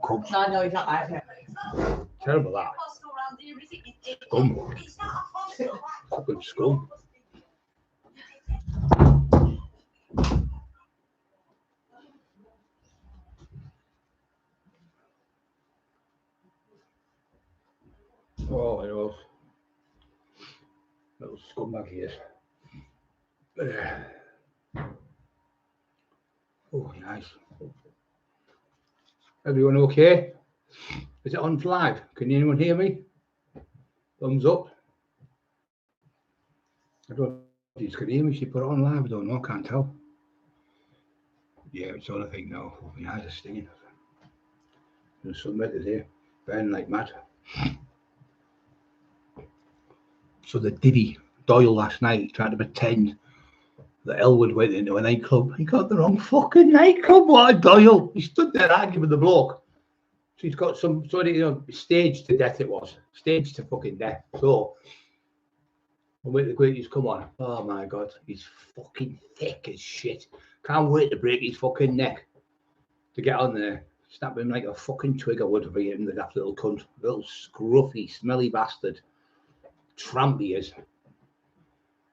cubs. No, no, he's not like it. Terrible that. Scum. Fucking scum. Oh, I know. Little scumbag he is. Oh, nice. Everyone okay? Is it on live? Can anyone hear me? Thumbs up. I don't know if you can hear me. She put it on live. I don't know. I can't tell. Yeah, it's on, I think, now. Oh, my eyes are stinging. There's some letters here. Burning like mad. So the Diddy Doyle last night tried to pretend that Elwood went into a nightclub. He got the wrong fucking nightclub. What a Doyle. He stood there arguing with the bloke. So he's got some sort of, you know, staged to death it was. Staged to fucking death. So when the greatest come on. Oh my God. He's fucking thick as shit. Can't wait to break his fucking neck to get on there. Snap him like a fucking twig I would have him, that little cunt. Little scruffy, smelly bastard. Tramp he is.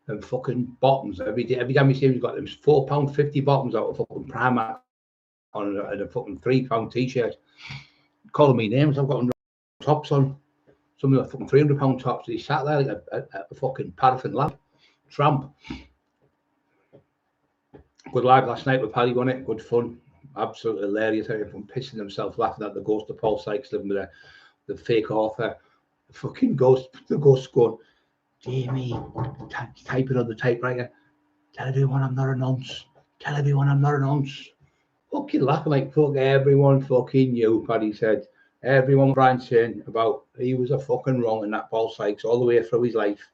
And fucking bottoms. Every time you see him, he's got them £4.50 bottoms out of fucking Primark on a fucking £3 t-shirt. Calling me names. I've got tops on. Some of the fucking £300 tops. He sat there like a fucking paraffin lamp. Tramp. Good live last night with Paddy, wasn't it? Good fun. Absolutely hilarious. Everyone pissing themselves laughing at the ghost of Paul Sykes living with the fake author. The fucking ghost. The ghost going, Jamie, type it on the typewriter. Tell everyone I'm not a nonce. Tell everyone I'm not a nonce. Fucking laughing like fuck everyone fucking knew, Paddy said. Everyone ranting about he was a fucking wrong in that Paul Sykes all the way through his life.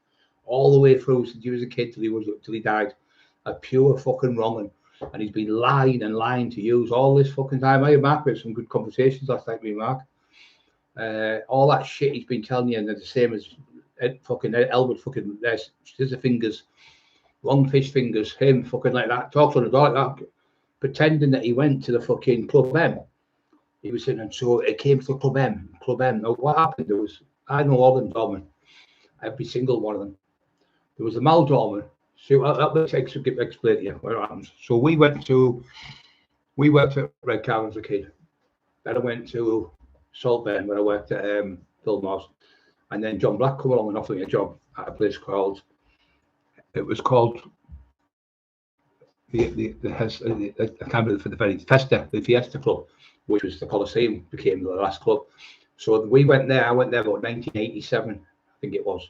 All the way through since he was a kid till he died. A pure fucking wrong. And he's been lying and lying to use all this fucking time. I and Mark had some good conversations last night with Mark. All that shit he's been telling you, and they're the same as Elwood fucking there's scissor fingers, long fish fingers, him fucking like that, talks on the door like that, pretending that he went to the fucking Club M. He was saying, and so it came to Club M. Now what happened? There was, I know all them Dorman, every single one of them. There was a Mal Dorman. So let's explain to you what happens. So we worked at Red Cow as a kid. Then I went to Saltburn when I worked at Fillmore's. And then John Black came along and offered me a job at a place called, it was called the Fiesta Club, which was the Coliseum, became the last club. So we went there. I went there about 1987, I think it was.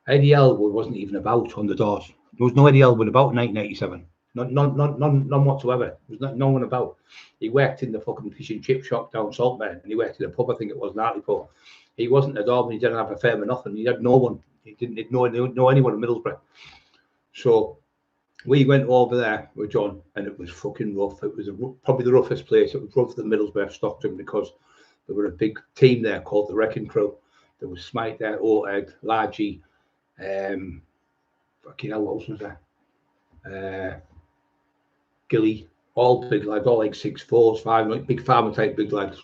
Eddie Elwood wasn't even about on the doors. There was no Eddie Elwood about in 1987. None whatsoever. There was no one about. He worked in the fucking fish and chip shop down Saltburn, and he worked in a pub, I think it was, an Hartlepool. He wasn't a dog, he didn't have a firm or nothing. He had no one. He didn't know anyone in Middlesbrough. So we went over there with John, and it was fucking rough. It was probably the roughest place. It was rougher than Middlesbrough, Stockton, because there were a big team there called the Wrecking Crew. There was Smite there, Orteg, Largy, fucking hell, what else was there? Gilly, all big lads, all like 6'4", 5, like big farmer type big lads.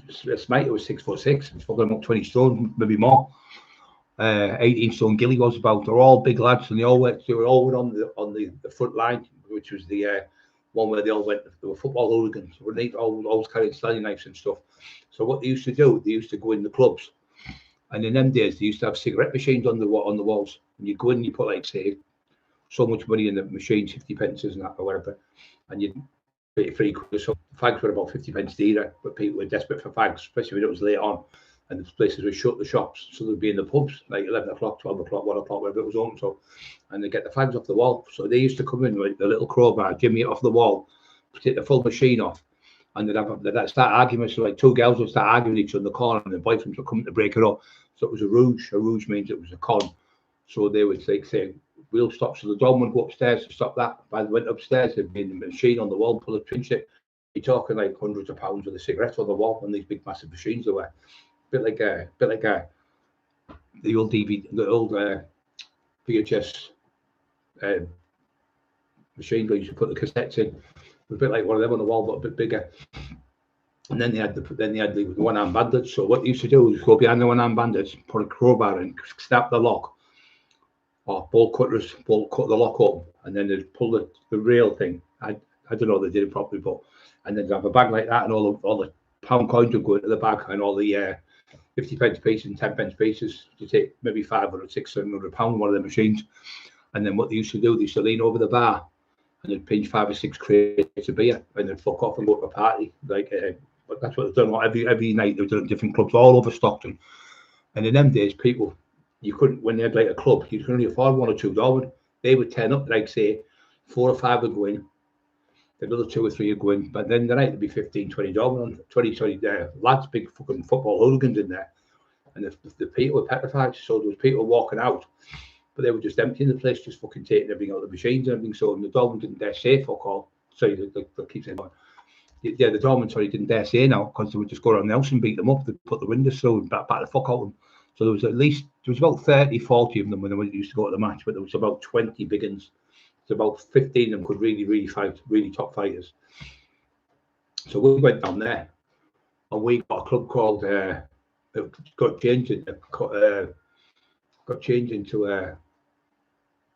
Smite was 6'6", he's fucking up 20 stone, maybe more. 18 stone Gilly was about. They're all big lads, and they were all on the front line, which was the one where they all went. They were football hooligans. They always carried Stanley knives and stuff. So what they used to do, they used to go in the clubs, and in them days they used to have cigarette machines on the walls. And you go in, and you put like say so much money in the machine, 50 pence and that or whatever, and you'd pay free. So fags were about 50 pence either, but people were desperate for fags, especially when it was late on. And the places would shut the shops, so they'd be in the pubs like 11 o'clock, 12 o'clock, 1 o'clock, wherever it was on. So, and they get the fags off the wall. So they used to come in with the little crowbar, jimmy it off the wall, take the full machine off, and they'd start arguing. So like two girls would start arguing with each other in the corner, and the boyfriends would come to break it up. So it was a rouge. A rouge means it was a con. So they would like say, "We'll stop." So the dog would go upstairs to stop that. By the went upstairs, there'd be the machine on the wall, pull the pinch it. You're talking like hundreds of pounds of the cigarettes on the wall, on these big massive machines there were. Bit like the old DVD, the old VHS machine where you should put the cassettes in. A bit like one of them on the wall, but a bit bigger. And then they had the one-arm bandage. So what they used to do is go behind the one-arm bandage, put a crowbar in, snap the lock, or bolt cut the lock up, and then they'd pull the rail thing. I don't know if they did it properly, but and then they'd have a bag like that, and all the pound coins would go into the bag, and all the 50p pieces and 10p pieces to take maybe 500, 600 pound one of the machines. And then what they used to do, they used to lean over the bar and they'd pinch 5 or 6 crates of beer and they'd fuck off and go to a party. But that's what they've done. Every night they've done at different clubs all over Stockton. And in them days, people, you couldn't, when they had like a club, you could only afford 1 or 2 dollars. They would turn up, like say 4 or 5 would go in, the other 2 or 3 would go in, but then the night would be 15, 20 dollars, 20 lads, big fucking football hooligans in there. And the people were petrified, so there was people walking out, but they were just emptying the place, just fucking taking everything out of the machines and everything. So the doorman didn't dare say fuck all. Sorry, they keep saying that. Yeah, the doorman, didn't dare say now because they would just go around the house and beat them up. They'd put the windows through and back the fuck out of them. So there was about 30, 40 of them when they used to go to the match, but there was about 20 big uns. So about 15 of them could really fight, really top fighters. So we went down there and we got a club called, got changed into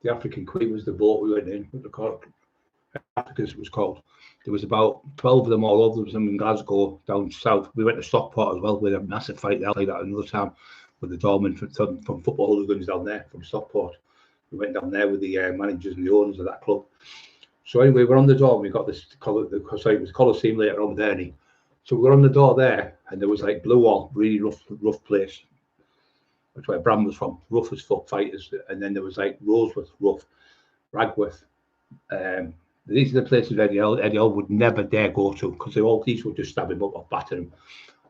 the African Queen was the boat we went in. What they call it? Africans it was called. There was about 12 of them all over. There was them in Glasgow, down south. We went to Stockport as well. We had a massive fight there like that another time with the doorman from football hooligans down there from Stockport. We went down there with the managers and the owners of that club. So anyway, we're on the door and we got this it was Coliseum later on with Ernie. So we were on the door there and there was like Blue Wall, really rough place. That's where Bram was from, rough as fuck fighters. And then there was like Roseworth, rough, Ragworth. These are the places Eddie Earl would never dare go to because these would just stab him up or batter him.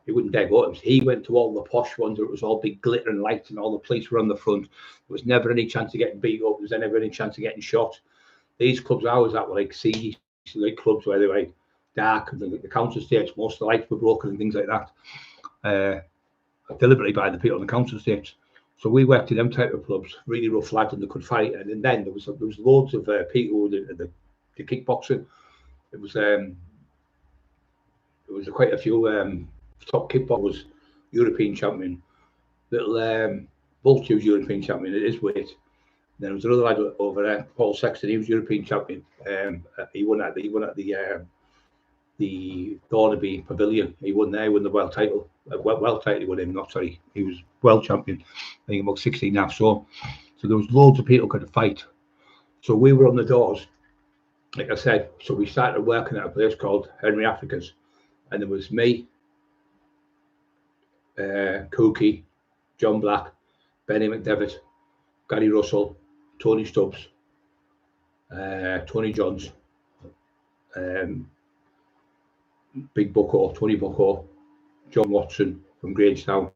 He wouldn't dare go to them. He went to all the posh ones where it was all big glittering lights and all the police were on the front. There was never any chance of getting beat up. There was never any chance of getting shot. These clubs I was at were like seedy, like clubs where they were like dark and the council estates, most of the lights were broken and things like that. Deliberately by the people on the council estates. So we worked in them type of clubs, really rough lads, and they could fight. And then there was loads of people in the kickboxing. It was quite a few top kickboxers, European champion. Little Vulture was European champion at his weight. Then there was another lad over there, Paul Sexton. He was European champion. He won at the Thornaby Pavilion. He won there. He won the world title. World title he won him. Not sorry. He was world champion. I think about 16.5 stone. So there was loads of people could fight. So we were on the doors, like I said. So we started working at a place called Henry Africa's, and there was me, Cookie, John Black, Benny McDevitt, Gary Russell, Tony Stubbs, Tony Johns, Big Bucko, Tony Bucko, John Watson from Grangestown.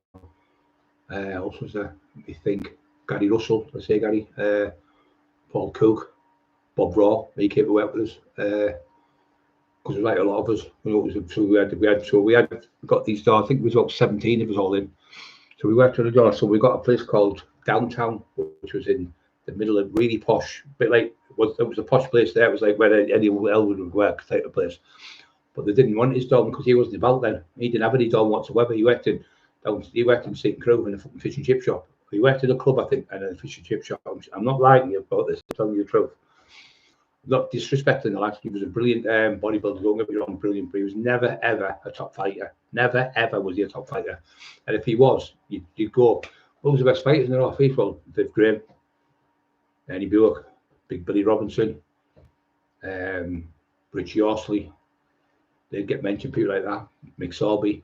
Also was there, I think, Gary Russell, I say Gary, Paul Cook, Bob Raw, he came to work with us. Because it was like a lot of us, so we had got these doors. I think it was about 17 of us all in. So we worked on the door. So we got a place called Downtown, which was in the middle of really posh, bit like it was a posh place there. It was like where Eddie Elwood would work type of place. But they didn't want his dog because he wasn't about then. He didn't have any dog whatsoever. He worked in St. Crew in a fucking fish and chip shop. He worked in a club, I think, and a fish and chip shop. I'm not lying to you about this. I'm telling you the truth. Not disrespecting the lad. He was a brilliant bodybuilder. Don't get me wrong, brilliant. But he was never ever a top fighter. Never ever was he a top fighter. And if he was, you'd go. What was the best fighters in the North East? Well, Viv Graham, Ernie Buick, Big Billy Robinson, Richie Horsley. They'd get mentioned, people like that. Mick Sorby,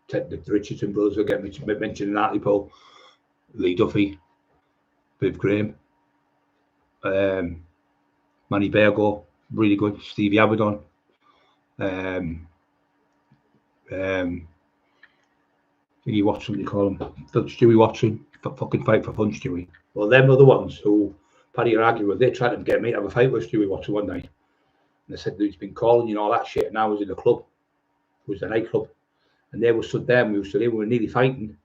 the Richardson brothers would get mentioned in Natalie Poe, Lee Duffy, Viv Graham, Manny Bergo, really good. Stevie Abaddon, Stewie Watson, they call him. Stewie Watson, fucking fight for fun, Stewie. Well, them are the ones who Paddy are arguing with. They tried to get me to have a fight with Stewie Watson one night. And they said he's been calling, you know, all that shit. And I was in the club. It was the nightclub. And they were stood there and we were stood there. We were nearly fighting.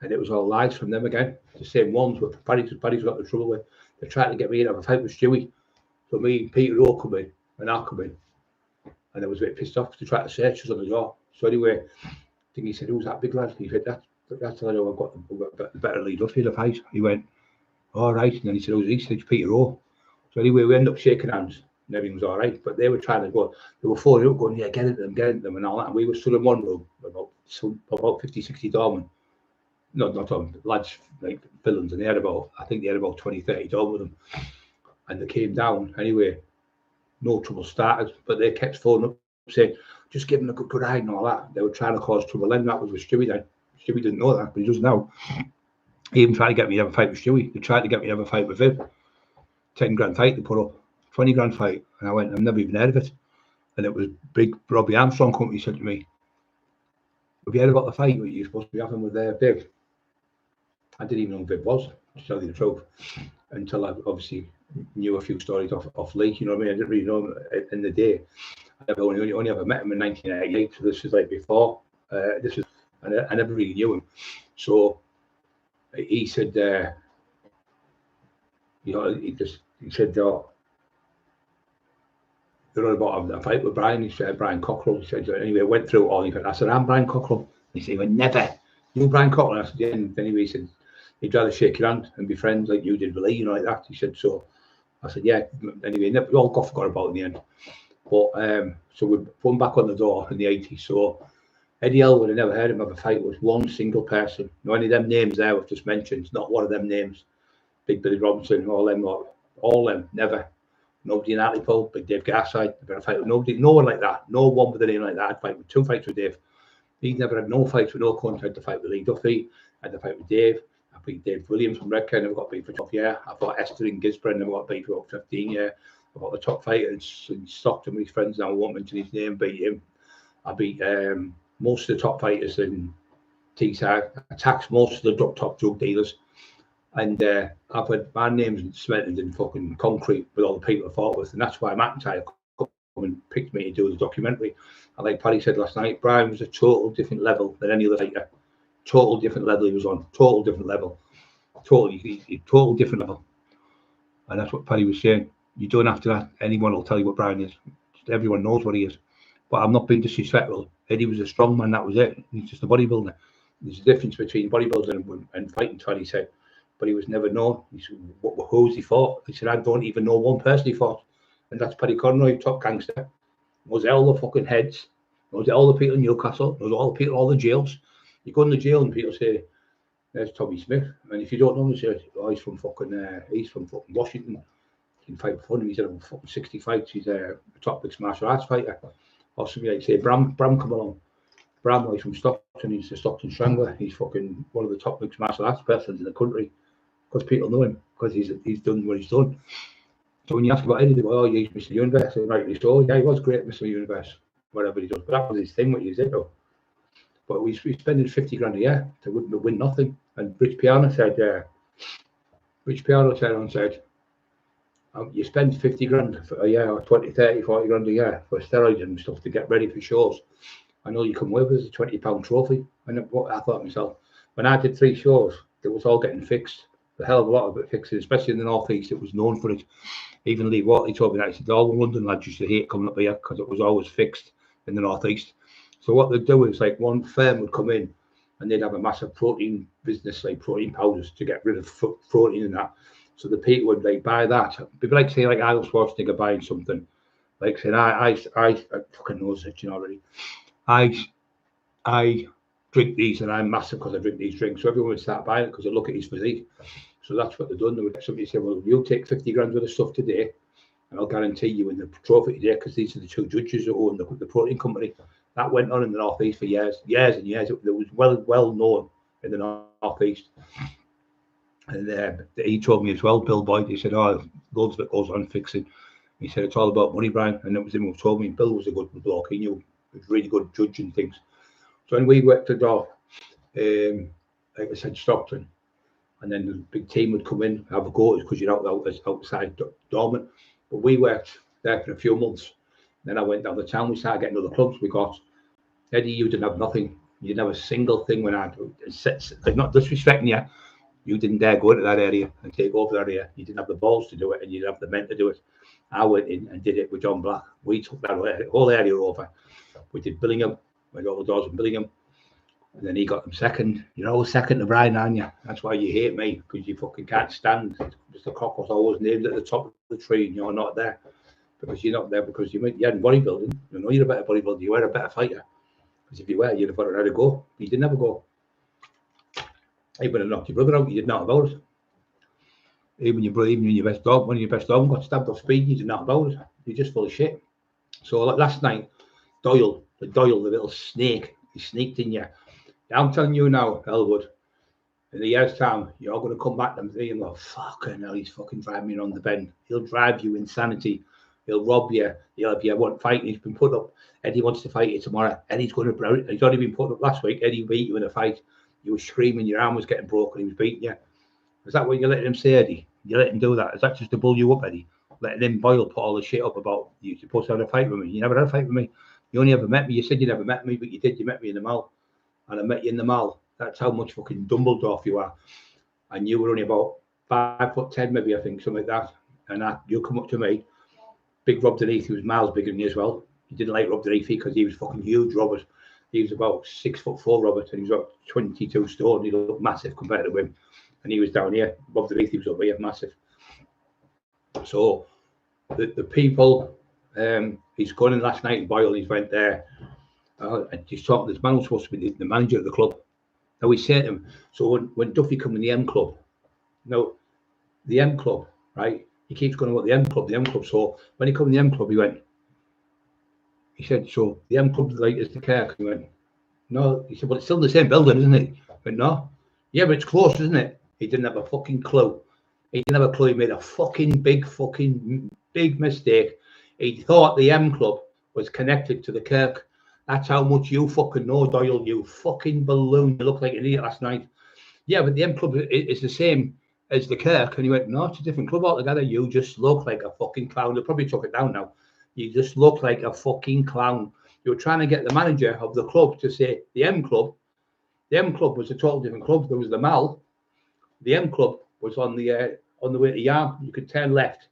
And it was all lies from them again. The same ones, but Paddy's got the trouble with. They tried to get me to have a fight with Stewie. So me and Peter all come in, and I come in. And I was a bit pissed off because they tried to search us on the door. So anyway, I think he said, who's that big lad? He said, that's the lad who I've got the better lead off in the fight. He went, all right. And then he said, who's he? He said, Peter O. So anyway, we ended up shaking hands and everything was all right. But they were trying to go, they were falling up going, yeah, get into them and all that. And we were stood in one room, about 50, 60 doormen. No, not on lads like villains, and I think they had about 20, 30 down with them. And they came down anyway, no trouble started, but they kept phoning up saying, just give them a good ride and all that. They were trying to cause trouble. Then that was with Stewie then. Stewie didn't know that, but he does now. He even tried to get me to have a fight with Stewie. They tried to get me to have a fight with him. 10 grand fight they put up, 20 grand fight. And I went, I've never even heard of it. And it was big Robbie Armstrong company said to me, have you heard about the fight that you're supposed to be having with Viv? I didn't even know who Viv was, to tell you the truth, until I obviously knew a few stories off Leak, you know what I mean? I didn't really know him in the day. I only ever met him in 1988, so this was like before. I never really knew him. So he said, he said, they're on about a fight with Brian. He said, Brian Cockerill. He said, anyway, went through it all. I said, I'm Brian Cockerill. He said, he went, never. You Brian Cockerill? I said, yeah. And anyway, he said, he'd rather shake your hand and be friends like you did with Lee, you know, like that. He said, so I said, yeah. Anyway, we all got forgot about it in the end. But so we put him back on the door in the 80s. So Eddie Elwood, I never heard him have a fight with one single person. No, any of them names there I've just mentioned, not one of them names. Big Billy Robinson, all them, never. Nobody in Hartlepool, Big Dave Garside, never had a fight with nobody, no one like that. No one with a name like that. I'd fight with 2 fights with Dave. He'd never had no fights with no contact. Had to fight with Lee Duffy, had to fight with Dave. I beat Dave Williams from Redcar, never got beat for 12 years. I fought Esther in Gisborne, never got beat for about 15 years. I fought the top fighter in Stockton with his friends, and I won't mention his name, beat him. I beat most of the top fighters in Teesside, attacked most of the top drug dealers. And I've had my name's cemented in fucking concrete with all the people I fought with, and that's why McIntyre come and picked me to do the documentary. And like Paddy said last night, Brian was a total different level than any other fighter. Total different level he was on. Total different level. Total different level. And that's what Paddy was saying. You don't have to. Anyone will tell you what Brian is. Everyone knows what he is. But I'm not being disrespectful. Eddie was a strong man. That was it. He's just a bodybuilder. There's a difference between bodybuilding and fighting. He said. But he was never known. He said, who's he fought? He said, I don't even know one person he fought. And that's Paddy Conroy, top gangster. Knows all the fucking heads. Knows all the people in Newcastle. Knows all the people, all the jails. You go in the jail and people say, there's Tommy Smith. And if you don't know him, they say, oh, he's from fucking Washington. He can fight for him. He's had fucking 60 fights. He's a top mixed martial arts fighter. Or something like say, Bram come along. Bram, he's from Stockton. He's a Stockton Strangler. He's fucking one of the top mixed martial arts persons in the country. Because people know him, because he's done what he's done. So when you ask about Eddie, they go, oh, yeah, he's Mr. Universe, and rightly so. Yeah, he was great, Mr. Universe, whatever he does. But that was his thing, what he did, though. But we spending 50 grand a year to win nothing. And Rich Piano said, you spend 50 grand for a year, or 20, 30, 40 grand a year for steroids and stuff to get ready for shows. I know you come with us a £20 trophy. And I thought to myself, when I did 3 shows, it was all getting fixed. A hell of a lot of it fixing, especially in the northeast. It was known for it. Even Lee Watley told me that. He said all the London lads used to hate coming up here because it was always fixed in the northeast. So what they'd do is like one firm would come in and they'd have a massive protein business, like protein powders to get rid of protein and that. So the people would like buy that. It'd be like saying like Arnold Schwarzenegger buying something. Like saying I fucking knows it, you know already. I drink these and I'm massive because I drink these drinks. So everyone would start buying it because they look at his physique. So that's what they've done. They would somebody say, well, you'll take 50 grand worth of stuff today and I'll guarantee you in the trophy today, because these are the 2 judges who own the protein company. That went on in the northeast for years and years. It was well known in the northeast. And he told me as well, Bill Boyd, he said, oh, loads of it goes on fixing. He said, it's all about money, Brian. And it was him who told me. Bill was a good bloke. He knew he was really good judge and things. So when we worked at like I said, Stockton, and then the big team would come in, have a go, because you're outside dormant. But we worked there for a few months. Then I went down the town. We started getting other clubs. We got, Eddie, you didn't have nothing. You didn't have a single thing when not disrespecting you. You didn't dare go into that area and take over that area. You didn't have the balls to do it, and you didn't have the men to do it. I went in and did it with John Black. We took that whole area over. We did Billingham, went over the doors in Billingham. And then he got them second. You're always second to Brian, aren't you? That's why you hate me, because you fucking can't stand. Mr. Cock was always named at the top of the tree and you're not there. Because you're not there because you hadn't bodybuilding. You know you're a better bodybuilder, you were a better fighter. Because if you were, you'd have got another go. You didn't have a go. Even when you knocked your brother out, you did not about it. Even your best dog, when your best dog got stabbed off speed, you did not about it. You're just full of shit. So like last night, Doyle, the little snake, he sneaked in you. I'm telling you now, Elwood, in a year's time, you're going to come back and think, well, fucking hell, he's fucking driving me around the bend. He'll drive you insanity. He'll rob you. If you want fighting, he's been put up. Eddie wants to fight you tomorrow. Eddie's going to. He's already been put up last week. Eddie beat you in a fight. You were screaming. Your arm was getting broken. He was beating you. Is that what you're letting him say, Eddie? You let him do that? Is that just to bull you up, Eddie? Letting him Boyle put all the shit up about you supposed to have a fight with me. You never had a fight with me. You only ever met me. You said you never met me, but you did. You met me in the mall. And I met you in the mall. That's how much fucking Dumbledore you are. And you were only about 5'10", maybe, I think, something like that. And you come up to me. Big Rob Deneath, he was miles bigger than you as well. He didn't like Rob Deneath because he was fucking huge, Robert. He was about 6'4", Robert, and he was about 22 stone. He looked massive compared to him. And he was down here. Rob Deneath, he was up here, massive. So the people, he's gone in last night in Boyle, he's went there. And he's talking, this man was supposed to be the manager of the club. Now he said to him, so when Duffy come in the M Club, the M Club, right? He keeps going about the M Club. So when he come in the M Club, he said, so the M Club like is the Kirk. He went, no. He said, well, it's still in the same building, isn't it? I went, no. Yeah, but it's close, isn't it? He didn't have a fucking clue. He didn't have a clue. He made a fucking big mistake. He thought the M Club was connected to the Kirk. That's how much you fucking know, Doyle. You fucking balloon. You look like an idiot last night. Yeah, but the M Club is the same as the Kirk. And he went, no, it's a different club altogether. You just look like a fucking clown. They probably took it down now. You just look like a fucking clown. You were trying to get the manager of the club to say the M Club. The M Club was a total different club. There was the Mall. The M Club was on the way to Yarm. You could turn left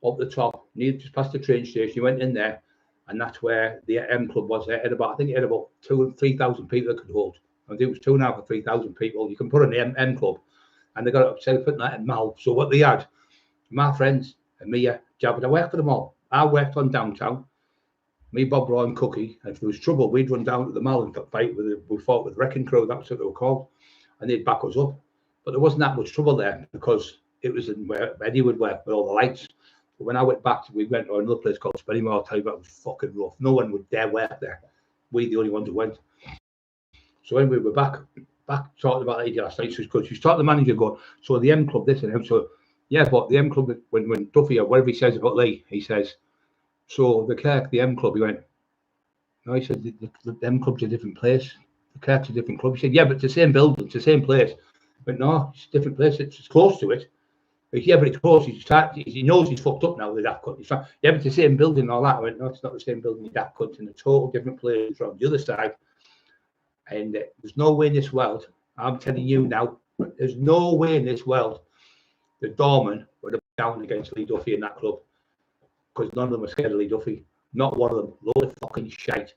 up the top, just past the train station. You went in there. And that's where the M Club was. I think it had about 2,000 or 3,000 people that could hold. I think it was 2,500 or 3,000 people. You can put on the M Club, and they got upset putting that in Mal. So what they had, my friends and me, Jabbed, I worked for them all. I worked on downtown. Me, Bob, Roy, and Cookie. And if there was trouble, we'd run down to the Mall and fight with. We fought with Wrecking Crew. That's what they were called, and they'd back us up. But there wasn't that much trouble there because it was where Eddie would work with all the lights. But when I went back, we went to another place called Spennymoor. I'll tell you about it, was fucking rough. No one would dare work there. We the only ones who went. So anyway, we're back talking about that last night. So it's good. She's talking to the manager going, so the M Club, this and him. So yeah, but the M Club, when Duffy or whatever he says about Lee, he says, so the Kirk, the M Club, he went, no, he said, the M Club's a different place. The Kirk's a different club. He said, yeah, but it's the same building, it's the same place. But no, it's a different place. It's close to it. Yeah, but it's close. He knows he's fucked up now with that cunt. Yeah, but it's the same building and all that. I went, no, it's not the same building. That cunt's in a total different place from the other side. And there's no way in this world, I'm telling you now, there's no way in this world that Dorman would have been down against Lee Duffy in that club. Because none of them were scared of Lee Duffy. Not one of them. Load of fucking shite.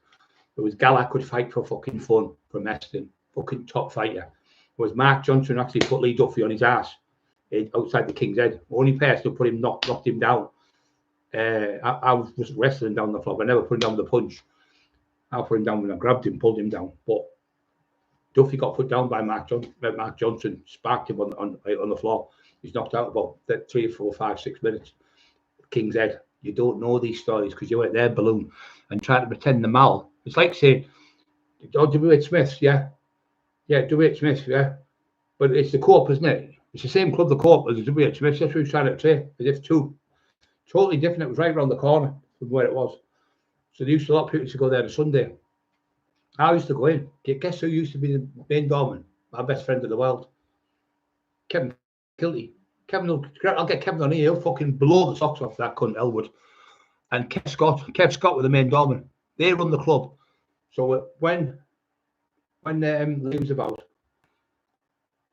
There was Gallagher could fight for fucking fun from Eston. Fucking top fighter. There was Mark Johnson actually put Lee Duffy on his ass. Outside the King's Head. Only person who put him knocked him down. I was just wrestling down the floor. I never put him down with a punch. I put him down when I grabbed him, pulled him down. But Duffy got put down by Mark Johnson, sparked him on the floor. He's knocked out about 3, 4, 5, 6 minutes. King's Head. You don't know these stories because you went there, balloon, and trying to pretend the Mal. It's like saying, oh, W.H. Smith, yeah. Yeah, W.H. Smith, yeah. But it's the Co-op, isn't it? It's the same club, the Co-op, as the W.H. Smith. That's what he's trying to say. As if two totally different. It was right around the corner from where it was. So there used to a lot of people used to go there on Sunday. I used to go in. Guess who used to be the main doorman? My best friend in the world. Kevin Kilty. I'll get Kevin on here. He'll fucking blow the socks off that cunt, Elwood. And Kev Scott were the main doorman. They run the club. So when Lee was about,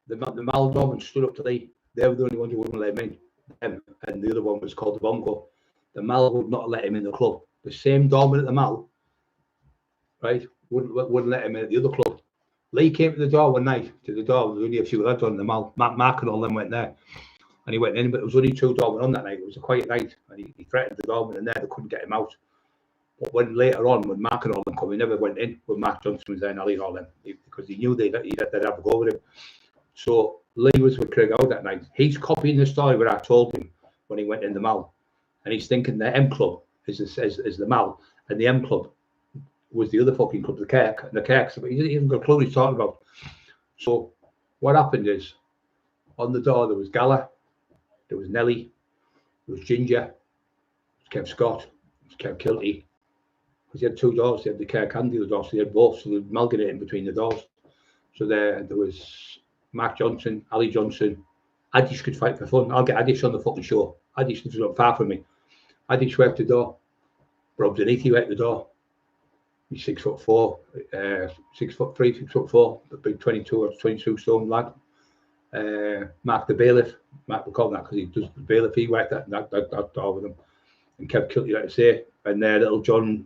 the Mal doorman stood up to Lee. They were the only ones who wouldn't let him in. And the other one was called the Bongo. The Mal would not let him in the club. The same doorman at the Mal, right, wouldn't let him in at the other club. Lee came to the door one night. To the door, there was only a few lads on the mall. Mark and all them went there, and he went in. But there was only 2 doormen on that night. It was a quiet night, and he threatened the doorman in there. They couldn't get him out. But when later on, when Mark and all them come, he never went in. When Mark Johnson was there, and Ali and all them, because he knew they'd have a go with him. So Lee was with Craig out that night. He's copying the story where I told him when he went in the mall, and he's thinking the M Club is the mall, and the M Club was the other fucking club, the Kirk, and the Kirk. But he hasn't got a clue what he's talking about. So what happened is, on the door there was Gala, there was Nelly, there was Ginger, there was Kev Scott, there was Kev Kilty. Because he had 2 doors, he had the Kirk and the other door, so he had both, so they were amalgamating between the doors. So there was Mark Johnson, Ali Johnson. Adish could fight for fun. I'll get Adish on the fucking show. Adish lives not far from me. Adish worked the door. Rob Denethy worked the door. He's 6'4", 6'3", 6'4", but big 22 or 22 stone lad. Mark the bailiff. Mark, we call him that because he does the bailiff. He worked that door with him. And Kev Kilty, like I say. And little John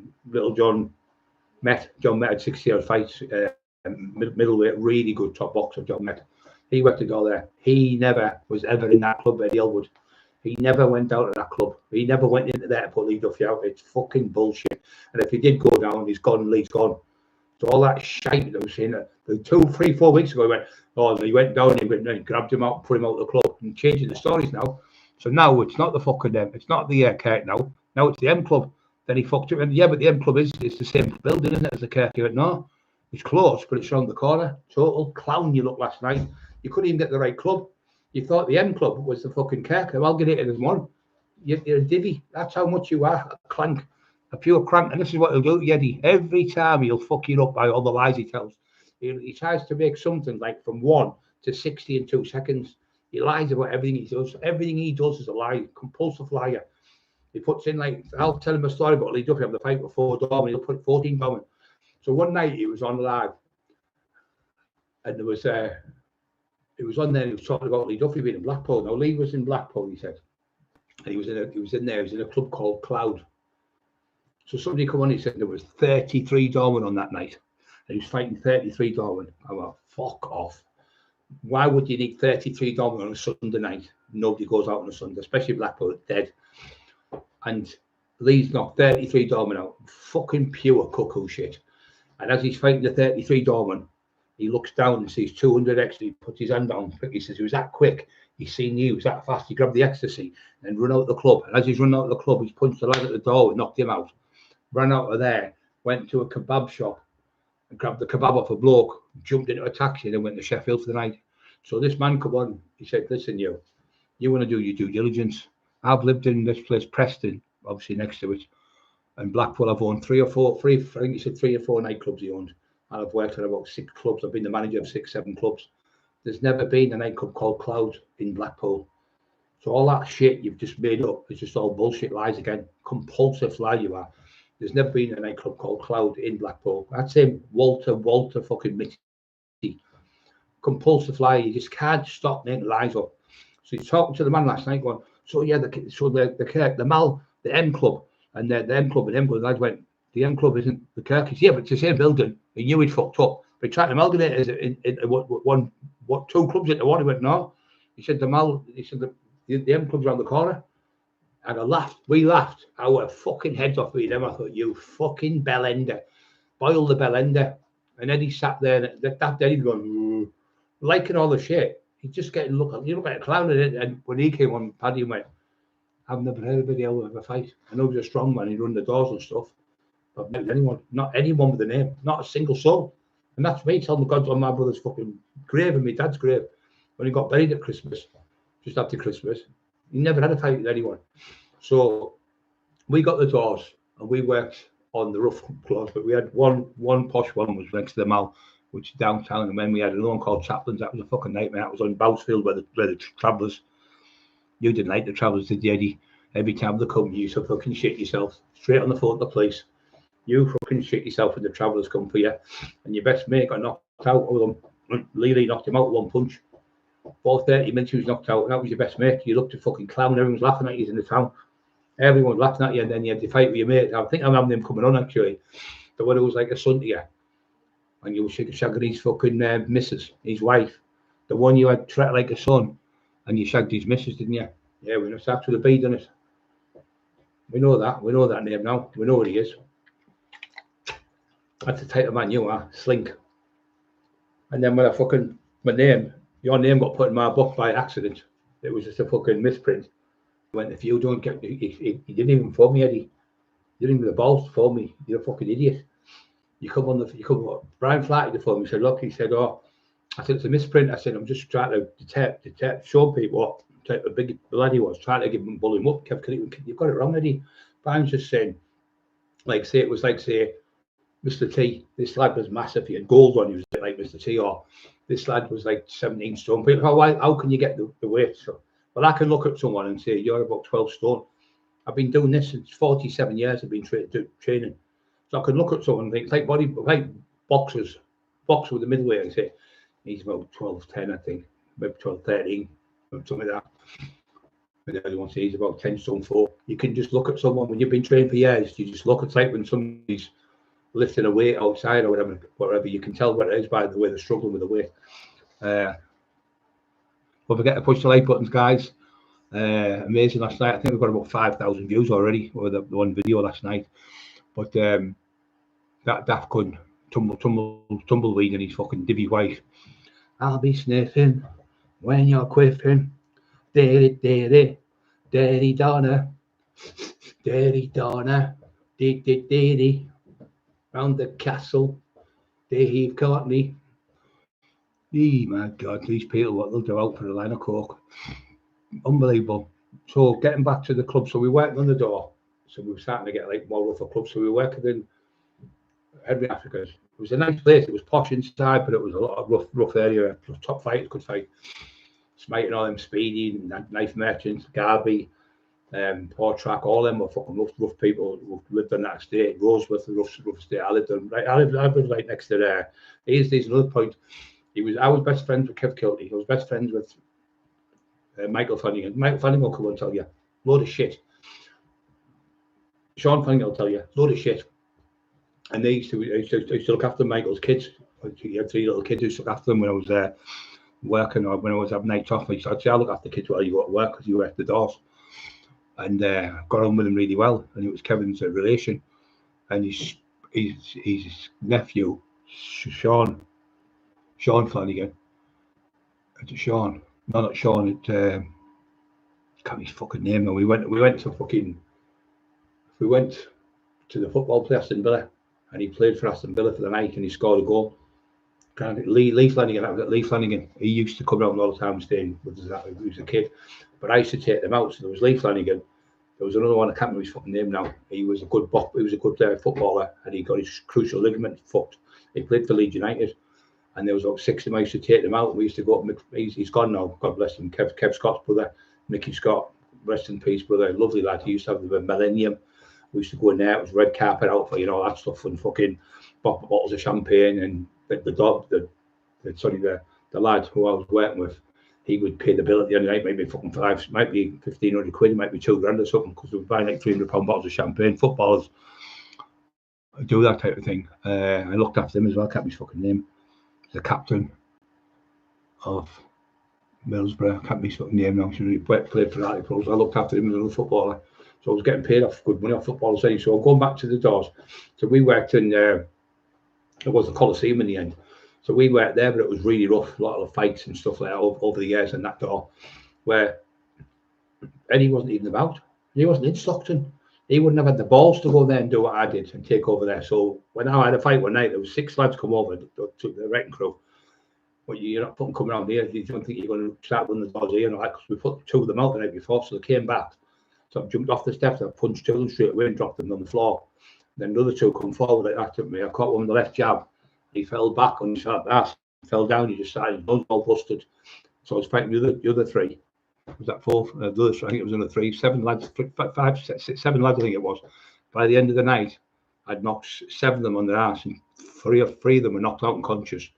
met. John Met had 60-yard fights. Middleweight, really good top boxer, John Met. He worked the door there. He never was ever in that club, Eddie Elwood. He never went out of that club. He never went into there to put Lee Duffy out. It's fucking bullshit. And if he did go down, he's gone, Lee's gone. So all that shite that was saying that 2, 3, 4 weeks ago, he went, oh, he went down and he grabbed him out, put him out of the club, and changing the stories now. So now it's not the fucking it's not the Kirk now. Now it's the M Club. Then he fucked it. And yeah, but the M Club is the same building, isn't it, as the Kirk? He went, no, it's close, but it's around the corner. Total clown you looked last night. You couldn't even get the right club. You thought the M Club was the fucking Kirk. Amalgamated as one. You're a divvy. That's how much you are. A clank. A pure crank. And this is what he'll do, Eddie. Every time he'll fuck you up by all the lies he tells. He tries to make something like from 1 to 60 in 2 seconds. He lies about everything he does. Everything he does is a lie. Compulsive liar. He puts in, like, I'll tell him a story about Lee Duffy having the fight with 4 doormen. He'll put 14 doormen. So one night he was on live, and there was it was on there. And he was talking about Lee Duffy being in Blackpool. Now Lee was in Blackpool, he said, and he was in a club called Cloud. So somebody come on, he said there was 33 doormen on that night, and he was fighting 33 doormen. I went, fuck off. Why would you need 33 doormen on a Sunday night? Nobody goes out on a Sunday, especially Blackpool, it's dead. And Lee's knocked 33 doormen out. Fucking pure cuckoo shit. And as he's fighting the 33 doormen, he looks down and sees 200 extra. He puts his hand down. He says, he was that quick. He's seen you. He was that fast. He grabbed the ecstasy and run out of the club. And as he's running out of the club, he's punched the lad at the door and knocked him out. Ran out of there, went to a kebab shop and grabbed the kebab off a bloke, jumped into a taxi and then went to Sheffield for the night. So this man come on. He said, listen, you want to do your due diligence. I've lived in this place, Preston, obviously next to it. And Blackpool, I've owned 3 or 4, I think he said 3 or 4 nightclubs he owned. And I've worked at about 6 clubs. I've been the manager of 6, 7 clubs. There's never been a nightclub called Cloud in Blackpool. So all that shit you've just made up is just all bullshit lies again. Compulsive lie you are. There's never been a nightclub called Cloud in Blackpool. That's him, Walter fucking Mitty. Compulsive lie. You just can't stop making lies up. So he's talking to the man last night going, so yeah, the Mal, the M Club, and the M Club and M Club, the lads went, the M Club isn't the Kirk. Yeah, but it's the same building. He knew he'd fucked up. But he tried to amalgamate it in 2 clubs into one. He went, no. He said the M Club's around the corner. And I laughed. We laughed. Our fucking heads off with them. I thought, you fucking bellender. Boil the bellender. And Eddie sat there and that Eddie going, liking all the shit. He's just getting you look like a clown at it. And when he came on, Paddy went, I've never heard of video of a fight. I know he's a strong man, he'd run the doors and stuff. But I've never met anyone, not anyone with a name, not a single soul. And that's me telling the gods on my brother's fucking grave and my dad's grave. When he got buried at Christmas, just after Christmas, he never had a fight with anyone. So we got the doors and we worked on the rough clause, but we had one posh one was next to the mall, which is downtown, and then we had another one called Chaplin's. That was a fucking nightmare. That was on Boutsfield where the Travellers. You didn't like the Travellers, did you, Eddie? Every time they come, you used to fucking shit yourself. Straight on the phone to the police. You fucking shit yourself when the Travellers come for you. And your best mate got knocked out with them. Lee knocked him out with 1 punch. 4:30 minutes he was knocked out, and that was your best mate. You looked a fucking clown. Everyone's laughing at you in the town. Everyone's laughing at you, and then you had to fight with your mate. I think I'm having him coming on, actually. The one who was like a son to you. and you were shagging his fucking missus, his wife, the one you had treated like a son, and you shagged his missus, didn't you? Yeah, we know starts with a B, doesn't it? We know that. We know that name now. We know what he is. That's the type of man you are, Slink. And then when I fucking your name got put in my book by accident. It was just a fucking misprint. Went, if you don't get, he didn't even phone me, Eddie. You didn't even have the balls to phone me. You're a fucking idiot. You come on Brian Flaherty to phone me. He said, look, he said, oh, I said, it's a misprint. I said, I'm just trying to detect, show people what type of big lad he was, trying to give him, bull him up. You've got it wrong, Eddie. Brian's just saying, it was like, say, Mr. T, this lad was massive. He had gold on, he was like Mr. T, or this lad was like 17 stone. People, how can you get the weight? So, well, I can look at someone and say, you're about 12 stone. I've been doing this since 47 years. I've been training. So I can look at someone and think, like boxers, boxer with the middleweight, and say, he's about 12-10, I think, maybe 12-13, something like that. And the other one says he's about 10 stone 4. You can just look at someone when you've been training for years. You just look at, like when somebody's lifting a weight outside or whatever, you can tell what it is by the way they're struggling with the weight. Don't forget to push the like buttons, guys. Amazing last night. I think we've got about 5,000 views already with the one video last night. But that daft cunt tumbleweed and his fucking divvy wife. I'll be sniffing when you're quiffing. Daddy Donna, daddy. Round the castle, Dave Courtney. My God, these people, what they'll do out for a line of coke. Unbelievable. So getting back to the club, so we worked on the door. So we were starting to get like more rougher clubs. So we were working in Henry Africa's. It was a nice place. It was posh inside, but it was a lot of rough area. Top fighters could fight. Smiting all them Speedy, Knife Merchants, Garby, Portrack, all them were fucking rough people who lived on that estate. Roseworth, the rough estate. I lived right next to there. Here's another point. I was best friends with Kev Kilty. I was best friends with Michael Flanagan. Michael Flanagan will come and tell you load of shit. Sean Flanagan will tell you load of shit. And I used to look after Michael's kids. He had 3 little kids who took after them when I was there working, or when I was having nights off. I'd say I look after the kids while you go to work because you work the doors. And got on with him really well. And it was Kevin's relation, and his nephew, Sean Flanagan. Sean, no, not Sean. It can't his fucking name. And we went to the football play Aston Villa, and he played for Aston Villa for the night, and he scored a goal. Lee Flanagan. He used to come around all the time, staying with us. He was a kid, but I used to take them out. So there was Lee Flanagan. There was another one, I can't remember his fucking name now. He was a good footballer, and he got his crucial ligament fucked. He played for Leeds United, and there was about 6 of them. I used to take them out. We used to go up. He's gone now, God bless him. Kev Scott's brother, Mickey Scott, rest in peace, brother. Lovely lad. He used to have the Millennium. We used to go in there. It was red carpet out for that stuff, and fucking bottles of champagne. And the lad who I was working with, he would pay the bill at the end of the night, maybe fucking might be 1,500 quid, might be £2,000 or something, because we were buying like £300 bottles of champagne. Footballers do that type of thing. I looked after him as well. I can't remember his fucking name. The captain of Middlesbrough. I can't remember his fucking name now. He played for Arty Pros. I looked after him as another footballer. So I was getting paid off good money off footballers anyway. So going back to the doors. So we worked in, it was the Coliseum in the end. So we worked there, but it was really rough. A lot of fights and stuff like that over the years in that door, where Eddie wasn't even about. He wasn't in Stockton. He wouldn't have had the balls to go there and do what I did and take over there. So when I had a fight one night, there was 6 lads come over to the wrecking crew. But you're not fucking coming around here. You don't think you're going to start running the doors here, because we put 2 of them out the night before. So they came back. So I jumped off the steps. I punched 2 of them straight away and dropped them on the floor. Then the other 2 come forward like that at me. I caught one with the left jab. He fell back on his ass, fell down. He just started, nose all busted. So I was fighting the other 3. Was that 4? The other, I think it was another 3. 7 lads, 5, 6, 7 lads, I think it was. By the end of the night, I'd knocked 7 of them on their ass, and 3 of them were knocked out unconscious.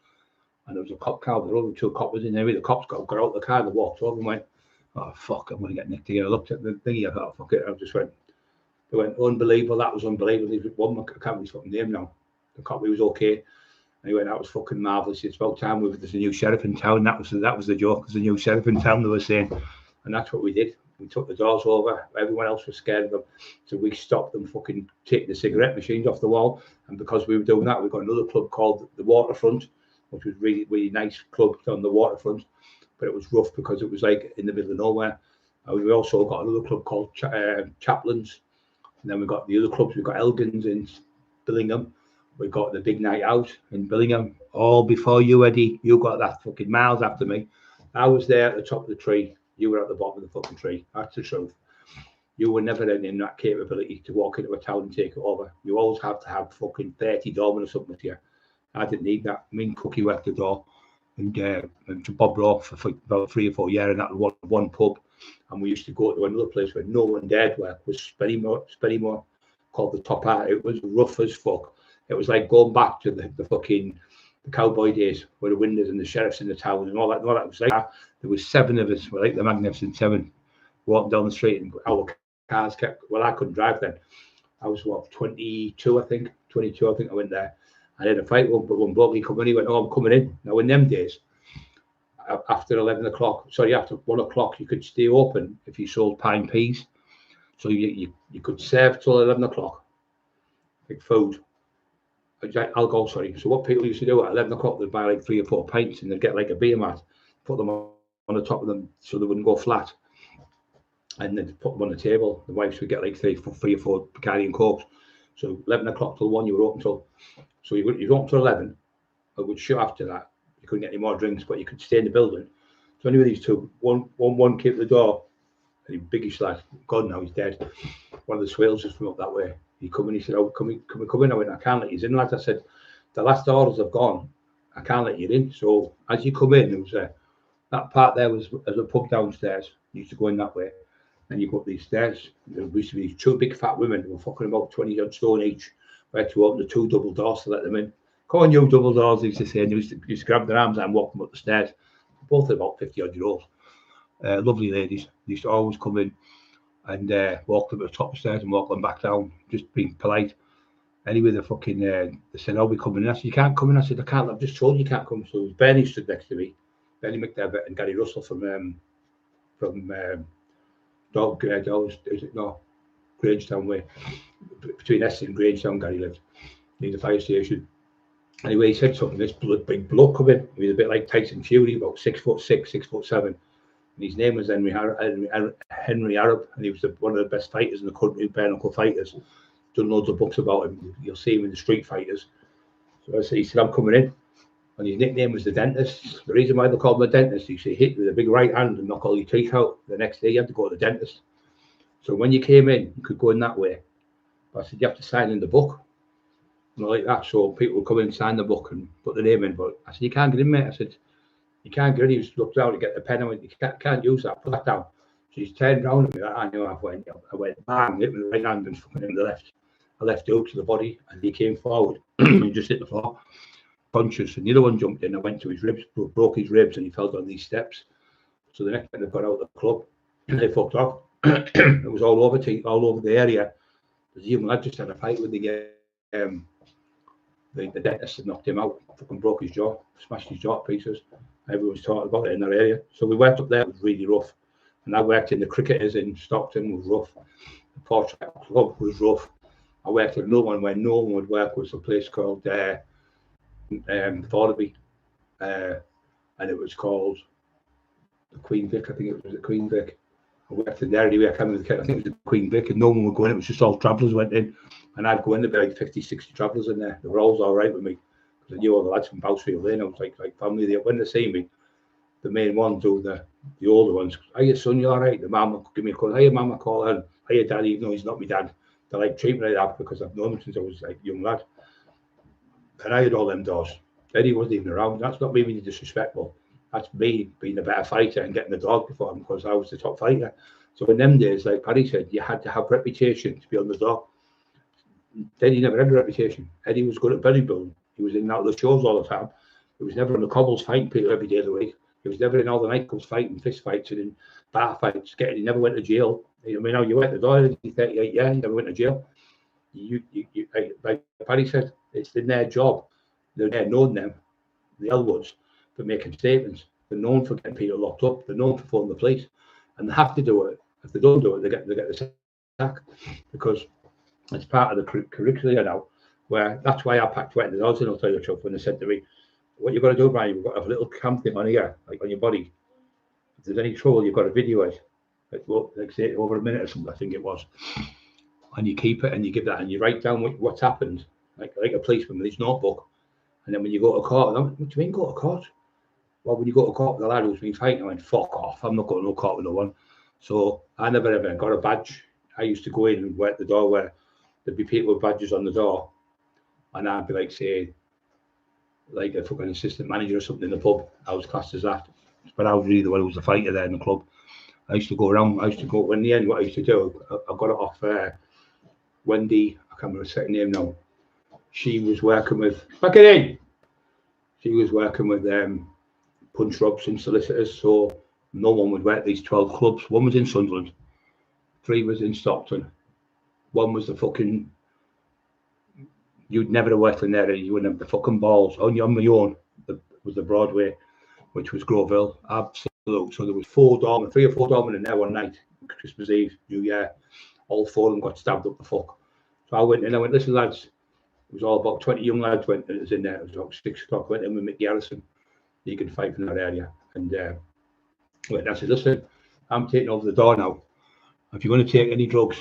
And there was a cop car with only 2 coppers in there. The cops got out of the car, they walked over and went, oh, fuck, I'm going to get nicked again. I looked at the thingy, I thought, fuck it. I just went, they went, unbelievable, that was unbelievable. One, I can't remember his fucking name now. The cop, he was okay. And he went, that was fucking marvellous. It's about time there's a new sheriff in town. That was the joke. There's a new sheriff in town, they were saying. And that's what we did. We took the doors over. Everyone else was scared of them. So we stopped them fucking taking the cigarette machines off the wall. And because we were doing that, we got another club called the Waterfront, which was really, really nice club on the waterfront. But it was rough because it was like in the middle of nowhere. And we also got another club called Chaplains. And then we got the other clubs. We got Elgins in Billingham. We got the big night out in Billingham. All before you, Eddie. You got that fucking miles after me. I was there at the top of the tree. You were at the bottom of the fucking tree. That's the truth. You were never in that capability to walk into a town and take it over. You always have to have fucking 30 doormen or something with you. I didn't need that. Me and Cookie worked the door. And Bob Rock for about 3 or 4 years in that one pub. And we used to go to another place where no one dared work, was Spennymoor, called the Top Hat. It was rough as fuck. It was like going back to the fucking the cowboy days where the windows and the sheriffs in the town and all that. It was like that. There was 7 of us, like the Magnificent Seven, walking down the street, and our cars kept. Well, I couldn't drive then. I was 22, I think. 22, I think I went there. I had a fight with one bloke. He come in. He went, "Oh, I'm coming in." Now in them days, after 11 o'clock, sorry, after 1 o'clock, you could stay open if you sold pine peas. So you could serve till 11 o'clock, like food. Alcohol, sorry. So what people used to do at 11 o'clock, they'd buy like 3 or 4 pints and they'd get like a beer mat, put them on the top of them so they wouldn't go flat, and then put them on the table. The wives would get like 3 or 4 Bacardi and Cokes. So 11 o'clock till 1, you were open till. So you were open till 11. I would shut after that. You couldn't get any more drinks, but you could stay in the building. So anyway, these two, one came to the door, and he biggish lad, God now he's dead. One of the swales just from up that way. He come in, he said, "Oh, can we come in?" I went, "I can't let you in, lads." I said, "The last orders have gone. I can't let you in." So as you come in, there was that part there was a pub downstairs. You used to go in that way. Then you go up these stairs. There used to be 2 big fat women who were fucking about 20 odd stone each. We had to open the 2 double doors to let them in. "Come on, you double doors," they used to say, and they used to grab their arms and walk them up the stairs. Both about 50 odd year olds. Lovely ladies. They used to always come in and walk them to the top of the stairs and walk them back down, just being polite. Anyway, they fucking they said, "Oh, we're coming in." I said, "You can't come in." I said, "I can't. I've just told you can't come." So Bernie stood next to me, Bernie McDevitt and Gary Russell from Grangetown way, between Essex and Grangetown. Gary lived near the fire station. Anyway, he said something. This big bloke come in. He was a bit like Tyson Fury, about 6'6", 6'7". And his name was Henry Arab, and he was one of the best fighters in the country, bare knuckle fighters. Done loads of books about him. You'll see him in the Street Fighters. So he said, "I'm coming in." And his nickname was the Dentist. The reason why they called him the Dentist, he said, hit with a big right hand and knock all your teeth out. The next day, you had to go to the dentist. So when you came in, you could go in that way. But I said, "You have to sign in the book." And like that. So people would come in and sign the book and put the name in. But I said, "You can't get in, mate." I said, "You can't get in." He just looked down to get the pen. I went, "You can't use that. Put that down." So he's turned around at me. I knew I went bang, hit with the right hand and fucking in the left. I left hook to the body, and he came forward and he just hit the floor, conscious. And the other one jumped in. I went to his ribs, broke his ribs, and he fell down these steps. So the next time they got out of the club, they fucked off. It was all over the area. The young lad just had a fight with the dentist and knocked him out. Fucking broke his jaw, smashed his jaw to pieces. Everyone's talking about it in that area. So we went up there. It was really rough. And I worked in the Cricketers in Stockton. Was rough. The Portrait Club was rough. I worked at another one where no one would work. Was a place called Thornaby, and it was called the Queen Vic. I think it was the Queen Vic. I worked in there anyway. I think it was the Queen Vic, and no one would go in. It was just all travellers went in, and I'd go in. There'd be like 50, 60 travellers in there. They were always all right with me because I knew all the lads from Bousfield Lane. I was like family. When they see me, the main ones do the older ones. "Hiya, son, you all right?" The mum will give me a call. "Hiya, mum," I call her. "Hiya, daddy," even though he's not my dad. They like treat me like that because I've known him since I was like a young lad. And I had all them doors. Eddie wasn't even around. That's not me being disrespectful. That's me being a better fighter and getting the dog before him because I was the top fighter. So in them days, like Paddy said, you had to have reputation to be on the door. Eddie never had a reputation. Eddie was good at bodybuilding. He was in and out of the shows all the time. He was never on the cobbles fighting people every day of the week. He was never in all the nightclubs fighting, fist fights, and in bar fights. He never went to jail. I mean, now you went to the door. He's 38, you never went to jail. Like Paddy said, it's in their job They're known them, the Elwoods, for making statements. They're known for getting people locked up. They're known for phoning the police, and they have to do it. If they don't do it, they get the sack, because it's part of the curriculum now. Where that's why I packed $20 I'll tell you the truth, when they said to me, "What you've got to do, Brian, you've got to have a little cam thing on here, like on your body. If there's any trouble, you've got to video it. Like say over a minute or something, I think it was. And you keep it and you give that and you write down what's happened, like a policeman with his notebook. And then when you go to court, what do you mean go to court? Well, when you go to court, the lad who's been fighting, I went, fuck off, I'm not going to no court with no one. So I never ever got a badge. I used to go in and work the door where there'd be people with badges on the door. And I'd be like, say, like a fucking assistant manager or something in the pub. I was classed as that. But I was really the one who was the fighter there in the club. I used to go around, in the end, what I used to do, I got it off Wendy, I can't remember her second name now. She was working with, back it in! She was working with punch rubs and solicitors, so no one would work these 12 clubs. One was in Sunderland, 3 was in Stockton, 1 was the fucking, you'd never have worked in there, you wouldn't have the fucking balls. On my own, was the Broadway, which was Groveville, absolute. So there was 3 or 4 doormen in there one night, Christmas Eve, New Year. All 4 of them got stabbed up the fuck. So I went in, listen lads, it was all about 20 young lads went in there. It was about 6 o'clock, went in with Mickey Harrison. He could fight from that area. And I said, listen, I'm taking over the door now. If you're going to take any drugs,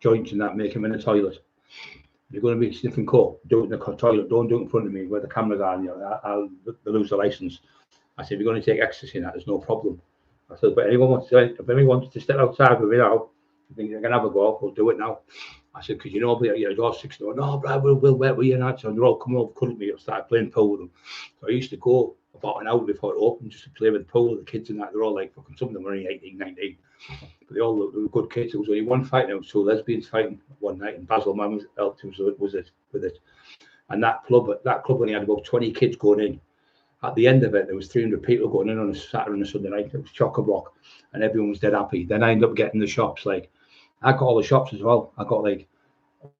joints and that, make them in the toilet. If you're going to be sniffing coke, do it in the toilet. Don't do it in front of me where the cameras are. I'll lose the license. I said, if you're going to take ecstasy and that, there's no problem. I said, but if anyone wants to step outside with me now, I think they're going to have a go, we'll do it now. I said, because you're 6 no, Brad, we'll wet with you and that. So they're all coming over, couldn't me, I started playing pool with them. So I used to go about an hour before it opened just to play with the pool with the kids and that. They're all like, fucking, some of them were only 18, 19. But they all were good kids. There was only one fight, there was 2 lesbians fighting one night, and Basil Man helped him with it. And that club only had about 20 kids going in. At the end of it, there was 300 people going in on a Saturday and a Sunday night. It was chock-a-block, and everyone was dead happy. Then I ended up getting the shops. Like, I got all the shops as well. I got like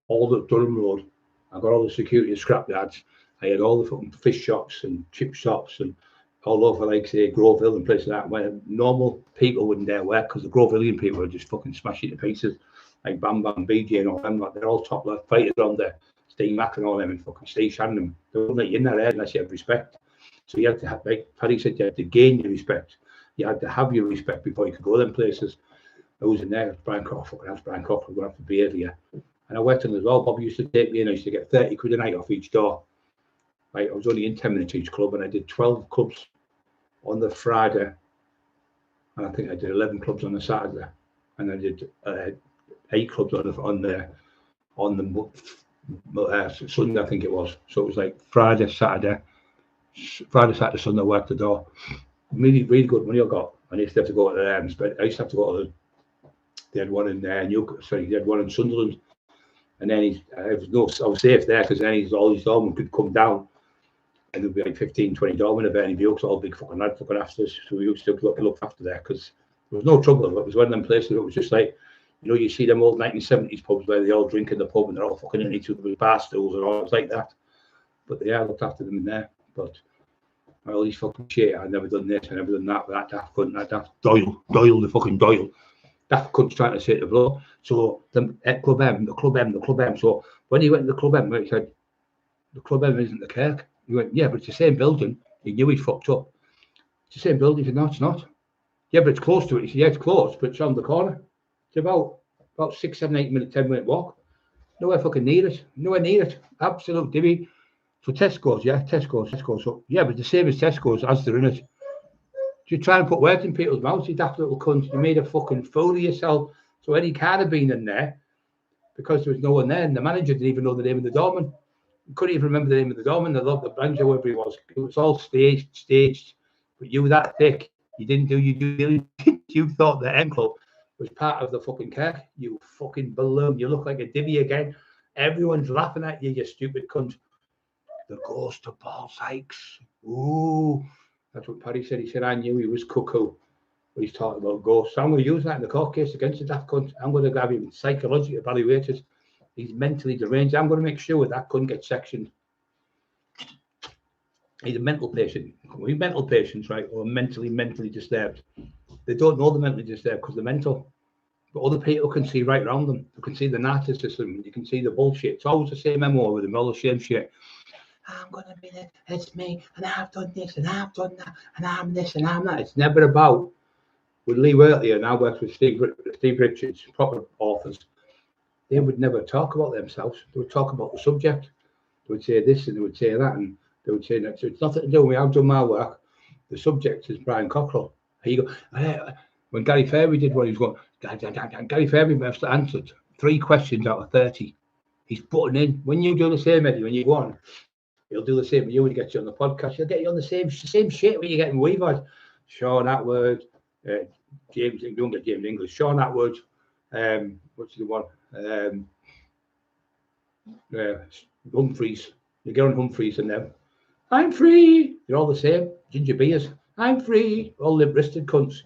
all the Durham Road. I got all the security and scrap yards. I had all the fucking fish shops and chip shops and all over, like, say, Groveville and places like that, where normal people wouldn't dare work because the Grovillian people were just fucking smashing to pieces. Like Bam Bam, BJ and all them. Like, they're all top left fighters on there. Steve Mack and all them and fucking Steve Shannon. They wouldn't let you in there unless you had respect. So you had to have, like Paddy said, you had to gain your respect. You had to have your respect before you could go them places. I was in there, Brian Crawford, we're going to have to behave here. And I worked in as well. Bobby used to take me in, I used to get 30 quid a night off each door. Right, I was only in 10 minutes each club, and I did 12 clubs on the Friday. And I think I did 11 clubs on the Saturday. And I did 8 clubs on the Sunday, I think it was. So it was like Friday, Saturday, Sunday, I worked the door. Really, really good money I got. I used to have to go to the but I used to have to go to they had one in they had one in Sunderland. And then I was safe there because then all these doormen could come down and there'd be like 15, 20 doormen of any view, all big fucking lads looking after us. So we used to look after there because there was no trouble. It was one of them places that was just like, you see them old 1970s pubs where they all drink in the pub and they're all fucking in each other with bar stools and all. It was like that. But I looked after them in there. But all these fucking shit, I've never done this, I've never done that, that daft cunt, that daft Doyle, the fucking Doyle. Daft cunt's trying to say the blow. So the Club M. So when he went to the Club M, he said, the Club M isn't the Kirk. He went, yeah, but it's the same building. He knew he'd fucked up. It's the same building. He said, no, it's not. Yeah, but it's close to it. He said, yeah, it's close, but it's on the corner. It's about 6, 7, 8 minute, 10-minute walk. Nowhere fucking near it. Nowhere near it. Absolute divvy. So Tesco's, yeah, Tesco's. So, yeah, but the same as Tesco's as they're in it. You try and put words in people's mouths, you daft little cunt. You made a fucking fool of yourself. So any card had been in there because there was no one there, and the manager didn't even know the name of the doorman. He couldn't even remember the name of the doorman. The manager, whoever he was. It was all staged. But you were that thick. You didn't do your due diligence. You thought the M Club was part of the fucking Kirk. You fucking balloon. You look like a divvy again. Everyone's laughing at you, you stupid cunt. The ghost of Paul Sykes. Ooh. That's what Paddy said. He said, I knew he was cuckoo. But he's talking about ghosts. I'm going to use that in the court case against the daft cunt. I'm going to have him psychologically evaluated. He's mentally deranged. I'm going to make sure that cunt gets sectioned. He's a mental patient. We mental patients, right, or mentally disturbed. They don't know they're mentally disturbed because they're mental. But other people can see right around them. You can see the narcissism. You can see the bullshit. It's always the same MO with them, all the same shit. I'm going to be there. It's me. And I've done this and I've done that. And I'm this and I'm that. It's never about, with Lee Wortley and I worked with Steve Richards, proper authors. They would never talk about themselves. They would talk about the subject. They would say this and they would say that. And they would say that. So it's nothing to do with me. I've done my work. The subject is Brian Cockerill. Here you go. When Gary Fairby did one, he was going, Gary Fairby must have answered 3 questions out of 30. He's putting in. When you do the same, Eddie, when you go on, he'll do the same with you when he gets you on the podcast. He'll get you on the same shit when you're getting Weavers. Sean Atwood, James, don't get James English. Sean Atwood, what's the one? Humphreys. You get on Humphreys and them. I'm free. They're all the same. Ginger beers. I'm free. All lip-wristed cunts.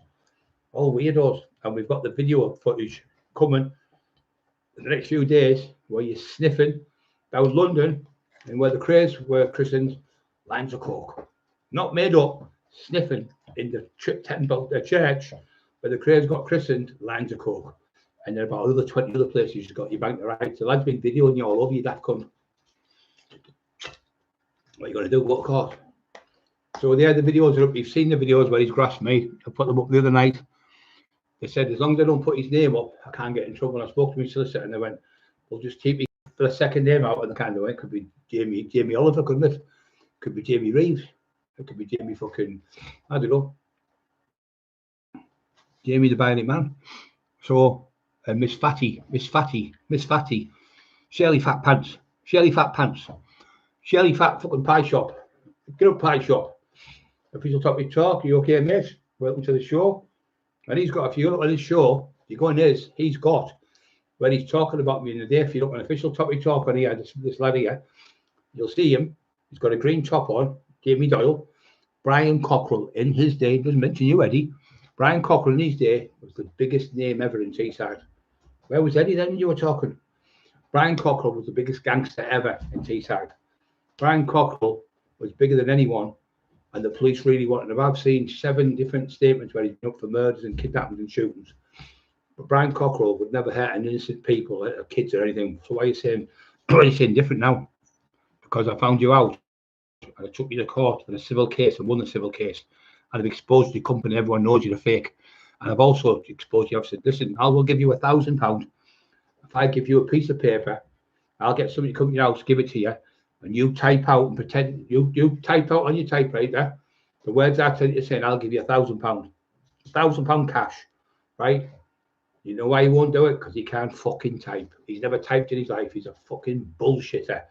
All weirdos. And we've got the video footage coming in the next few days where you're sniffing down London and where the Crays were christened lines of coke. Not made up, sniffing in the church where the Crays got christened lines of coke. And there are about another 20 other places you've got your bank to right. So lads been videoing you all over you, daft cunt. What are you going to do? Go to court. So the videos are up. You've seen the videos where he's grassed me. I put them up the other night. They said, as long as I don't put his name up, I can't get in trouble. And I spoke to my solicitor and they went, we'll just keep me for the second name out. And I can't do it. It could be Jamie Oliver, couldn't it? Could be Jamie Reeves. It could be Jamie fucking, I don't know. Jamie the Violent Man. So, Miss Fatty, Shirley Fat Pants, Shirley Fat fucking Pie Shop. Get up, Pie Shop. Official topic talk. Are you okay, mate? Welcome to the show. And he's got, if you look at his show, you go in his, he's got, when he's talking about me in the day, if you look at official topic talk on here, this lad here, you'll see him. He's got a green top on, Jamie Doyle. Brian Cockerill in his day, doesn't mention you, Eddie. Brian Cockerill in his day was the biggest name ever in Teesside. Where was Eddie then when you were talking? Brian Cockerill was the biggest gangster ever in Teesside. Brian Cockerill was bigger than anyone, and the police really wanted him. I've seen 7 different statements where he's been up for murders and kidnappings and shootings. But Brian Cockerill would never hurt an innocent people, or kids or anything. So why are you saying different now? Because I found you out and I took you to court in a civil case and won the civil case. And I've exposed your company, everyone knows you're a fake. And I've also exposed you. I've said, listen, I will give you £1,000. If I give you a piece of paper, I'll get somebody to come to your house, give it to you, and you type out and pretend you type out on your typewriter the words I tell you to say, and I'll give you £1,000. £1,000 cash, right? You know why he won't do it? Because he can't fucking type. He's never typed in his life. He's a fucking bullshitter.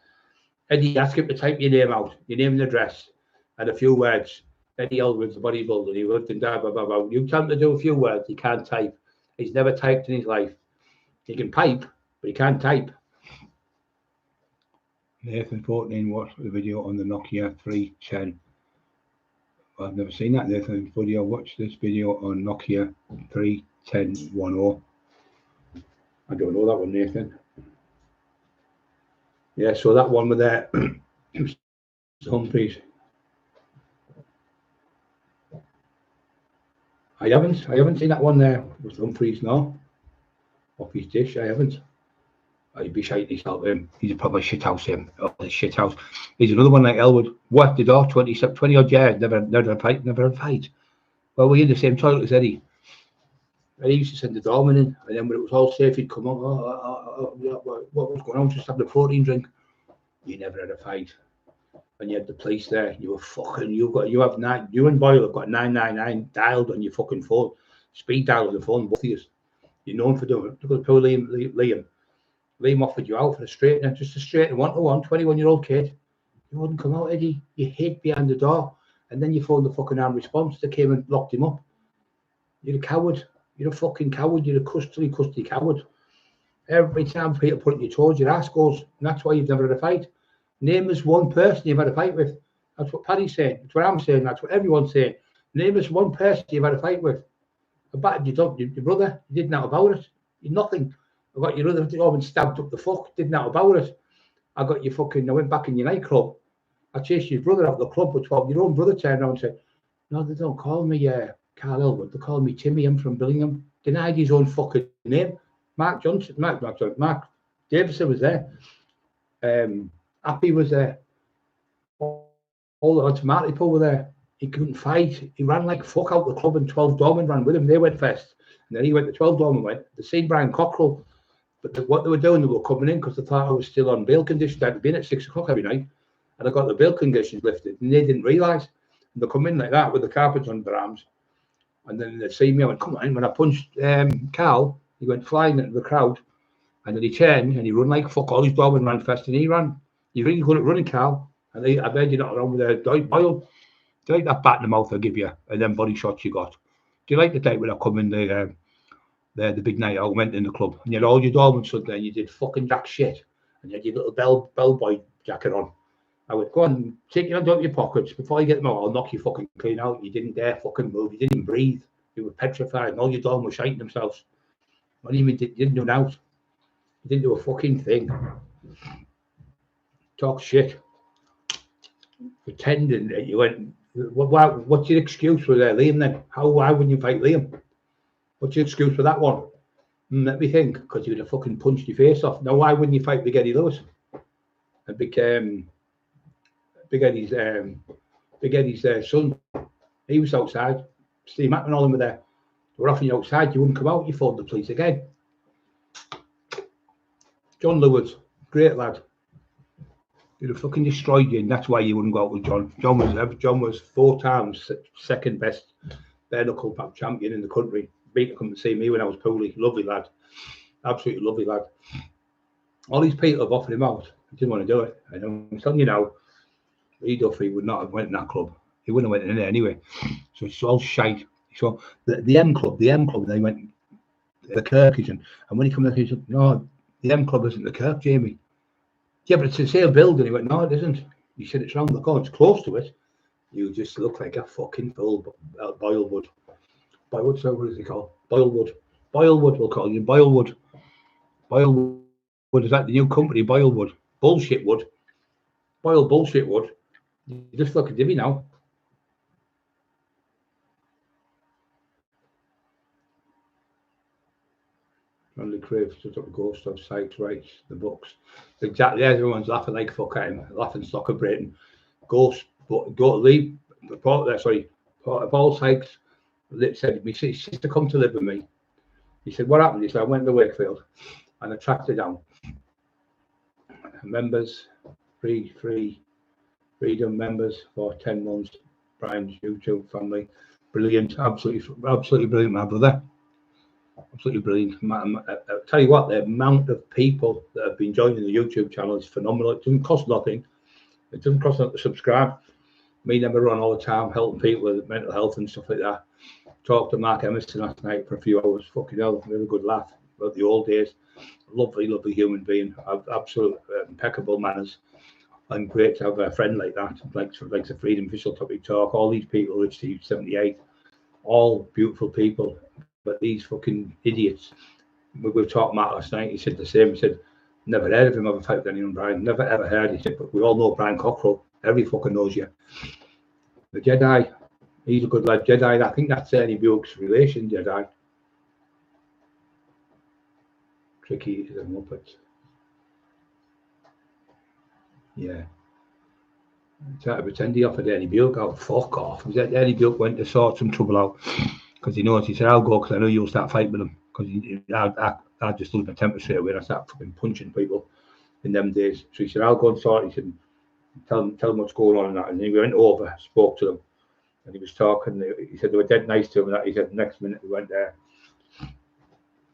Eddie, ask him to type your name out, your name and address, and a few words. Eddie Elwood's a bodybuilder. He lived in blah, blah, blah, blah. You tell him to do a few words, he can't type. He's never typed in his life. He can pipe, but he can't type. Nathan 14 watched the video on the Nokia 310. I've never seen that, Nathan. Video. Watch this video on Nokia 31010. I don't know that one, Nathan. Yeah, so that one with there. Humphreys. I haven't seen that one there with Humphreys, no. Off his dish, I haven't. He'd be shiting himself him. He's a proper shit house, him. Oh, the shit house. He's another one like Elwood. Worked the door 20 odd years, never had a fight. Well, we're in the same toilet as Eddie. And he used to send the doorman in, and then when it was all safe, he'd come on. What was going on? Just having a protein drink. You never had a fight. And you had the police there. You were fucking. You and Boyle have got 999 dialed on your fucking phone. Speed dial on the phone, both of you. You're known for doing it. Look at poor Liam. Liam offered you out for a straightener, just a straightener, 1-to-1, 21-year-old kid. You wouldn't come out, Eddie. You hid behind the door, and then you phoned the fucking armed response. They came and locked him up. You're a coward. You're a fucking coward. You're a custody coward. Every time people put it in your toes, your ass goes, and that's why you've never had a fight. Name us one person you've had a fight with. That's what Paddy's saying. That's what I'm saying. That's what everyone's saying. Name us one person you've had a fight with. I battered your brother. You did nothing about it. You're nothing. I got your other job and stabbed up the fuck. Did nothing about it. I got your fucking. I went back in your nightclub I chased his brother out of the club for 12. Your own brother turned around and said, no, they don't call me Carl Elwood. They call me Timmy. I'm from Billingham. Denied his own fucking name. Mark Davison was there. Happy was there. All the lads from Hartlepool were there. He couldn't fight. He ran like fuck out the club, and 12 Dorman ran with him. They went first. And then he went, the 12 Dorman went. They seen Brian Cockerill. But what they were doing, they were coming in because they thought I was still on bail conditions. I'd been at 6 o'clock every night. And I got the bail conditions lifted. And they didn't realise. And they come in like that with the carpets under their arms. And then they see me. I went, come on. When I punched Carl, he went flying into the crowd. And then he turned and he ran like fuck. All his Dorman ran fast and he ran. You really couldn't run, Carl. And I bet you're not around with a Oil. Do you like that bat in the mouth I give you, and then body shots you got? Do you like the day when I come in the big night I went in the club and you had all your Dorman Sunday and you did fucking jack shit and you had your little bellboy jacket on? I would go on, take your hands out of your pockets before you get them out. I'll knock you fucking clean out. You didn't dare fucking move. You didn't even breathe. You were petrified. And all your Dorman were shiting themselves. What do you mean you didn't do an out? You didn't do a fucking thing. Talk shit. Pretending that you went. What's your excuse for Liam then? Why wouldn't you fight Liam? What's your excuse for that one? Let me think, because you'd have fucking punched your face off. Now why wouldn't you fight Big Eddie Lewis? And Big Eddie's son, he was outside. Steve Mack and all them were there. They were offering you outside, you wouldn't come out, you phoned the police again. John Lewis, great lad. He'd have fucking destroyed you, and that's why you wouldn't go out with John. John was 4 times second best bare knuckle pop champion in the country. Beat to come to see me when I was poorly. Lovely lad, absolutely lovely lad. All these people have offered him out. He didn't want to do it. And I'm telling you now, Lee Duffy would not have went in that club. He wouldn't have went in there anyway. So it's all shite. So the M Club, they went the Kirk, and when he came in, he said, "No, the M Club isn't the Kirk, Jamie." Yeah, but it's the same building. He went, no, it isn't. He said, it's round the corner. It's close to it. You just look like a fucking fool. Boylewood. So what is he called? Boylewood. Boylewood, we'll call you. Boylewood. Is that the new company? Boylewood. Bullshit wood. Bullshit wood. You just look at Divvy now. Only Crave stood up a ghost of Sykes writes the books. Exactly, everyone's laughing like fuck at him, laughing stock of Britain. Ghost, but go to leave. Paul Sykes said, my sister come to live with me. He said, what happened? He said, I went to Wakefield and I tracked her down. Members, freedom members for 10 months. Brian's YouTube family, brilliant, absolutely brilliant, my brother. Absolutely brilliant. I'll tell you what, the amount of people that have been joining the YouTube channel is phenomenal. It doesn't cost nothing. It doesn't cost nothing to subscribe. Me never run all the time, helping people with mental health and stuff like that. Talked to Mark Emerson last night for a few hours. Fucking hell, we had a good laugh about the old days. Lovely, lovely human being. Absolute impeccable manners. And great to have a friend like that. Like the Freedom Official Topic Talk. All these people, Rich Steve 78, all beautiful people. But these fucking idiots, we were talking about last night, he said the same. He said, never heard of him ever fight with anyone, Brian. Never ever heard. He said, but we all know Brian Cockerill. Every fucking knows you. The Jedi, he's a good lad. Jedi, I think that's Ernie Buick's relation, Jedi. Tricky is a muppet. Yeah. Try to pretend he offered Ernie Buick out. Fuck off. Ernie Buick went to sort some trouble out. Because he knows, he said, I'll go because I know you'll start fighting with him. Because I just lose my temper straight away and I start fucking punching people in them days. So he said, I'll go and sort. He said, tell them what's going on and that. And then we went over, spoke to them, and he was talking. He said they were dead nice to him. And that. He said, the next minute we went there.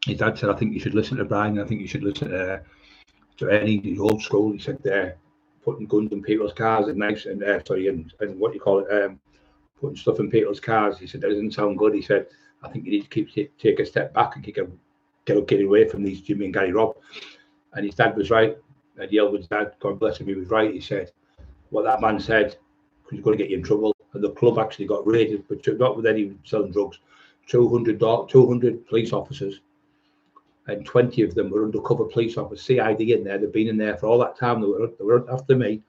His dad said, I think you should listen to Brian. I think you should listen to Ernie, the old school. He said, putting guns in people's cars and knives and and what you call it, putting stuff in people's cars. He said, that doesn't sound good. He said, I think you need to take a step back and get away from these Jimmy and Gary Robb. And his dad was right. Eddie Elwood's dad, God bless him, he was right. He said, what that man said, he's going to get you in trouble. And the club actually got raided, but not with any selling drugs. 200 police officers, and 20 of them were undercover police officers, CID in there. They've been in there for all that time. They were after me.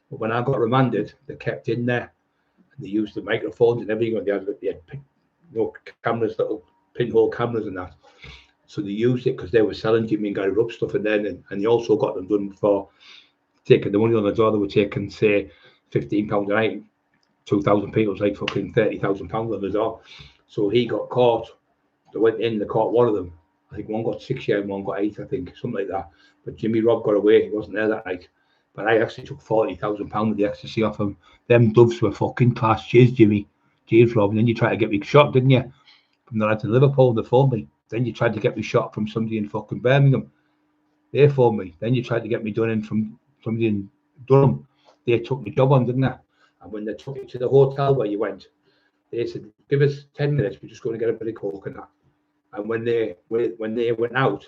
But when I got remanded, they kept in there. And they used the microphones and everything. They had cameras, little pinhole cameras and that. So they used it because they were selling Jimmy and Gary Rupp stuff, and they also got them done for taking the money on the door. They were taking, say, £15 a night. 2,000 people was like fucking £30,000 on the door. So he got caught. They went in, they caught one of them. I think one got 6 years and one got 8, I think, something like that. But Jimmy Robb got away. He wasn't there that night. But I actually took £40,000 of the ecstasy off him. Them doves were fucking class. Cheers, Jimmy. Cheers, Rob. And then you tried to get me shot, didn't you? From the lads in Liverpool, they phoned me. Then you tried to get me shot from somebody in fucking Birmingham. They phoned me. Then you tried to get me done in from somebody in Durham. They took my job on, didn't they? And when they took you to the hotel where you went, they said, give us 10 minutes, we're just going to get a bit of coke and that. And when they went out,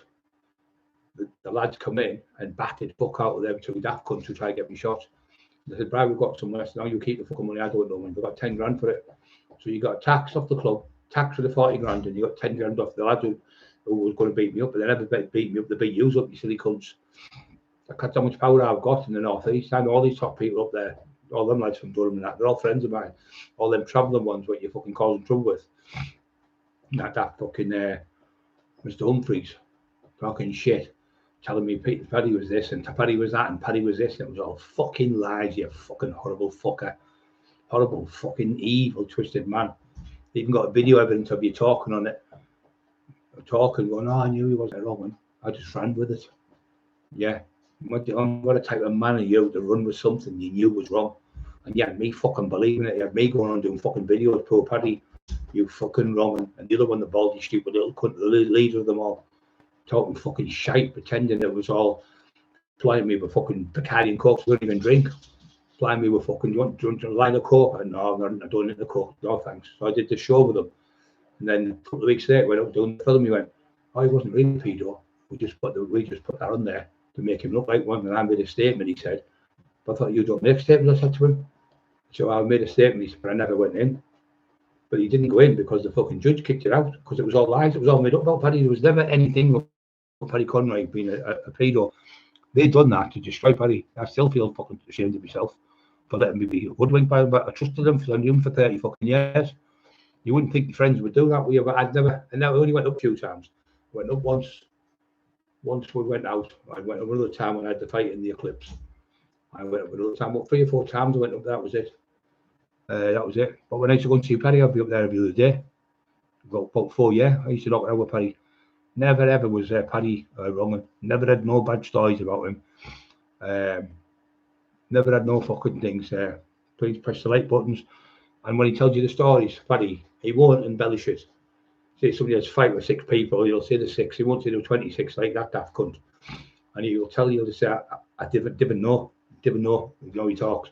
the lads come in and batted fuck out of them to that cunt to try to get me shot. They said, Brad, we've got some less. Now you keep the fucking money, I don't know when. We've got 10 grand for it. So you got tax off the club, tax for the 40 grand, and you got 10 grand off the lads who was going to beat me up, but they never beat me up, they beat you up, you silly cunts. That's how much power I've got in the North East. I know all these top people up there, all them lads from Durham and that, they're all friends of mine. All them travelling ones, what you're fucking causing trouble with. That fucking Mr. Humphreys talking shit, telling me Paddy was this and Paddy was that and Paddy was this, and it was all fucking lies, you fucking horrible fucker. Horrible fucking evil twisted man. They even got a video evidence of you talking on it. Talking, going, oh, I knew he wasn't wrong one. I just ran with it. Yeah. What a type of man are you to run with something you knew was wrong? And you had me fucking believing it. You had me going on doing fucking videos, poor Paddy. You fucking wrong. And the other one, the baldy, stupid little cunt, the leader of them all, talking fucking shite, pretending it was all, plying me with fucking Bacardi and Coke, so I don't even drink. Plying me with fucking, you want a line of Coke? And no, I don't need the Coke. No, thanks. So I did the show with them. And then a couple of weeks later, went up doing the film, he went, oh, he wasn't really pedo. We just put that on there to make him look like one. And I made a statement, he said. But I thought, you don't make statements, I said to him. So I made a statement, he said, but I never went in. But he didn't go in because the fucking judge kicked it out, because it was all lies, it was all made up about Paddy. There was never anything about Paddy Conroy being a pedo. They'd done that to destroy Paddy. I still feel fucking ashamed of myself for letting me be hoodwinked by him, but I trusted him because I knew him for 30 fucking years. You wouldn't think your friends would do that, would you? But I'd never, and now I only went up a few times. I went up once we went out. I went up another time when I had the fight in the Eclipse. I went up another time, but 3 or 4 times I went up, that was it. That was it. But when I used to go and see Paddy, I'd be up there every other day. About 4 years, I used to knock it out with Paddy. Never ever was Paddy wrong. Never had no bad stories about him. Never had no fucking things. Please press the like buttons. And when he tells you the stories, Paddy, he won't embellish it. Say somebody has 5 or 6 people, he'll say the 6. He won't say the 26 like that daft cunt. And he'll tell you, he'll say, I didn't know. You know, he talks.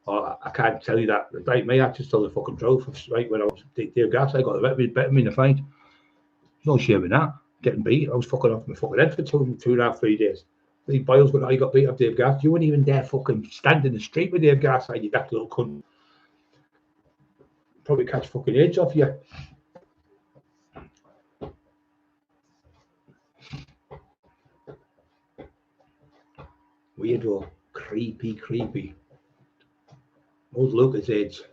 Or I can't tell you that. Like me, I just tell the fucking truth. Right when I was Dave Gas, I got the better me in the fight. There's no shame in that. Getting beat. I was fucking off my fucking head for 2.5, 3 days. These boys went, oh, you got beat up Dave Gas. You wouldn't even dare fucking stand in the street with Dave Gas, like you that little cunt. Probably catch fucking AIDS off you. Weirdo. Creepy. Old Lucas AIDS.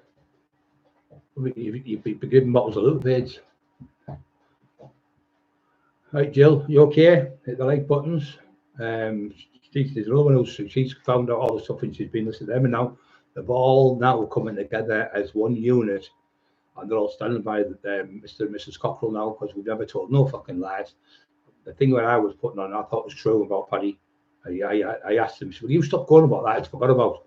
You'd be giving bottles of Lucas AIDS. Right, Jill, you okay? Hit the like buttons. There's another one who's she's found out all the stuff and she's been listening to them, and now they've all now coming together as one unit, and they're all standing by Mr. and Mrs. Cockerill now, because we've never told no fucking lies. The thing that I was putting on, I thought was true about Paddy. I asked him, will you stop going about that? It's forgot about.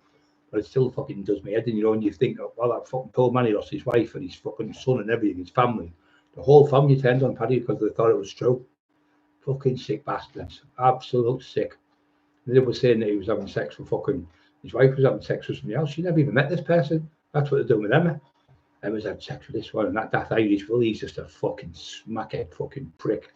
But it still fucking does me head in, you know, and you think, oh, well, that fucking poor man, he lost his wife and his fucking son and everything, his family. The whole family turned on Paddy because they thought it was true. Fucking sick bastards. Absolute sick. And they were saying that he was having sex with fucking, his wife was having sex with somebody else. She never even met this person. That's what they're doing with Emma. Emma's had sex with this one, and that Irish Willie, he's just a fucking smackhead fucking prick.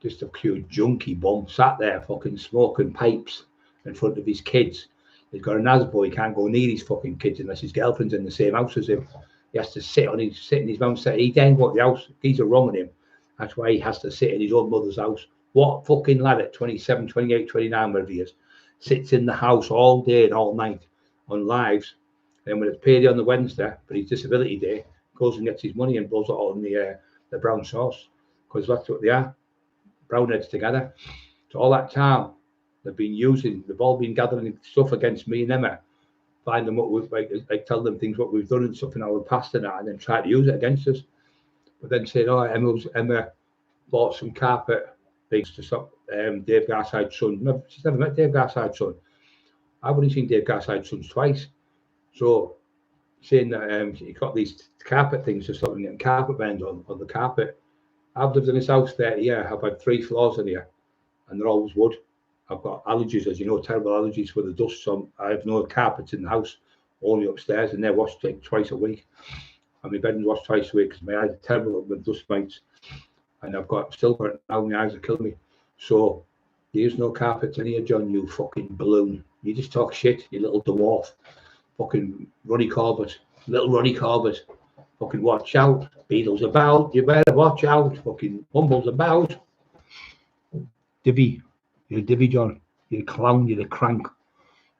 Just a pure junkie bum, sat there fucking smoking pipes in front of his kids. He's got a NASBO, he can't go near his fucking kids unless his girlfriend's in the same house as him. He has to sit in his mum's set. He then got the house. These are wrong with him. That's why he has to sit in his own mother's house. What fucking lad at 27, 28, 29, whatever he is, sits in the house all day and all night on lives. And when it's payday on the Wednesday for his disability day, goes and gets his money and blows it all in the brown sauce, because that's what they are, brown heads together. So all that time they've all been gathering stuff against me and Emma, find them what we've like tell them things what we've done and stuff in our past and that, and then try to use it against us. But then saying, oh, Emma bought some carpet things to stop Dave Garside's son. No, she's never met Dave Garside's son. I've only seen Dave Garside's sons twice. So saying that he got these carpet things to stop them getting carpet bends on the carpet. I've lived in this house 30 years. I've had 3 floors in here, and they're always wood. I've got allergies, as you know, terrible allergies for the dust. So I have no carpets in the house, only upstairs, and they're washed like twice a week. And my bedroom's washed twice a week because my eyes are terrible with dust mites. And I've got silver now, my eyes are killing me. So there's no carpets in here, John, you fucking balloon. You just talk shit, you little dwarf. Fucking Ronnie Corbett, little Ronnie Corbett. Fucking watch out, Beatles about, you better watch out. Fucking Humble's about. Divvy, you're a divvy, John. You're a clown, you're a crank.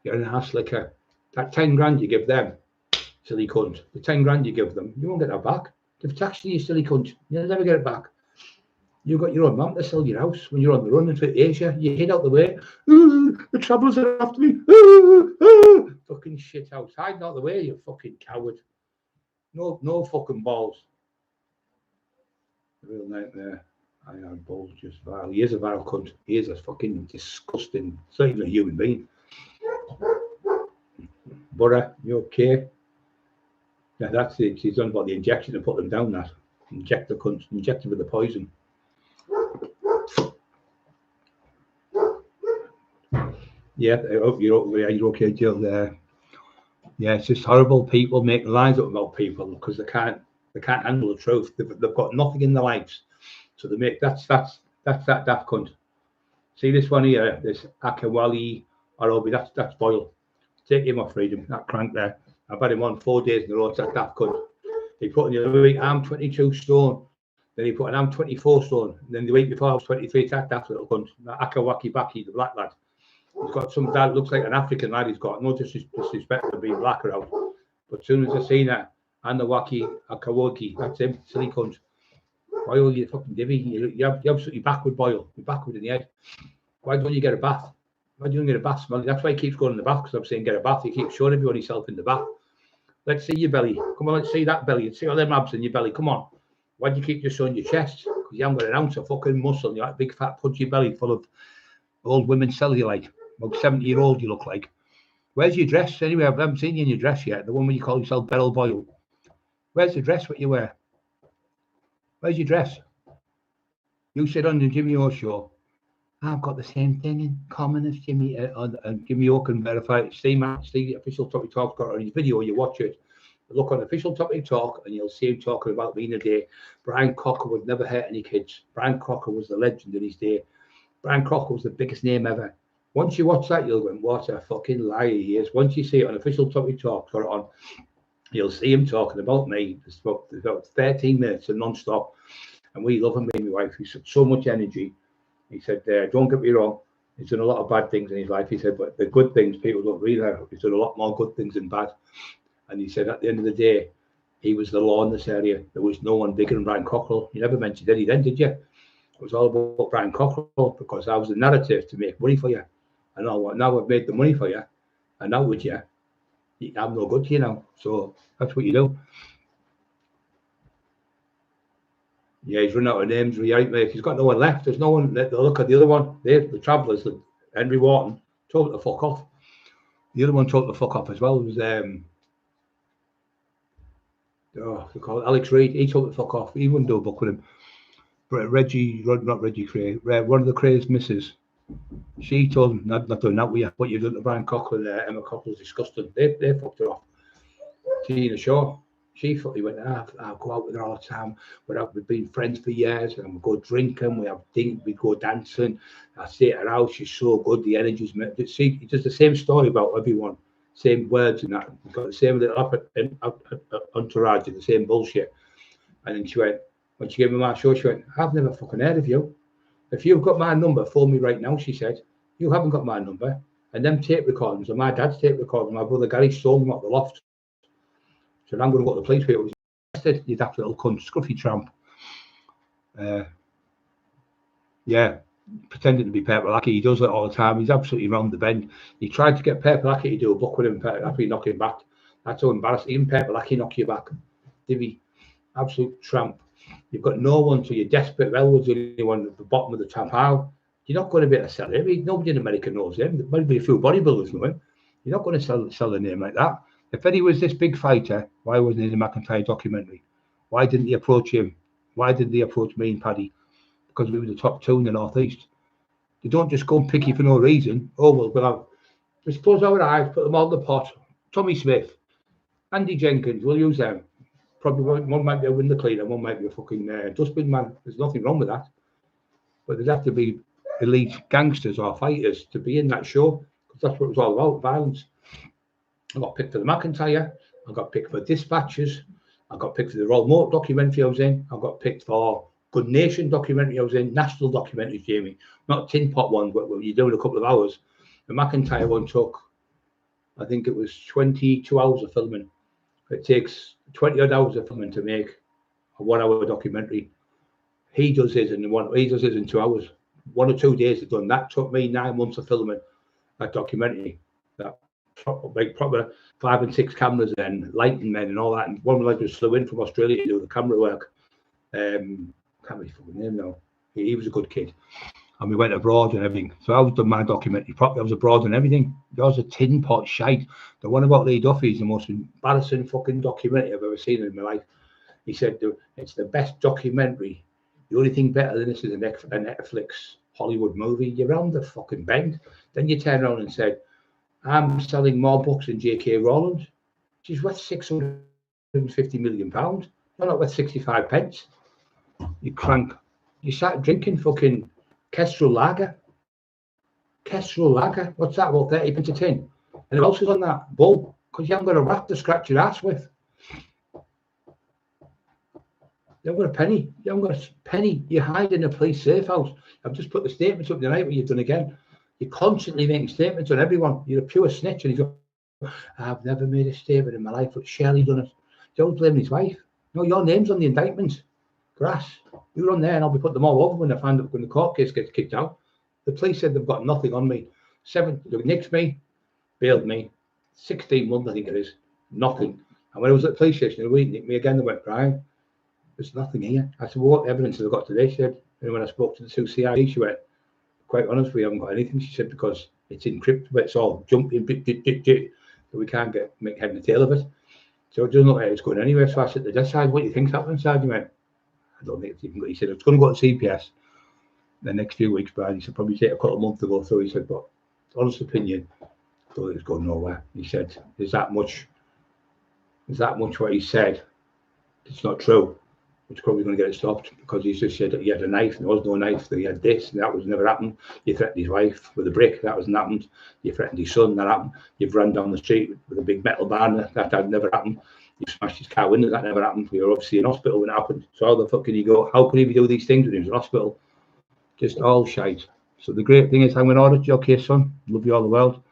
You're an ass licker. That 10 grand you give them, silly cunt. The 10 grand you give them, you won't get that back. They've taxed you, silly cunt. You'll never get it back. You've got your own mum to sell your house when you're on the run into Asia. You hid out the way. The travellers are after me. Fucking shit house. Hide out the way, you fucking coward. No fucking balls. A real nightmare. I am balls just vile. He is a vile cunt. He is a fucking disgusting. It's not even a human being. Borough, you okay? Yeah, that's it. He's done about the injection to put them down. That inject the cunt. Inject them with the poison. Yeah, I hope you're okay, Jill. Yeah, it's just horrible. People make lies up about people because they can't handle the truth. They've got nothing in their lives, so they make that daft cunt. See this one here, this Akawali Arobi. That's Boyle. Take him off freedom. That crank there. I've had him on 4 days in a row. It's that daft cunt. He put in the other week, I'm 22 stone. Then he put an I'm 24 stone. And then the week before I was 23. It's that daft little cunt. That Akawaki Baki, the black lad. He's got some that looks like an African lad. He's got no disrespect for being black around. But as soon as I seen that, and the Waki Akawoki, that's him, silly cunt. Boyle, you fucking divvy. You're absolutely backward, Boyle. You're backward in the head. Why don't you get a bath? Why don't you get a bath, Smelly? That's why he keeps going in the bath, because I'm saying get a bath. He keeps showing everyone himself in the bath. Let's see your belly. Come on, let's see that belly. Let's see all them abs in your belly. Come on. Why do you keep just showing your chest? Because you haven't got an ounce of fucking muscle. You're like big fat punchy belly full of old women's cellulite. About 70-year-old you look like. Where's your dress? Anyway, I haven't seen you in your dress yet. The one where you call yourself Beryl Boyle. Where's the dress what you wear? Where's your dress? You said on the Jimmy O show, I've got the same thing in common as Jimmy, and Jimmy O can verify it. See, the official Topic Talk got on his video, you watch it. Look on official Topic Talk and you'll see him talking about being a day. Brian Cocker would never hurt any kids. Brian Cocker was the legend in his day. Brian Cocker was the biggest name ever. Once you watch that, you'll go, what a fucking liar he is. Once you see it on official Topic Talk, got it on, you'll see him talking about me. It's about 13 minutes and non-stop. And we love him, me and my wife. He's got so much energy. He said, don't get me wrong, he's done a lot of bad things in his life. He said, but the good things, people don't realize. He's done a lot more good things than bad. And he said, at the end of the day, he was the law in this area. There was no one bigger than Brian Cockerill. You never mentioned Eddie then, did you? It was all about Brian Cockerill because I was the narrative to make money for you. And now I've made the money for you. And now with you, I'm no good to you now. So that's what you do. Yeah, he's run out of names. Right, mate. He's got no one left. There's no one. Look at the other one. The Travellers, Henry Wharton, told the fuck off. The other one told the fuck off as well. It was they call it Alex Reid. He told the fuck off. He wouldn't do a book with him. But not Reggie Cray. One of the Cray's missus. She told him not doing that with you. What you've done to Brian Cockerill and Emma Cockerill is disgusting. They fucked her off. Tina Shaw. She thought he went, I'll go out with her all the time. We've been friends for years, and we go drinking, we go dancing. I stay at her house, she's so good, the energy's met. See, it's just the same story about everyone, same words and that. We've got the same little entourage and the same bullshit. And then she went, when she gave me my show, she went, I've never fucking heard of you. If you've got my number, phone me right now, she said. You haven't got my number. And them tape recordings are my dad's tape recordings. My brother Gary stole them out the loft. So I'm going to go to the police where it was arrested. You daft little cunt, scruffy tramp. Yeah, pretending to be Pepper Lackey. He does it all the time. He's absolutely round the bend. He tried to get Pepper Lackey to do a book with him. After he knocked him back. That's so embarrassing. Even Pepper Lackey knock you back. Divvy, absolute tramp. You've got no one, so you're desperate. Elwood's the only one at the bottom of the top pile. You're not going to be able to sell him. Nobody in America knows him. There might be a few bodybuilders know him. You're not going to sell a name like that. If Eddie was this big fighter, why wasn't he in the McIntyre documentary? Why didn't he approach him? Why didn't he approach me and Paddy? Because we were the top two in the Northeast. They don't just go and pick you for no reason. Oh, well, we suppose our eyes, put them all in the pot. Tommy Smith, Andy Jenkins, we'll use them. Probably one might be a window cleaner, one might be a fucking dustbin man. There's nothing wrong with that. But there'd have to be elite gangsters or fighters to be in that show, because that's what it was all about, violence. I got picked for the McIntyre. I got picked for Dispatches. I got picked for the Royal Moat documentary I was in. I got picked for Good Nation documentary I was in. National documentaries, Jamie. Not tin pot one, but you're doing a couple of hours. The McIntyre one took, I think it was 22 hours of filming. It takes 20 odd hours of filming to make a 1 hour documentary. He does his in 2 hours. 1 or 2 days of done. That took me 9 months of filming that documentary. That proper 5 and 6 cameras and lighting men and all that. And one like was flew in from Australia to do the camera work. Can't remember his fucking name now. He was a good kid. And we went abroad and everything. So I was done my documentary properly. I was abroad and everything. Yours a tin pot shite. The one about Lee Duffy is the most embarrassing fucking documentary I've ever seen in my life. He said it's the best documentary. The only thing better than this is a Netflix Hollywood movie. You're round the fucking bend. Then you turn around and said, I'm selling more books than J.K. Rowling. She's worth £650 million. You're not worth 65 pence. You crank. You start drinking fucking Kestrel Lager. Kestrel Lager. What's that? About 30 pence a tin. And who else is on that bowl? Because you haven't got a rat to scratch your ass with. You haven't got a penny. You haven't got a penny. You hide in a police safe house. I've just put the statements up tonight, what you've done again. You're constantly making statements on everyone. You're a pure snitch. And he's going, I've never made a statement in my life, but Shirley done it. Don't blame his wife. No, your name's on the indictments. Grass. You're on there and I'll be putting them all over when I find out when the court case gets kicked out. The police said they've got nothing on me. They nicked me, bailed me. 16 months, I think it is. Nothing. And when I was at the police station, they nicked me again. They went, Brian, there's nothing here. I said, well, what evidence have I got today? She said, and when I spoke to the 2 CID, she went, quite honest, we haven't got anything. She said, because it's encrypted, but it's all jumping, so we can't make head and tail of it. So it doesn't look like it's going anywhere. So I said, this side, what do you think's happening? Side, he went, I don't think it's even good. He said, it's going to go to CPS the next few weeks, Brian. He said, probably take a couple of months to go through. He said, but honest opinion, I thought it was going nowhere. He said, is that much what he said? It's not true. It's probably going to get it stopped, because he just said that he had a knife and there was no knife, that he had this and that was never happened. You threatened his wife with a brick, that wasn't happened. You threatened his son, that happened. You've run down the street with a big metal bar, that had never happened. You smashed his car window, that never happened. We were obviously in hospital when it happened. So how the fuck can you go? How can he do these things when he was in hospital? Just all shite. So the great thing is, I'm going to audit your case, son. Love you all the world.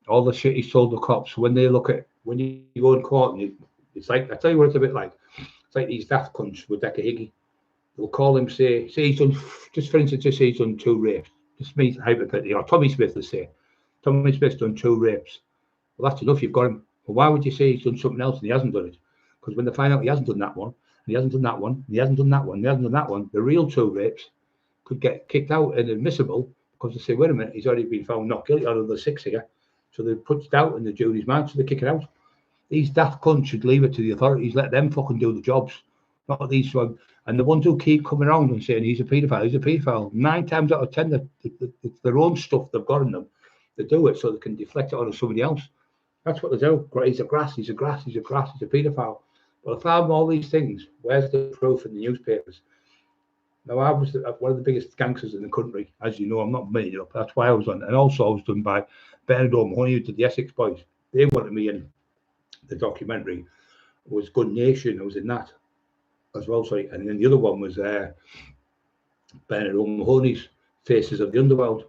All the shit he's told the cops, when they look at, when you go in court, and it's like, I tell you what it's a bit like. It's like these daft cunts with Decker Higgy. They'll call him, say he's done, just for instance, just say he's done 2 rapes. Just means hypothetically, or Tommy Smith will say, Tommy Smith's done 2 rapes. Well, that's enough, you've got him. Well, why would you say he's done something else and he hasn't done it? Because when they find out he hasn't done that one, and he hasn't done that one, and he hasn't done that one, and he hasn't done that one, the real 2 rapes could get kicked out and admissible, because they say, wait a minute, he's already been found not guilty out of the 6 here. So they put doubt in the jury's mind, so they kick it out. These daft cunts should leave it to the authorities, let them fucking do the jobs, not these ones. And the ones who keep coming around and saying he's a paedophile, 9 times out of 10, it's their own stuff they've got in them. They do it so they can deflect it onto somebody else. That's what they do. He's a paedophile. Well, if I have all these things, where's the proof in the newspapers? Now, I was one of the biggest gangsters in the country. As you know, I'm not made it up. That's why I was on. And also I was done by Bernard O'Mahony, who did the Essex Boys. They wanted me in the documentary. It was Good Nation. I was in that as well. Sorry. And then the other one was Bernard O'Mahony's Faces of the Underworld.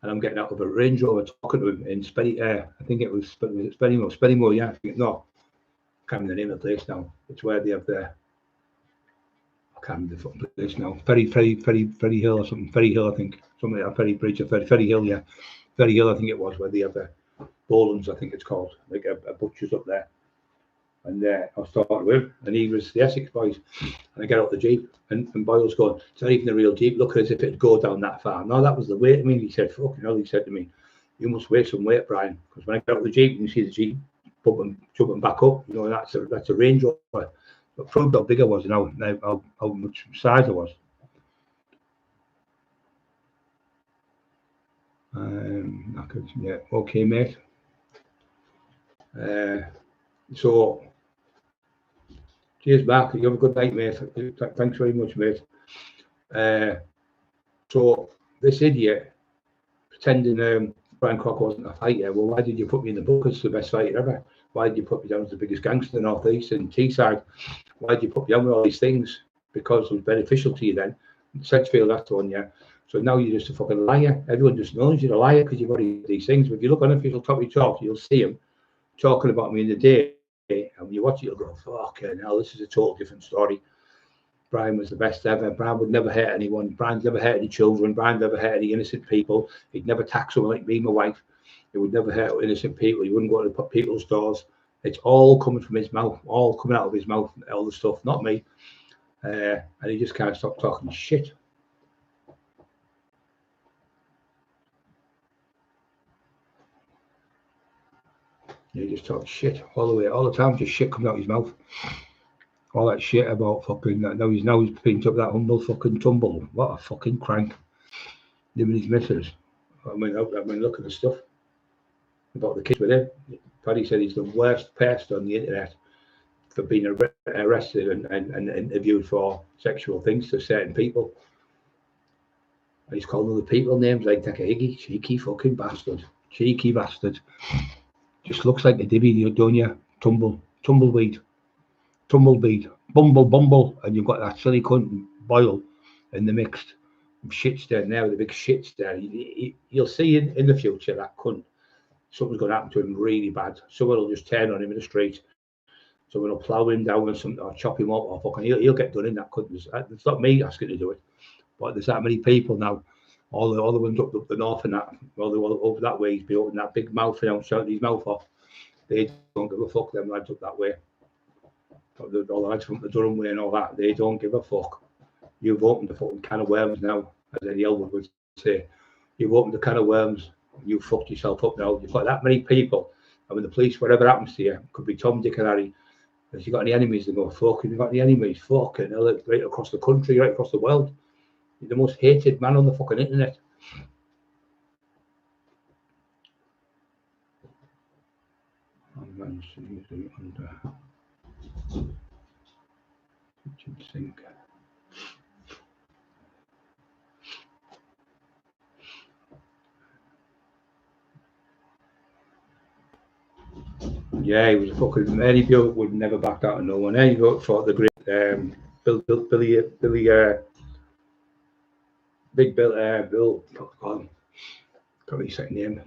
and I'm getting out of a Range Rover talking to him in I think it was Spennymoor, yeah. No, I can't remember the name of the place now. It's where they have I can't remember the fucking place now. Ferry Hill or something. Ferry Hill, I think. Something like that. Ferry Bridge or Ferry Hill, yeah. Ferry Hill, I think it was, where they have the Boland's, I think it's called, like a butcher's up there. And I was talking with him, and he was the Essex boys. And I get out the Jeep, and Boyle's going, it's not even a real Jeep, look as if it'd go down that far. No, that was the weight. I mean, he said, fucking hell, he said to me, you must weigh some weight, Brian, because when I get out the Jeep, you can see the Jeep jumping back up. You know, that's a Range Rover. But proved how big I was, now how much size I was. Yeah, okay, mate. So, cheers, Mark. You have a good night, mate. Thanks very much, mate. So, this idiot pretending Brian Crocker wasn't a fighter. Well, why did you put me in the book as the best fighter ever? Why did you put me down as the biggest gangster in the North East and Teesside? Why did you put me down with all these things? Because it was beneficial to you then. Sedgefield, that's on you. So now you're just a fucking liar. Everyone just knows you're a liar because you've got these things. But if you look on official Toppy Talk, you'll see him talking about me in the day. And when you watch it, you'll go, fucking hell, this is a total different story. Brian was the best ever. Brian would never hurt anyone. Brian's never hurt any children. Brian never hurt any innocent people. He'd never attack someone like me, my wife. He would never hurt innocent people. He wouldn't go to people's doors. It's all coming from his mouth, all coming out of his mouth, all the stuff, not me. And he just can't stop talking shit. He just talks shit all the way, all the time, just shit coming out of his mouth. All that shit about fucking, now he's pinned up that humble fucking tumble. What a fucking crank. Him and his missus. I mean, look at the stuff about the kids with him. Paddy said he's the worst pest on the internet for being arrested and interviewed for sexual things to certain people. And he's calling other people names like Takahigi. Cheeky fucking bastard. Cheeky bastard. Just looks like a divvy, don't you? Tumbleweed. Bumble. And you've got that silly cunt Boyle in the mixed shits there now, the big shits there. You'll see in the future that cunt. Something's going to happen to him really bad. Someone will just turn on him in the street. Someone will plough him down or chop him up, or fucking he'll get done in that cunt. It's not me asking to do it, but there's that many people now. All the ones up the north and that, all over that way, he's been opening that big mouth and shouting his mouth off. They don't give a fuck, them lads up that way. All the lads from the Durham way and all that, they don't give a fuck. You've opened the fucking can of worms now, as Eddie Elwood would say. You've opened the can of worms. You fucked yourself up now. You've got that many people. And when the police, whatever happens to you, could be Tom, Dick, and Harry. If you've got any enemies, they go, fucking, you've got any enemies? Fucking hell, right across the country, right across the world. You're the most hated man on the fucking internet. Kitchen sink. Yeah, he was a fucking. Eddie Buick would never back out of no one. Eddie Buick fought the great Billy, Big Bill. God, can't really second name.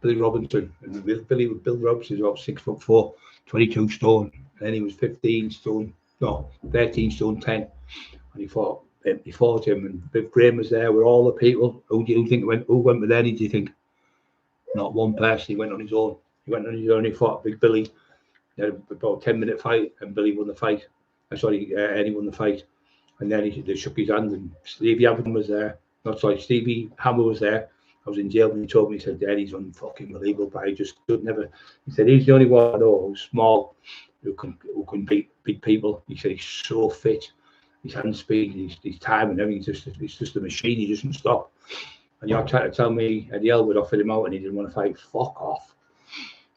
Billy Robinson. And Bill Robinson is about 6'4", 22 stone, and he was 13 stone 10, and he fought him. And Biff Graham was there with all the people. Who went with Eddie? Do you think? Not one person. He went on his own. He fought Big Billy. They had about a 10-minute fight, and Billy won the fight. Eddie won the fight. And then they shook his hand, and Stevie Hammer was there. Stevie Hammer was there. I was in jail when he told me, he said, Eddie's unfucking believable, but he just could never. He said, he's the only one I know who's small, who can beat big people. He said, he's so fit. His hand speed, his time and everything, he's just a machine. He doesn't stop. And you're trying to tell me Eddie Elwood offered him out and he didn't want to fight? Fuck off.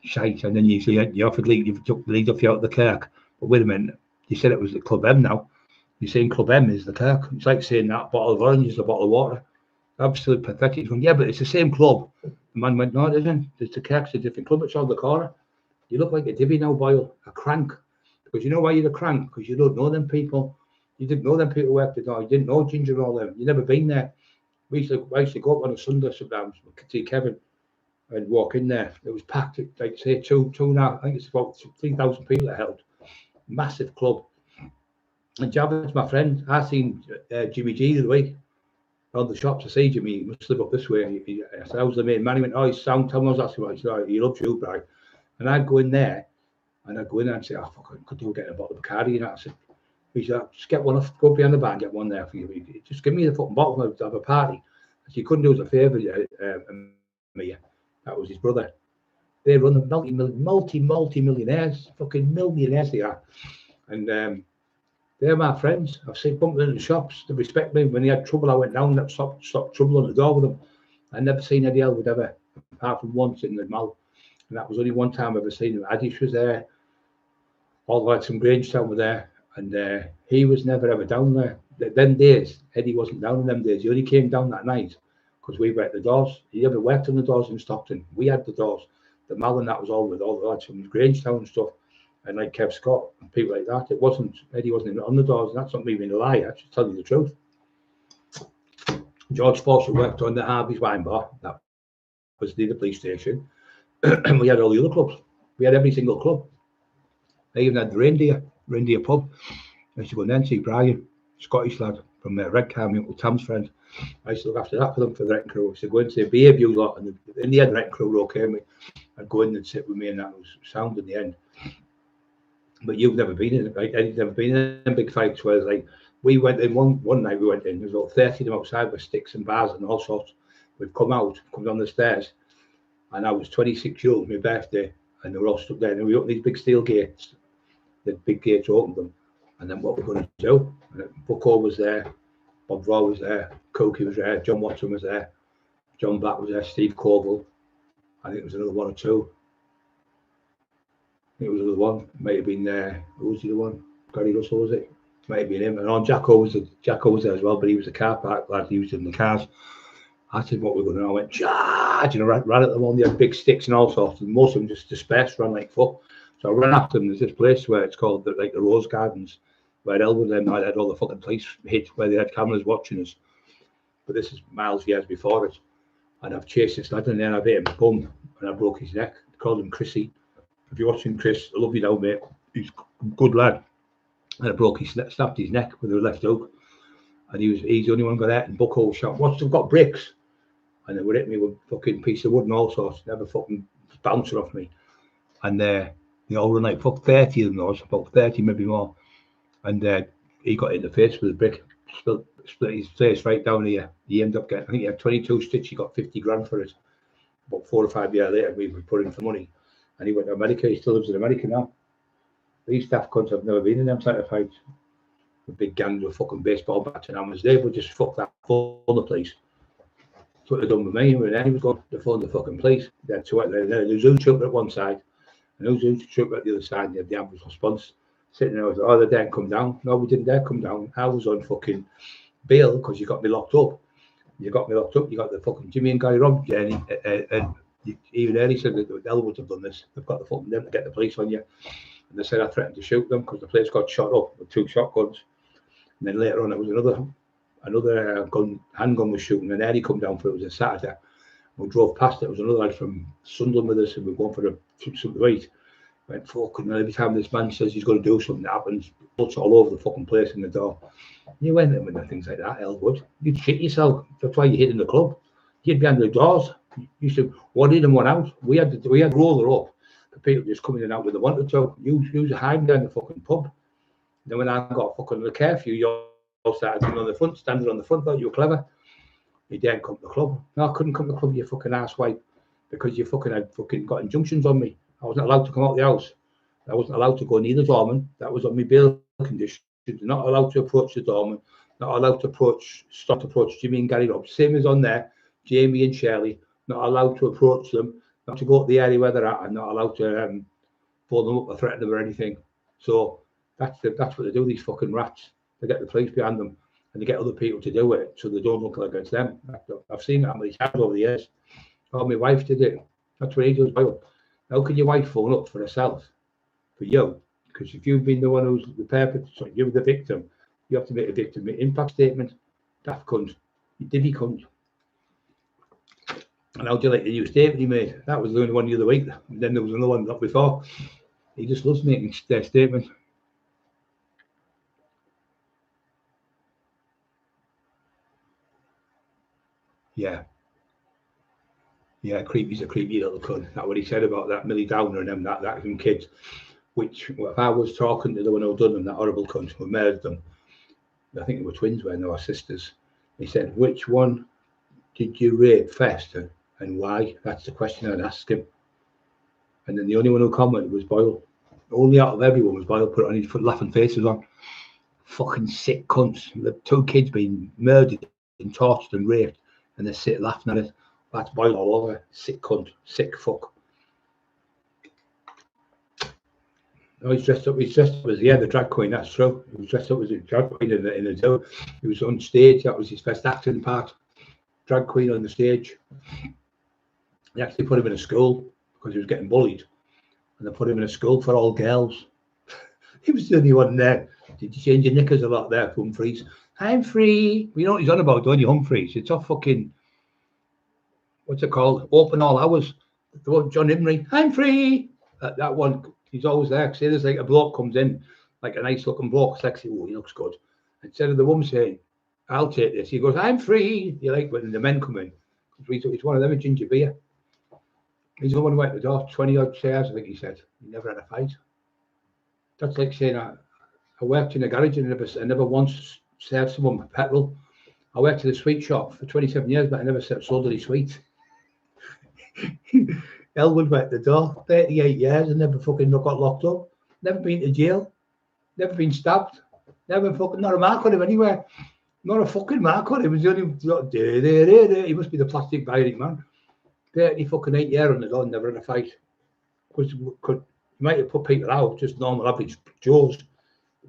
Shite. And then you say you offered league, you took the league off you out of the Kirk. But wait a minute, you said it was the Club M now. You're saying Club M is the Kirk. It's like saying that bottle of orange is a bottle of water. Absolutely pathetic. Going, yeah, but it's the same club. The man went, no, it isn't. It's the Kirk's a different club. It's on the corner. You look like a divvy now, Boyle, a crank. Because you know why you're a crank? Because you don't know them people. You didn't know them people worked the door. You didn't know Ginger and all them. You've never been there. I used to go up on a Sunday sometimes, see Kevin, and walk in there. It was packed, like say two and a half, I think it's about 3,000 people that held. Massive club. And Javid's my friend. I seen Jimmy G the other week on the shops. I say, Jimmy, you must live up this way. I said, I was the main man. He went, oh, he's sound. Tell me, I was asking what he said, oh, he loves you, Brian. And I'd go in there and say, oh, fuck, could you get a bottle of Bacardi? And I said, he said, just get one off, go behind the bar and get one there for you. Just give me the fucking bottle to have a party. So he couldn't do us a favour, me. That was his brother. They run the multi-millionaires, fucking millionaires they are. And they're my friends. I've seen bumping in the shops. They respect me. When they had trouble, I went down and stopped trouble on the door with them. I never seen Eddie Elwood ever, apart from once in the mall. And that was only one time I've ever seen him. Adish was there. All the lads from Grangetown were there. And he was never ever down there. Them days, Eddie wasn't down in them days. He only came down that night because we were at the doors. He never worked on the doors in Stockton. We had the doors. The mall and that was all with all the lads from Grangetown and stuff. And like Kev Scott and people like that. Eddie wasn't even on the doors. And that's not me being a liar. I just tell you the truth. George Fawcett worked on the Harvey's Wine Bar. That was near the police station. And we had all the other clubs. We had every single club. I even had the Reindeer pub. I used to go and then see Brian, Scottish lad from Red Car, my Uncle Tam's friend. I used to look after that for them for the wrecking crew. I used to go and say, behave you lot. And in the end, the wrecking crew were okay with me. I'd go in and sit with me, and that was sound in the end. But you've never been in it, right? Eddie's never been in big fights where it's like, we went in one night, we went in, there was about 30 of them outside with sticks and bars and all sorts. We've come down the stairs, and I was 26 years old, my birthday, and they were all stuck there. And we opened these big steel gates, the big gates opened them, and then what we're going to do? And Bucko was there, Bob Raw was there, Cookie was there, John Watson was there, John Black was there, Steve Coble, I think it was another one or two. It was another one, might have been there. Who was the other one? Gary Russell, was it? Might have been him. And on Jacko was there as well, but he was a car park lad, he was in the cars. I said, what we're going to do? I went, charge! And I ran at them on. They had big sticks and all sorts, and most of them just dispersed, ran like fuck. So I ran after them. There's this place where it's called the Rose Gardens, where Elwood and I had all the fucking police hit, where they had cameras watching us. But this is miles years before it. And I've chased this lad, and then I've hit him, boom, and I broke his neck. They called him Chrissy. If you're watching Chris, I love you now, mate. He's a good lad. And I snapped his neck with a left hook. And he's the only one got out, and Bucko shot. What's they've got bricks? And they were hitting me with a fucking piece of wood and all sorts, never fucking bouncing off me. And they all run like fuck 30 of them, those, about 30, maybe more. And he got in the face with a brick, split his face right down here. He ended up getting, I think he had 22 stitches, he got 50 grand for it. About 4 or 5 years later, we were put in for money. And he went to America. He still lives in America now. These staff cunts have never been in them type of fights. The big gangs with fucking baseball bats and hammers. They would just fuck that phone the police. That's what they done with me. When he was going to phone the fucking police, they had two out there. There was a trooper at one side, and there was a trooper at the other side. And they had the ambulance response sitting there. I was like, oh, they daren't come down. No, we didn't dare come down. I was on fucking bail because you got me locked up. You got the fucking Jimmy and Gary Rob journey. And even Eddie said that the Elwoods have done this. They've got the fucking them to get the police on you. And they said I threatened to shoot them because the place got shot up with 2 shotguns. And then later on, it was another handgun was shooting, and Eddie come down for it. It was a Saturday. We drove past it. It was another lad from Sunderland with us, and we were going for something to eat. Went fucking, and every time this man says he's going to do something, that happens. Blood's all over the fucking place in the door. You went in with things like that, Elwood. You'd shit yourself. That's why you hid in the club. You'd be under the doors. You said one in and one out. We had roller up for people just coming in and out when they wanted to. You was hiding down the fucking pub. Then when I got fucking the curfew, you all started on the front, standing on the front, thought you were clever. You daren't come to the club. No, I couldn't come to the club, you fucking asswipe, because you fucking had fucking got injunctions on me. I wasn't allowed to come out the house. I wasn't allowed to go near the doorman. That was on my bail condition. Not allowed to approach the doorman. Not allowed to approach Jimmy and Gary Robb. Same as on there, Jamie and Shirley. Not allowed to approach them. Not to go to the area where they're at, and not allowed to pull them up or threaten them or anything. So that's what they do, these fucking rats. They get the police behind them and they get other people to do it so they don't look like it's them. I've seen that many times over the years. Oh, my wife did it. That's what he does. How can your wife phone up for herself? For you? Because if you've been the one who's the perpetrator, you're the victim, you have to make a victim impact statement. Daft cunt. You divvy cunt. And how do you like the new statement he made? That was the only one the other week. And then there was another one not before. He just loves making their statement. Yeah. Yeah, creepy's a creepy little cunt. That's what he said about that Millie Downer and them, that them kids. Which, if I was talking to the one who done them, that horrible cunt who murdered them, I think they were twins when they were sisters. He said, which one did you rape first and why? That's the question I'd ask him. And then the only one who commented was Boyle. Only out of everyone was Boyle, put on his laughing faces on. Fucking sick cunts. The two kids being murdered and tortured and raped, and they sit laughing at it. That's Boyle all over. Sick cunt. Sick fuck. Oh, he's dressed up as the drag queen. That's true. He was dressed up as a drag queen in the zoo. He was on stage. That was his first acting part. Drag queen on the stage. They actually put him in a school because he was getting bullied, and they put him in a school for all girls. He was the only one there. Did you change your knickers a lot there, Humphreys? I'm free. You know what he's on about, don't you, Humphreys? It's off fucking, what's it called? Open all hours. The one, John Imrie. I'm free. That one. He's always there. Say there's like a bloke comes in, like a nice looking bloke, sexy. Oh, he looks good. Instead of the woman saying, I'll take this, he goes, I'm free. You like when the men come in. He's one of them, a ginger beer. He's the one who went to the door, 20 odd shares, I think he said. He never had a fight. That's like saying, I worked in a garage and I never once served someone petrol. I worked at a sweet shop for 27 years, but I never sold any sweets. Elwood went to the door, 38 years and never fucking got locked up. Never been to jail. Never been stabbed. Never fucking, not a mark on him anywhere. Not a fucking mark on him. It was the only, he must be the plastic bionic man. 30 fucking 8 years on the door, never had a fight. Because you might have put people out, just normal average Joes.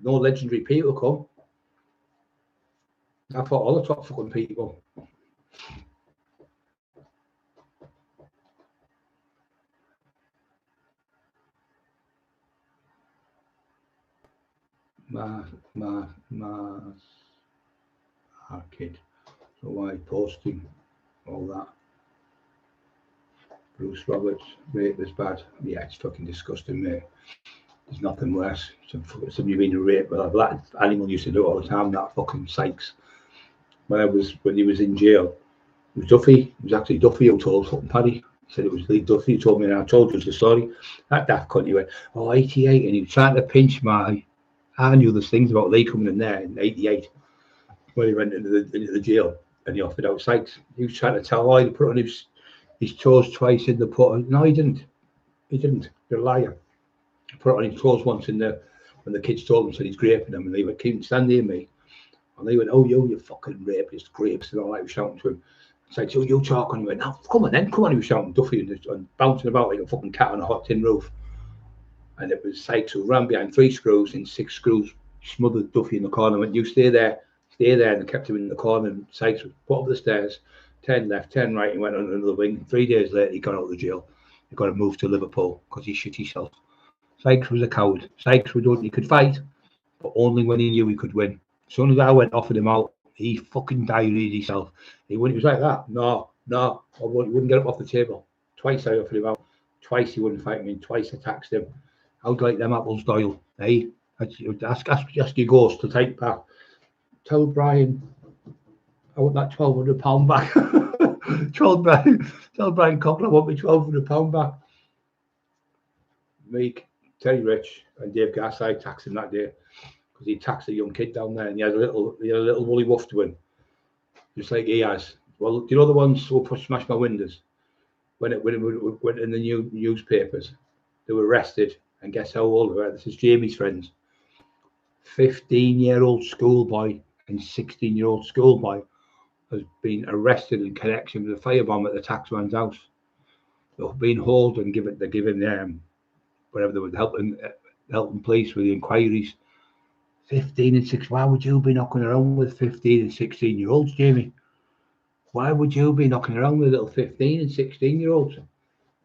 No legendary people come. I fought all the top fucking people. My kid. So why posting all that? Bruce Roberts, rape is bad. Yeah, it's fucking disgusting, mate. There's nothing worse. Somebody being raped. Well, that animal used to do it all the time. That fucking Sykes. When he was in jail, it was Duffy. It was actually Duffy who told fucking Paddy. He said it was Lee Duffy who told me, and I told you the story. That daft cunt, he went, 88, and he was trying to pinch my. I knew there's things about Lee coming in there in 88 when he went into the jail and he offered out Sykes. He was trying to tell why he put on his toes twice in the put. No, he didn't. He didn't. You're a liar. He put on his toes once in the when the kids told him, said he's raping them, and they went, keep standing near me. And they went, oh, you fucking rapist, grapes, and all that. He was shouting to him. It's like, so you talk, and he went, no, come on then, come on. He was shouting Duffy and bouncing about like a fucking cat on a hot tin roof. And it was Sykes who ran behind 3 screws, and 6 screws smothered Duffy in the corner and went, you stay there. And they kept him in the corner, and Sykes put up the stairs, 10 left, 10 right, and went under the wing. 3 days later, he got out of the jail. He got moved to Liverpool because he shit himself. Sykes was a coward. Sykes he could fight, but only when he knew he could win. As soon as I went offered him out, he fucking diarrheaed himself. He was like that. No, he wouldn't get up off the table. Twice I offered him out. Twice he wouldn't fight me. Twice I taxed him. How'd you like them apples, Doyle? Hey, ask your ghost to take back. Tell Brian I want that £1,200 back. Tell Brian Cockerill I want me £1,200 back. Me, Terry Rich, and Dave Garside taxed him that day because he taxed a young kid down there, and he had a little woolly woof to him, just like he has. Well, do you know the ones who smashed my windows when it went in the newspapers? They were arrested, and guess how old they were? This is Jamie's friends. 15-year-old schoolboy and 16-year-old schoolboy has been arrested in connection with a firebomb at the taxman's house. They've been hauled and they're giving whatever they were helping police with the inquiries. 15 and 6. Why would you be knocking around with 15 and 16-year-olds, Jamie? Why would you be knocking around with little 15 and 16-year-olds?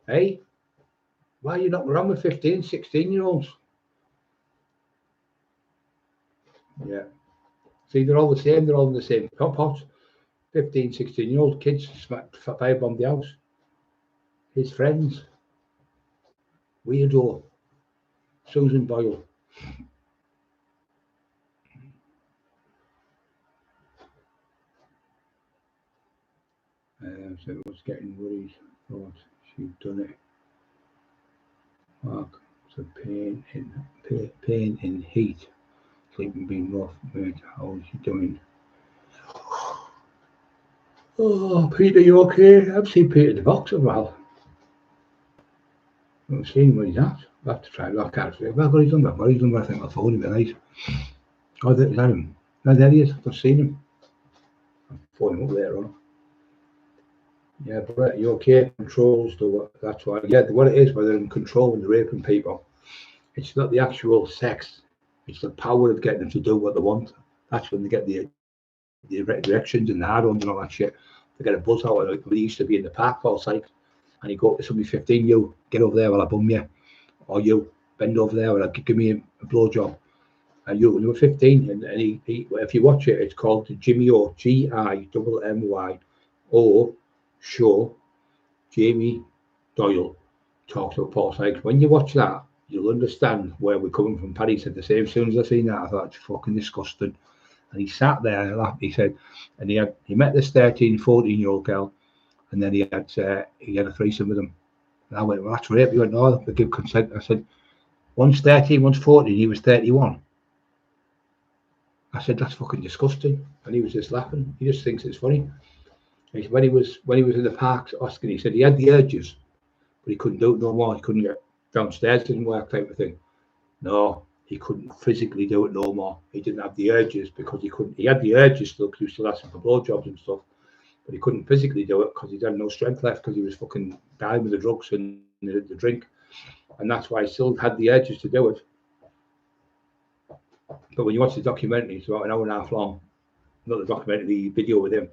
Hey? Why are you knocking around with 15 and 16-year-olds? Yeah. See, they're all the same. They're all in the same pot. 15, 16-year-old kids firebombed the house. his friends. Weirdo. Susan Boyle. So it was getting worried. Thought she'd done it. Mark, so pain in heat. Sleeping being rough. Mate, how is she doing? Oh, Peter, you okay? I've seen Peter the boxer, Val. I haven't seen where he's at. I'll have to try and look out. I've got his number. I've got his number. I think I'll phone him tonight. Oh, is that him? No, there he is. I've seen him. I'll phone him up later on. Yeah, Brett, you okay? Controls the what? That's why. Yeah, what it is, whether they're in control and they're raping people, it's not the actual sex. It's the power of getting them to do what they want. That's when they get the erections and the hard-ons and all that shit. They get a buzz out of it. They used to be in the park all psyched, and you go up to somebody 15, you get over there while I bum you, or you bend over there while I give me a blowjob. And you, when you were 15, and he, if you watch it, it's called Jimmy O, G-I-M-M-Y-O show. Jamie Doyle talks about Paul Sykes. When you watch that, you'll understand where we're coming from. Paddy said the same. As soon as I seen that, I thought it's fucking disgusting. And he sat there and laughed. He said, and he met this 13, 14-year-old girl, and then he had a threesome with him. And I went, well, that's rape. He went, no, they give consent. I said, one's 13, one's 14. He was 31. I said, that's fucking disgusting. And he was just laughing. He just thinks it's funny. And when he was in the parks, Oscar, he said he had the urges, but he couldn't do it no more. He couldn't get downstairs, didn't work, type of thing. No, he couldn't physically do it no more. He didn't have the urges because he couldn't. He had the urges still because he was still asking for blowjobs and stuff, but he couldn't physically do it because he had no strength left because he was fucking dying with the drugs and the drink, and that's why he still had the urges to do it. But when you watch the documentary, it's about an hour and a half long. Not the documentary, the video with him,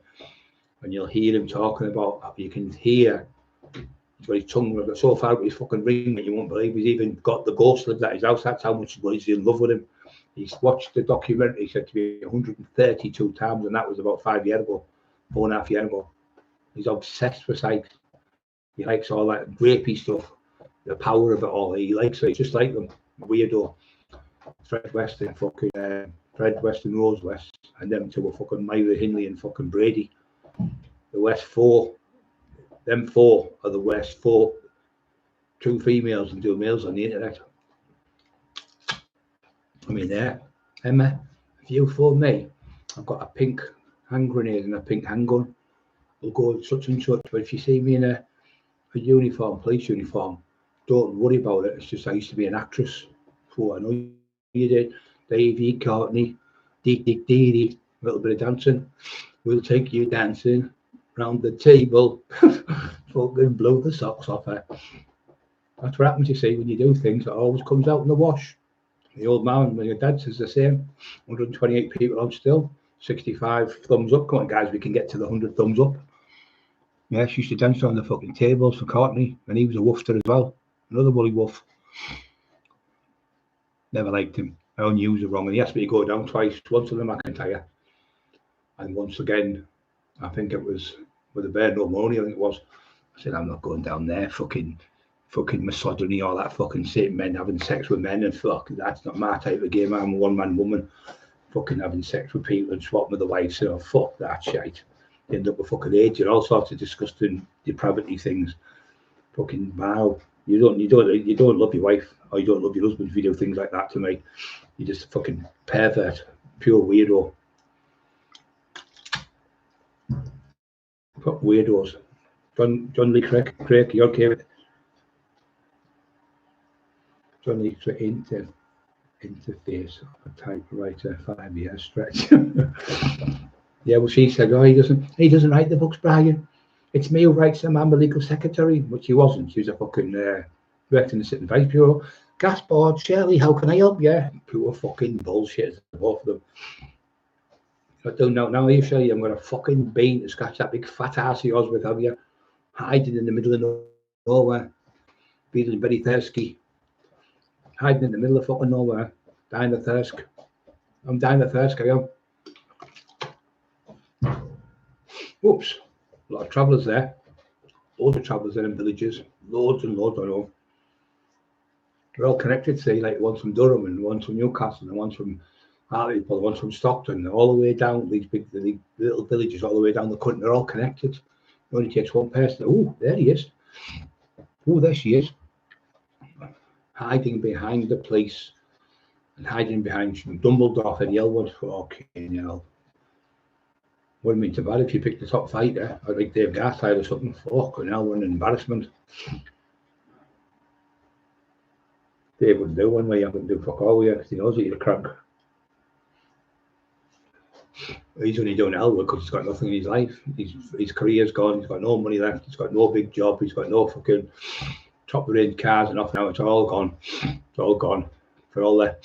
and you'll hear him talking about. You can hear. He's got his tongue got so far with his fucking ring that you won't believe. He's even got the ghost lived at his house. That's how much he's in love with him. He's watched the documentary, he said to me 132 times, and that was about 5 years ago, 4.5 years ago. He's obsessed with Sykes. He likes all that rapey stuff, the power of it all. He likes it. He's just like them, weirdo. Fred West and fucking Fred West and Rose West, and them two were fucking Myra Hindley and fucking Brady. The West four. Them four are the West four. 2 females and 2 males on the internet. I mean, there, Emma, if you phone me, I've got a pink hand grenade and a pink handgun. We'll go such and such. But if you see me in a uniform, police uniform, don't worry about it. It's just I used to be an actress. So I know you did. Davey, Courtney, Dick, a little bit of dancing. We'll take you dancing round the table. Fucking blow the socks off her. That's what happens, you see, when you do things. It always comes out in the wash. The old man, when your dad says the same. 128 people on still. 65 thumbs up. Come on, guys, we can get to the 100 thumbs up. Yeah, she used to dance on the fucking tables for Courtney, and he was a woofter as well. Another woolly woof. Never liked him. I knew he was wrong, and he asked me to go down twice. Once on the McIntyre, and once again, I think it was with a Bear No Money, I think it was. I said, I'm not going down there. Fucking misogyny, all that fucking shit, men having sex with men, and fuck, that's not my type of game. I'm a one-man woman. Fucking having sex with people and swapping with the wives. So fuck that shit. You end up with fucking AIDS and all sorts of disgusting depravity things. Fucking wow. You don't love your wife or you don't love your husband if you do things like that to me. You're just a fucking pervert, pure weirdo. Fuck weirdos. John Lee Craig, you okay with it? John Lee Craig interface of a typewriter, 5 year stretch. Yeah, well, she said, oh, he doesn't write the books, Brian. It's me who writes them. I'm a legal secretary, which she wasn't. She was a fucking worked in the Sitting Vice Bureau. Gas board, Shirley, how can I help you? Pure fucking bullshit, both of them. I don't know. Now, you Shirley, I'm going to fucking bean to scratch that big fat ass of yours with, have you? Hiding in the middle of nowhere. Feeling very thirsty. Hiding in the middle of fucking nowhere. Dying of thirst. I'm dying of thirst, I am. Whoops. A lot of travellers there. Loads of travellers there in villages. loads and loads, I know. They're all connected, see, like one's from Durham and one's from Newcastle and one's from Hartlepool, one's from Stockton, all the way down these big the little villages all the way down the country. They're all connected. It only takes one person. Oh, there he is. Oh, there she is. Hiding behind the police and hiding behind Dumbledore and Yelwood. Fucking hell. Wouldn't mean too bad if you picked the top fighter, or like Dave Garside or something. Fucking hell, what an embarrassment. Dave wouldn't do one way, you haven't do fuck all with you, because he knows that you're a crank. He's only doing Elwood because he's got nothing in his life. His career's gone, he's got no money left, he's got no big job, he's got no fucking top of the range cars and off now. It's all gone. It's all gone. For all the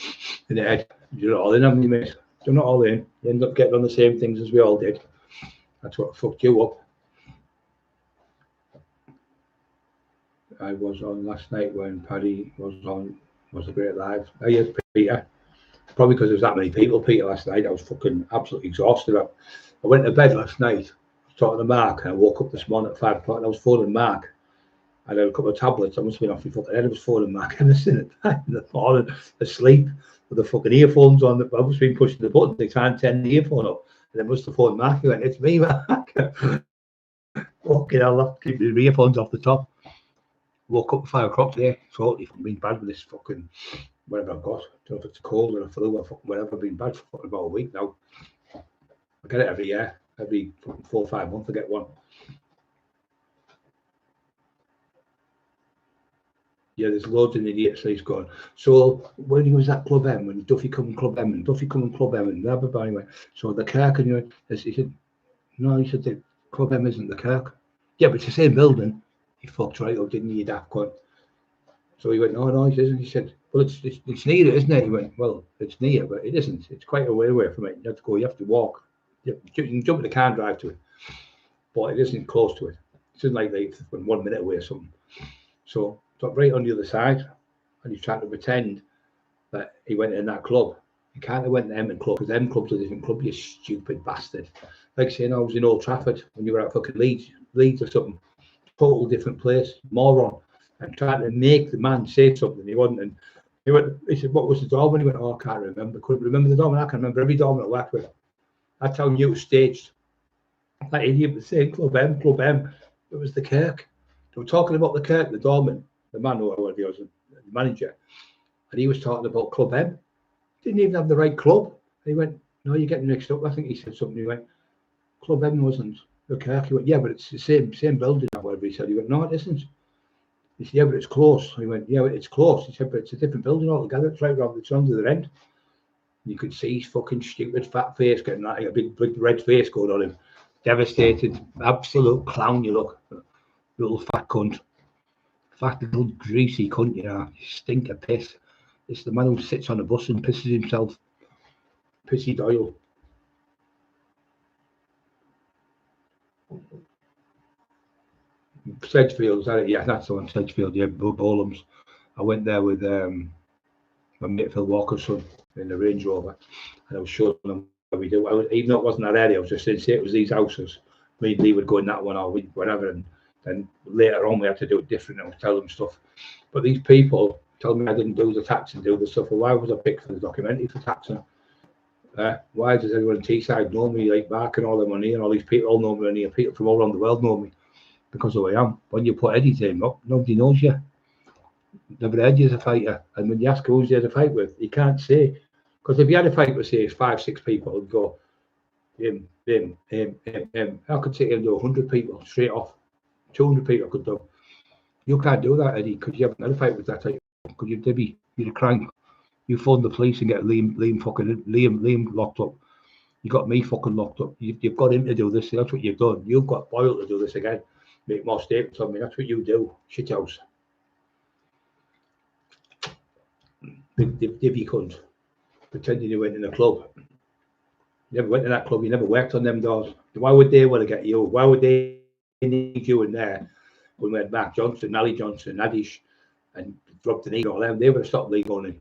in the head. You're not all in, haven't you, mate? You're not all in. You end up getting on the same things as we all did. That's what fucked you up. I was on last night when Paddy was on Was a Great Live. Oh yes, Peter. Probably because there was that many people, Peter, last night. I was fucking absolutely exhausted. I went to bed last night talking to Mark, and I woke up this morning at 5 o'clock and I was phoning Mark. I had a couple of tablets. I must have been off my fucking head. I was phoning Mark and I was in the morning asleep with the fucking earphones on. I must have been pushing the button to try and turn the earphone up. And I must have phoned Mark. He went, "It's me, Mark." Fucking hell, I'll keep the earphones off the top. Woke up at 5 o'clock today. Totally been bad with this fucking whatever I've got. I don't know if it's a cold or a flu or fucking whatever. I've been bad for about a week now. I get it every year. Every fucking 4 or 5 months I get one. Yeah, there's loads of idiots. So he's gone. So when he was at Club M, when Duffy come Club M and Duffy come Club M and blah blah blah. Anyway, so the Kirk and he said, no, he said the Club M isn't the Kirk. Yeah, but it's the same building. He fucked right up, didn't he, you daft cunt? So he went, no, it isn't. He said, well, it's near it, isn't it? He went, well, it's near, but it isn't. It's quite a way away from it. You have to go. You have to walk. You can jump in the car and drive to it, but it isn't close to it. It's just like 1 minute away or something. So got right on the other side, and he's trying to pretend that he went in that club. You can't have went to M Club, because M Club's a different club, you stupid bastard. Like saying I was in Old Trafford when you were at fucking Leeds or something. Total different place, moron. And trying to make the man say something he wasn't. And he said, what was the doorman? He went, oh, I can't remember. Couldn't remember the doorman. I can remember every doorman I worked with. That's how you was staged. That idiot was saying Club M. It was the Kirk. They were talking about the Kirk, the doorman, the man who was the manager. And he was talking about Club M. Didn't even have the right club. And he went, no, you're getting mixed up. I think he said something. He went, Club M wasn't the Kirk. He went, yeah, but it's the same building or whatever he said. He went, no, it isn't. He said, yeah, but it's close. He went, yeah, it's close. He said, but it's a different building altogether. It's right around the other end. You could see his fucking stupid fat face getting that, a big red face going on him. Devastated, absolute clown you look. Little fat cunt. Fat little greasy cunt you are. You stink of piss. It's the man who sits on a bus and pisses himself. Pissy Doyle. Sedgefield, yeah, that's the one, Sedgefield, yeah, Bolams. I went there with my mate Phil Walker's son in the Range Rover, and I was showing them what we do. Even though it wasn't that area, I was just saying, say it was these houses. Me and Lee would go in that one or whatever, and then later on we had to do it different. I would tell them stuff. But these people tell me I didn't do the tax and do the stuff. Well, why was I picked for the documentary for taxing? Why does everyone in Teesside know me, like Mark and all them on here, and all these people all know me on here, people from all around the world know me because of who I am. When you put Eddie's name up, nobody knows you. Never heard you as a fighter. And when you ask who's you had a fight with, you can't say. Because if you had a fight with, say, 5, 6 people, and go, him. I could sit here and do 100 people straight off. 200 people I could do. You can't do that, Eddie, because you haven't had a fight with that type. Because you're a crank. You phone the police and get Liam locked up. You got me fucking locked up. You've got him to do this. That's what you've done. You've got Boyle to do this again. Make more statements on me. That's what you do. Shit house. Big divvy cunt. Pretending you went in a club. You never went in that club. You never worked on them doors. Why would they want to get you? Why would they need you in there? When we had Mark Johnson, Ali Johnson, Adish, and Rob Deneen, all them, they would have stopped Lee going in.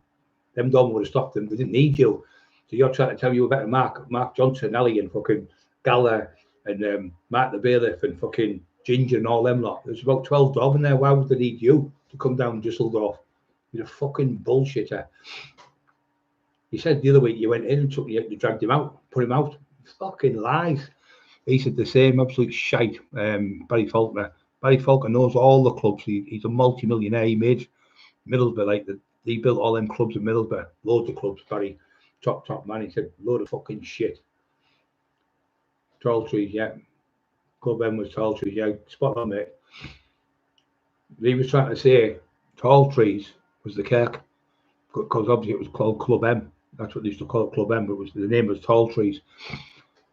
Them doors would have stopped them. They didn't need you. So you're trying to tell me about Mark Johnson, Ali, and fucking Gallagher, and Mark the Bailiff, and fucking Ginger and all them lot. There's about 12 dogs in there. Why would they need you to come down Dusseldorf? You're a fucking bullshitter. He said the other week you went in and you dragged him out, put him out. Fucking lies. He said the same, absolute shite. Barry Faulkner. Barry Faulkner knows all the clubs. He's a multi-millionaire. He made Middlesbrough, he built all them clubs in Middlesbrough. Loads of clubs, Barry. Top man. He said, load of fucking shit. Tall Trees, yeah. Club M was Tall Trees, yeah. Spot on, mate. He was trying to say Tall Trees was the Kirk, because obviously it was called Club M. That's what they used to call it, Club M, but the name was Tall Trees.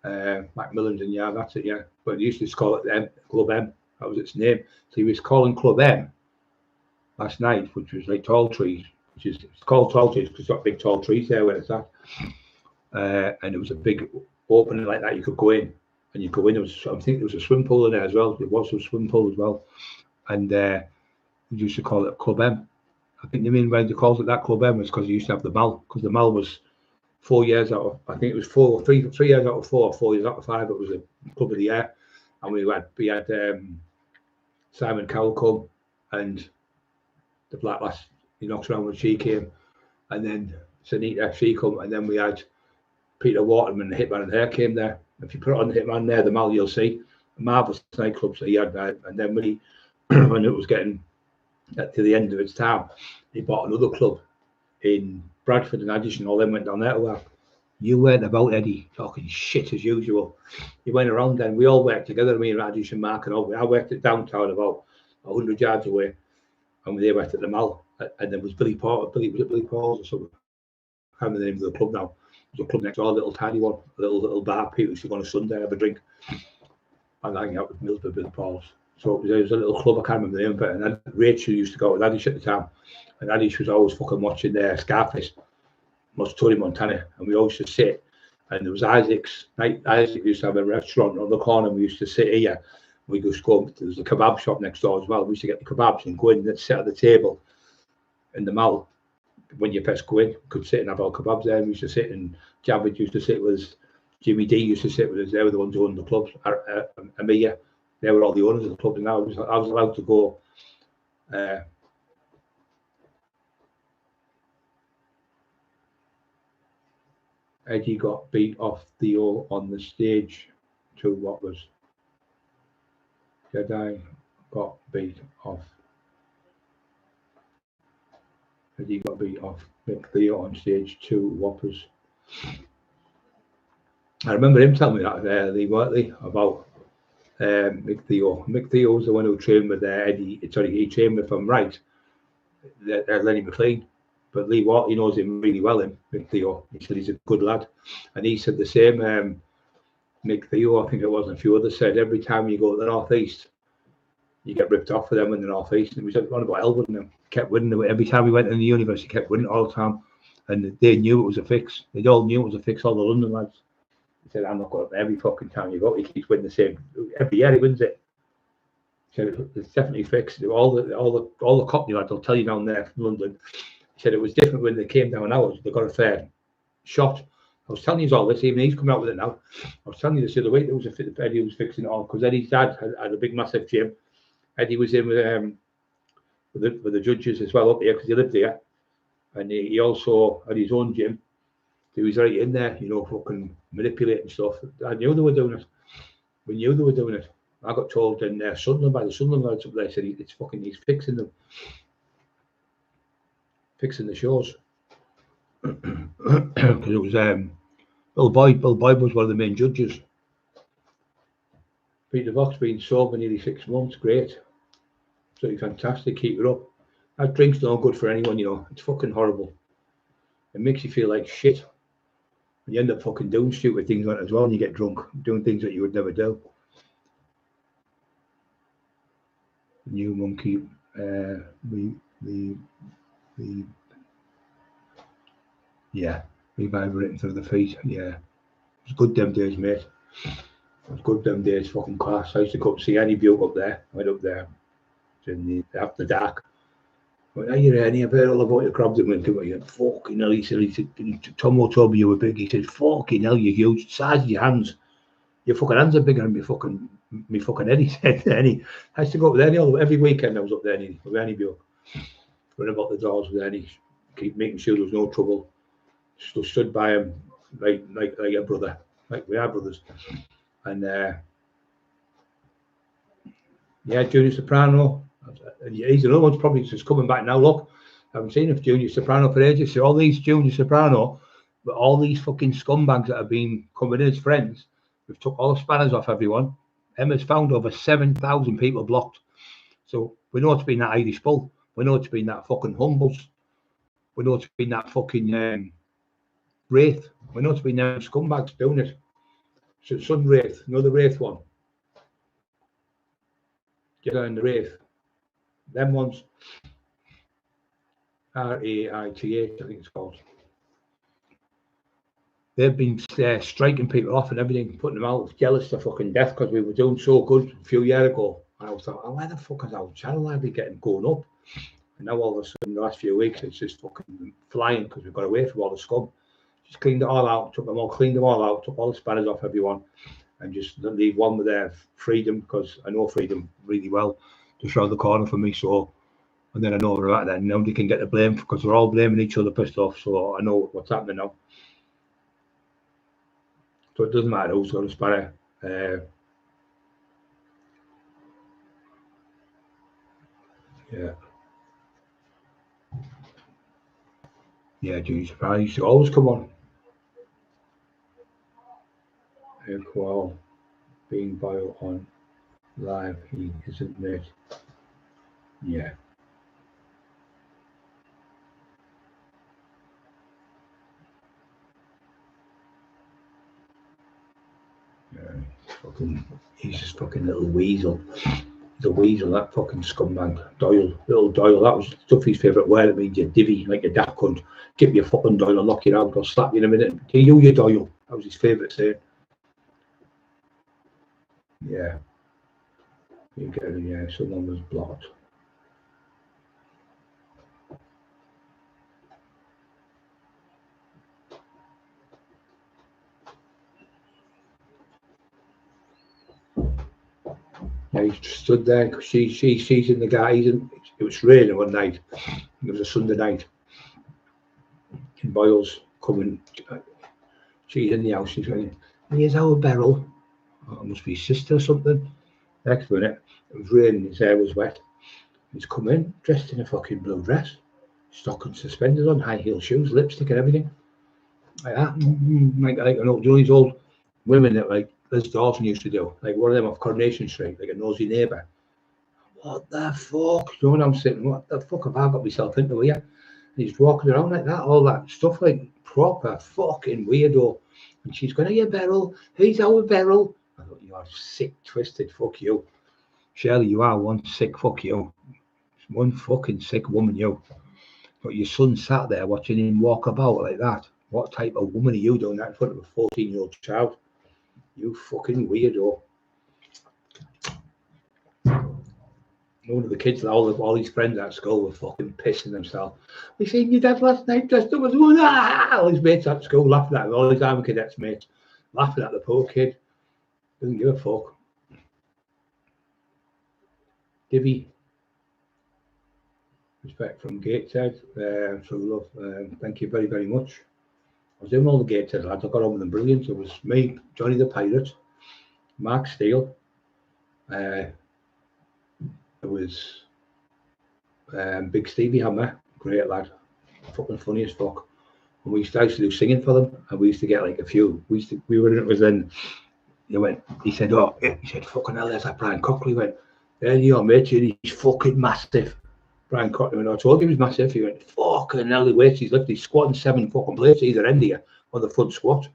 Macmillan's and yeah, that's it, yeah. But they used to call it Club M. That was its name. So he was calling Club M last night, which was like Tall Trees, which is it's called Tall Trees because it's got big tall trees there when it's at. And it was a big opening like that. You could go in, and you go in. I think there was a swim pool in there as well. There was a swim pool as well, and we used to call it Club M. I think the main reason they called it that Club M was because they used to have the Mall, because the Mall was 4 years out of, I think it was 3 years out of 4 years out of 5. It was a club of the year, and we had Simon Cowell come, and the black lass, he knocks around when she came, and then Sanita, she come, and then we had Peter Waterman, the Hitman and Her came there. If you put on the Hitman there, the Mall, you'll see marvellous nightclubs that he had there. And then when when it was getting to the end of its time, he bought another club in Bradford and Addis, and all them went down there to work. You weren't about, Eddie, talking shit as usual. You went around then, we all worked together, me and Addis and Mark and all. I worked at downtown about 100 yards away, and they worked at the Mall. And there was Billy Paul's or something. I can't remember the name of the club now. There's a club next door, a little tiny one, a little bar. People used to go on a Sunday, have a drink, and hang out with Middlesbrough, Billy Paul's. So there was a little club, I can't remember the name of it, and then Rachel used to go with Addis at the time, and Addis was always fucking watching their Scarface, Tony Montana, and we always used to sit, and there was Isaac used to have a restaurant on the corner, and we used to sit here, we just go, there was a kebab shop next door as well, we used to get the kebabs and go in and sit at the table in the Mall. When you first go in, you could sit and have our kebabs there. We used to sit, and Javid used to sit with Jimmy D, used to sit with us. They were the ones who owned the clubs. Amia, they were all the owners of the club, and I was allowed to go. Eddie got beat off Theo on the stage to what was Jedi got beat off. Eddie got beat off Mick Theo on stage 2 Whoppers. I remember him telling me that about Mick Theo. Mick Theo was the one who trained with Eddie. Sorry, he trained with, if I'm right, Lenny McLean. But Lee Watt, he knows him really well, Mick Theo. He said he's a good lad. And he said the same, Mick Theo, I think it was, and a few others said, every time you go to the North East, you get ripped off for them in the North East. And we said, what about Elwood? And kept winning. Every time we went in the universe, he kept winning all the time. And they knew it was a fix. They all knew it was a fix, all the London lads. He said, I'm not going up every fucking time you go. He keeps winning the same. Every year he wins it. He said, it's definitely fixed. All the Cockney lads will tell you down there from London. He said it was different when they came down ours. They got a fair shot. I was telling you all this, even he's coming out with it now. I was telling you this the other week. There was Eddie was fixing it all because Eddie's dad had a big, massive gym. Eddie was in with the judges as well up here because he lived there, and he also had his own gym. He was right in there, fucking manipulating stuff. I knew they were doing it. We knew they were doing it. I got told in Sunderland by the Sunderland lads up there. Said he's fixing them, fixing the shows. Because it was Bill Boyd was one of the main judges. Peter Vox being sober nearly 6 months, great. Absolutely fantastic, keep it up. That drink's not good for anyone, it's fucking horrible. It makes you feel like shit. You end up fucking doing stupid things like that as well, and you get drunk, doing things that you would never do. New monkey, yeah, we vibrating through the feet, yeah. It was good them days, mate. It was good them days, fucking class. I used to come see Annie Buke up there. I went up there after dark. Well, are you there? I've heard all about your crabs that went to me. Fucking hell, he said, Tom told me you were big. He said, fucking hell, you're huge. Size of your hands. your fucking hands are bigger than me fucking head, he said. And I used to go up there every weekend. I was up there with Annie Buick, running about the doors with Annie, keep making sure there was no trouble. Stood by him like a brother, like we are brothers. And yeah, Junior Soprano, and he's another one's probably just coming back now. Look, I haven't seen of Junior Soprano for ages. So all these Junior Soprano, but all these fucking scumbags that have been coming in as friends, we've took all the spanners off everyone. Emma's found over 7,000 people blocked. So we know it's been that Irish Bull. We know it's been that fucking Humbles. We know it's been that fucking Wraith. We know it's been them scumbags doing it. So Sun Wraith, you know the Wraith one? Get on the Wraith. Them ones. RAITH, I think it's called. They've been striking people off and everything, putting them out, jealous to fucking death because we were doing so good a few years ago. And I was like, oh, why the fuck is our channel library getting going up? And now all of a sudden, the last few weeks, it's just fucking flying because we've got away from all the scum. Just cleaned it all out, cleaned them all out, took all the spanners off everyone, and just leave one with their freedom because I know freedom really well, just around the corner for me. So, and then I know about that. Nobody can get the blame because we're all blaming each other for stuff. So I know what's happening now. So it doesn't matter who's got a spanner. Yeah, Junior Soprano used to always come on. Well, being bio on live, he isn't it? Yeah. He's just fucking little weasel. He's a weasel, that fucking scumbag. Little Doyle, that was Duffy's favourite word. It means you divvy, like a daft cunt. Give me your fucking Doyle and lock you out. I'll slap you in a minute. Do you, your Doyle? That was his favourite saying. Yeah. You get it, yeah, someone was blocked. Yeah, he stood there because she's in the garden. It was raining one night. It was a Sunday night. In Boyles coming, she's in the house. She's going, here's our Beryl. Oh, it must be his sister or something. Next minute, it was raining. His hair was wet. He's come in dressed in a fucking blue dress, stocking suspenders on, high heel shoes, lipstick and everything. Like that. Like I know these old women that like Liz Dawson used to do, like one of them off Coronation Street, like a nosy neighbour. What the fuck? You know what I'm saying? What the fuck have I got myself into here? And he's walking around like that, all that stuff, like proper fucking weirdo. And she's going, "Hey, Beryl, who's our Beryl?" I thought, you are sick, twisted, fuck you. Shirley, you are one sick, fuck you. One fucking sick woman, you. But your son sat there watching him walk about like that. What type of woman are you doing that in front of a 14-year-old child? You fucking weirdo. One of the kids, all his friends at school were fucking pissing themselves. We seen your dad last night dressed up as one. All his mates at school laughing at him, all his army cadets mates laughing at the poor kid. Doesn't give a fuck. Divvy. Respect from Gateshead. So love. Thank you very, very much. I was doing all the Gateshead lads. I got on with them brilliant. It was me, Johnny the Pirate, Mark Steele. It was Big Stevie Hammer, great lad, fucking funny as fuck. And we used to do singing for them, and we used to get like a few. We were in it. Was then he said, fucking hell, there's that Brian Cockerill. He went, there you are, mate, he's fucking massive. Brian Cockerill, when I told him he was massive, he went, fucking hell, the weights he's lifted, he's squatting 7 fucking plates either end here on the front squat.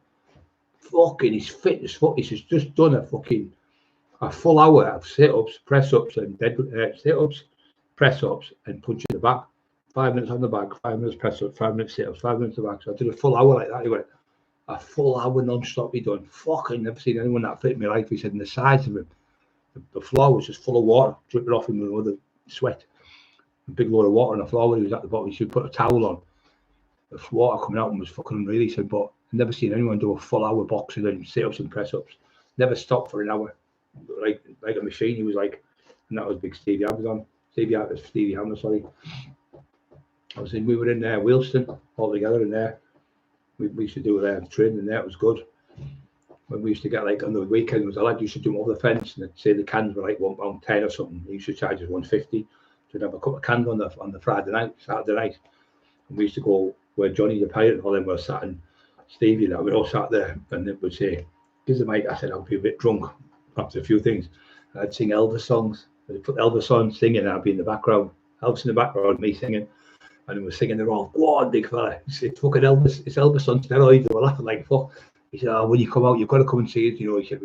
Fucking, he's fit as fuck. He's just done a full hour of sit-ups, press-ups, and sit-ups, press-ups, and punch in the back. 5 minutes on the back, 5 minutes press-ups, 5 minutes sit-ups, 5 minutes on the back. So I did a full hour like that. He went, a full hour non-stop he done. Fucking never seen anyone that fit in my life. He said, and the sides of him, the floor was just full of water, dripping off him with the sweat. A big load of water on the floor when he was at the bottom. He should put a towel on. The water coming out and was fucking unreal. He said, but I've never seen anyone do a full hour boxing and sit-ups and press-ups. never stopped for an hour, like a machine. He was like, and that was big Stevie Hammer, sorry. We were in there, Wheelston, all together in there. We used to do training in there. It was good. When we used to get like on the weekend, was a lad used to jump over the fence and say the cans were like £1.10 or something. He used to charge us £1.50. So we'd have a couple of cans on the Friday night, Saturday night. And we used to go where Johnny the Pirate and all them were sat, and Stevie and that, we'd all sat there, and they would say, "Give the mic." I said, "I'll be a bit drunk after a few things." And I'd sing Elvis songs. They'd put Elvis on singing, and I'd be in the background. Elvis in the background, me singing. And he was singing, they're all, "Go on, big fella." He said, "Fucking Elvis, it's Elvis on steroids." They were laughing like fuck. He said, "Oh, when you come out, you've got to come and see it." You know, he said,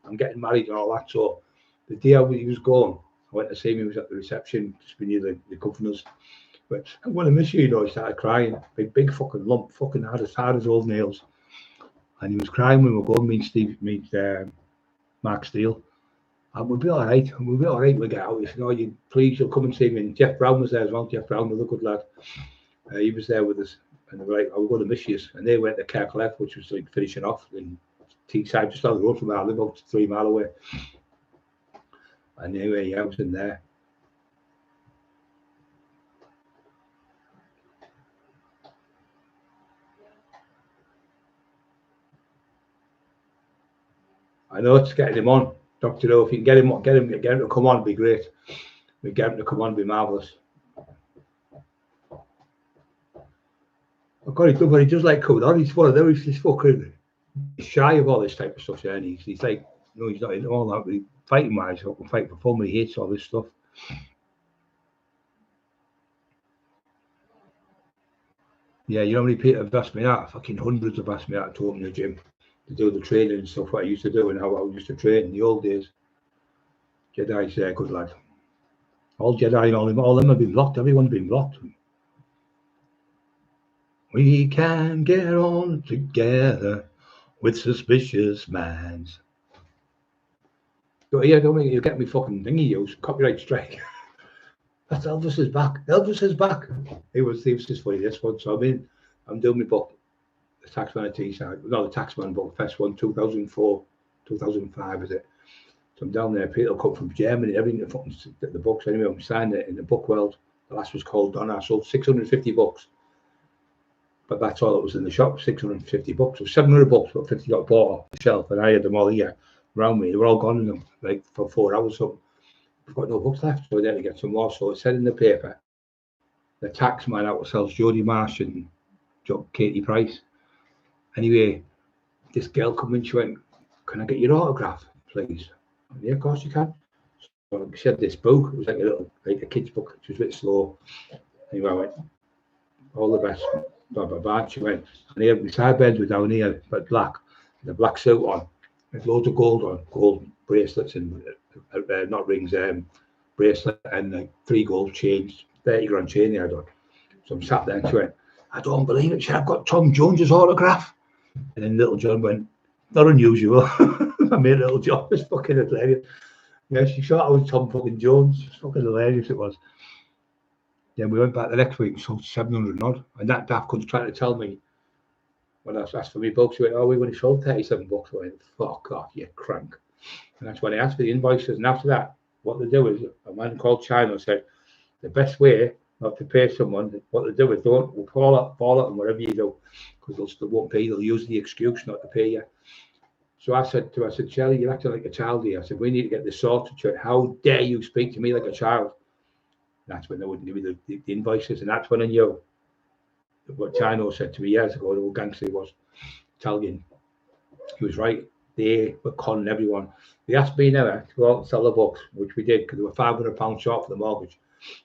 I'm getting married and all that. So the day he was gone, I went to see him. He was at the reception, just near the governors. But I'm going to miss you, you know. He started crying, big fucking lump, fucking hard as old nails. And he was crying when we were going, me and Steve, Mark Steele. And we'll be all right. We'll get out. He said, "Oh, you'll come and see me." And Jeff Brown was there as well. Jeff Brown, another good lad. He was there with us. And they were like, "I'm going to miss you." And they went to Cockerill, which was like finishing off in Teesside, just down the road from where I live, about 3 miles away. And anyway, I was in there. I know it's getting him on, Dr. O. If you can get him to come on, it'd be great. We get him to come on, it'd be marvellous. God, he does like coming on. He's one of those. He's fucking shy of all this type of stuff. And he's like, no, he's not into all that. But fighting wise, he can fight for fun, but he hates all this stuff. Yeah, you know how many people have asked me that? Fucking hundreds have asked me that to open the gym, to do the training and stuff what I used to do and how I used to train in the old days. Jedi's good lad. All Jedi, all them have been blocked. Everyone's been blocked. We can get on together with suspicious minds. So yeah, don't make you get me fucking thingy used. Copyright strike. That's Elvis is back. Elvis is back. It was just funny, this one. So I'm doing my book, The Taxman at Teesside. Not the Taxman book, first one, 2004, 2005 is it. So I'm down there, people come from Germany, everything to fucking get the books. Anyway, I'm signed it in the book world. The last was called Donna. I sold 650 books. But that's all that was in the shop, 650 books. So 700 books, but 50 got bought off the shelf. And I had them all here around me. They were all gone in them, like for 4 hours. So I've got no books left. So I had to get some more. So it said in the paper, the tax man outsells Jodie Marsh and Katie Price. Anyway, this girl come in, she went, "Can I get your autograph, please?" And, yeah, of course you can. So she had this book. It was like a kid's book. She was a bit slow. Anyway, I went, "All the best." Blah, blah, blah. She went, and here, my side beds were down here, but black, with a black suit on, with loads of gold on, gold bracelets and not rings, bracelet, and like 3 gold chains, 30 grand chain they had on. So I'm sat there, and she went, "I don't believe it. She I've got Tom Jones's autograph." And then little John went, "Not unusual." I made little John. It was fucking hilarious. Yeah, she thought I was Tom fucking Jones. It's fucking hilarious it was. Then we went back the next week and sold 700 odd. And that daft cunt's trying to tell me, when I asked for my books, she went, "Oh, we only sold 37 books. I went, "Fuck off, you crank." And that's when I asked for the invoices. And after that, what they do is, a man called China said, the best way not to pay someone, what they do is we'll fall at them whatever you do, because they won't pay. They'll use the excuse not to pay you. So I said, "Shelley, you're acting like a child here." I said, "We need to get this sorted. How dare you speak to me like a child?" That's when they wouldn't give me the invoices, and that's when I knew what Chino said to me years ago. The old gangster he was, Italian. He was right. They were conning everyone. They asked me never to go out and sell the books, which we did because they were £500 short for the mortgage.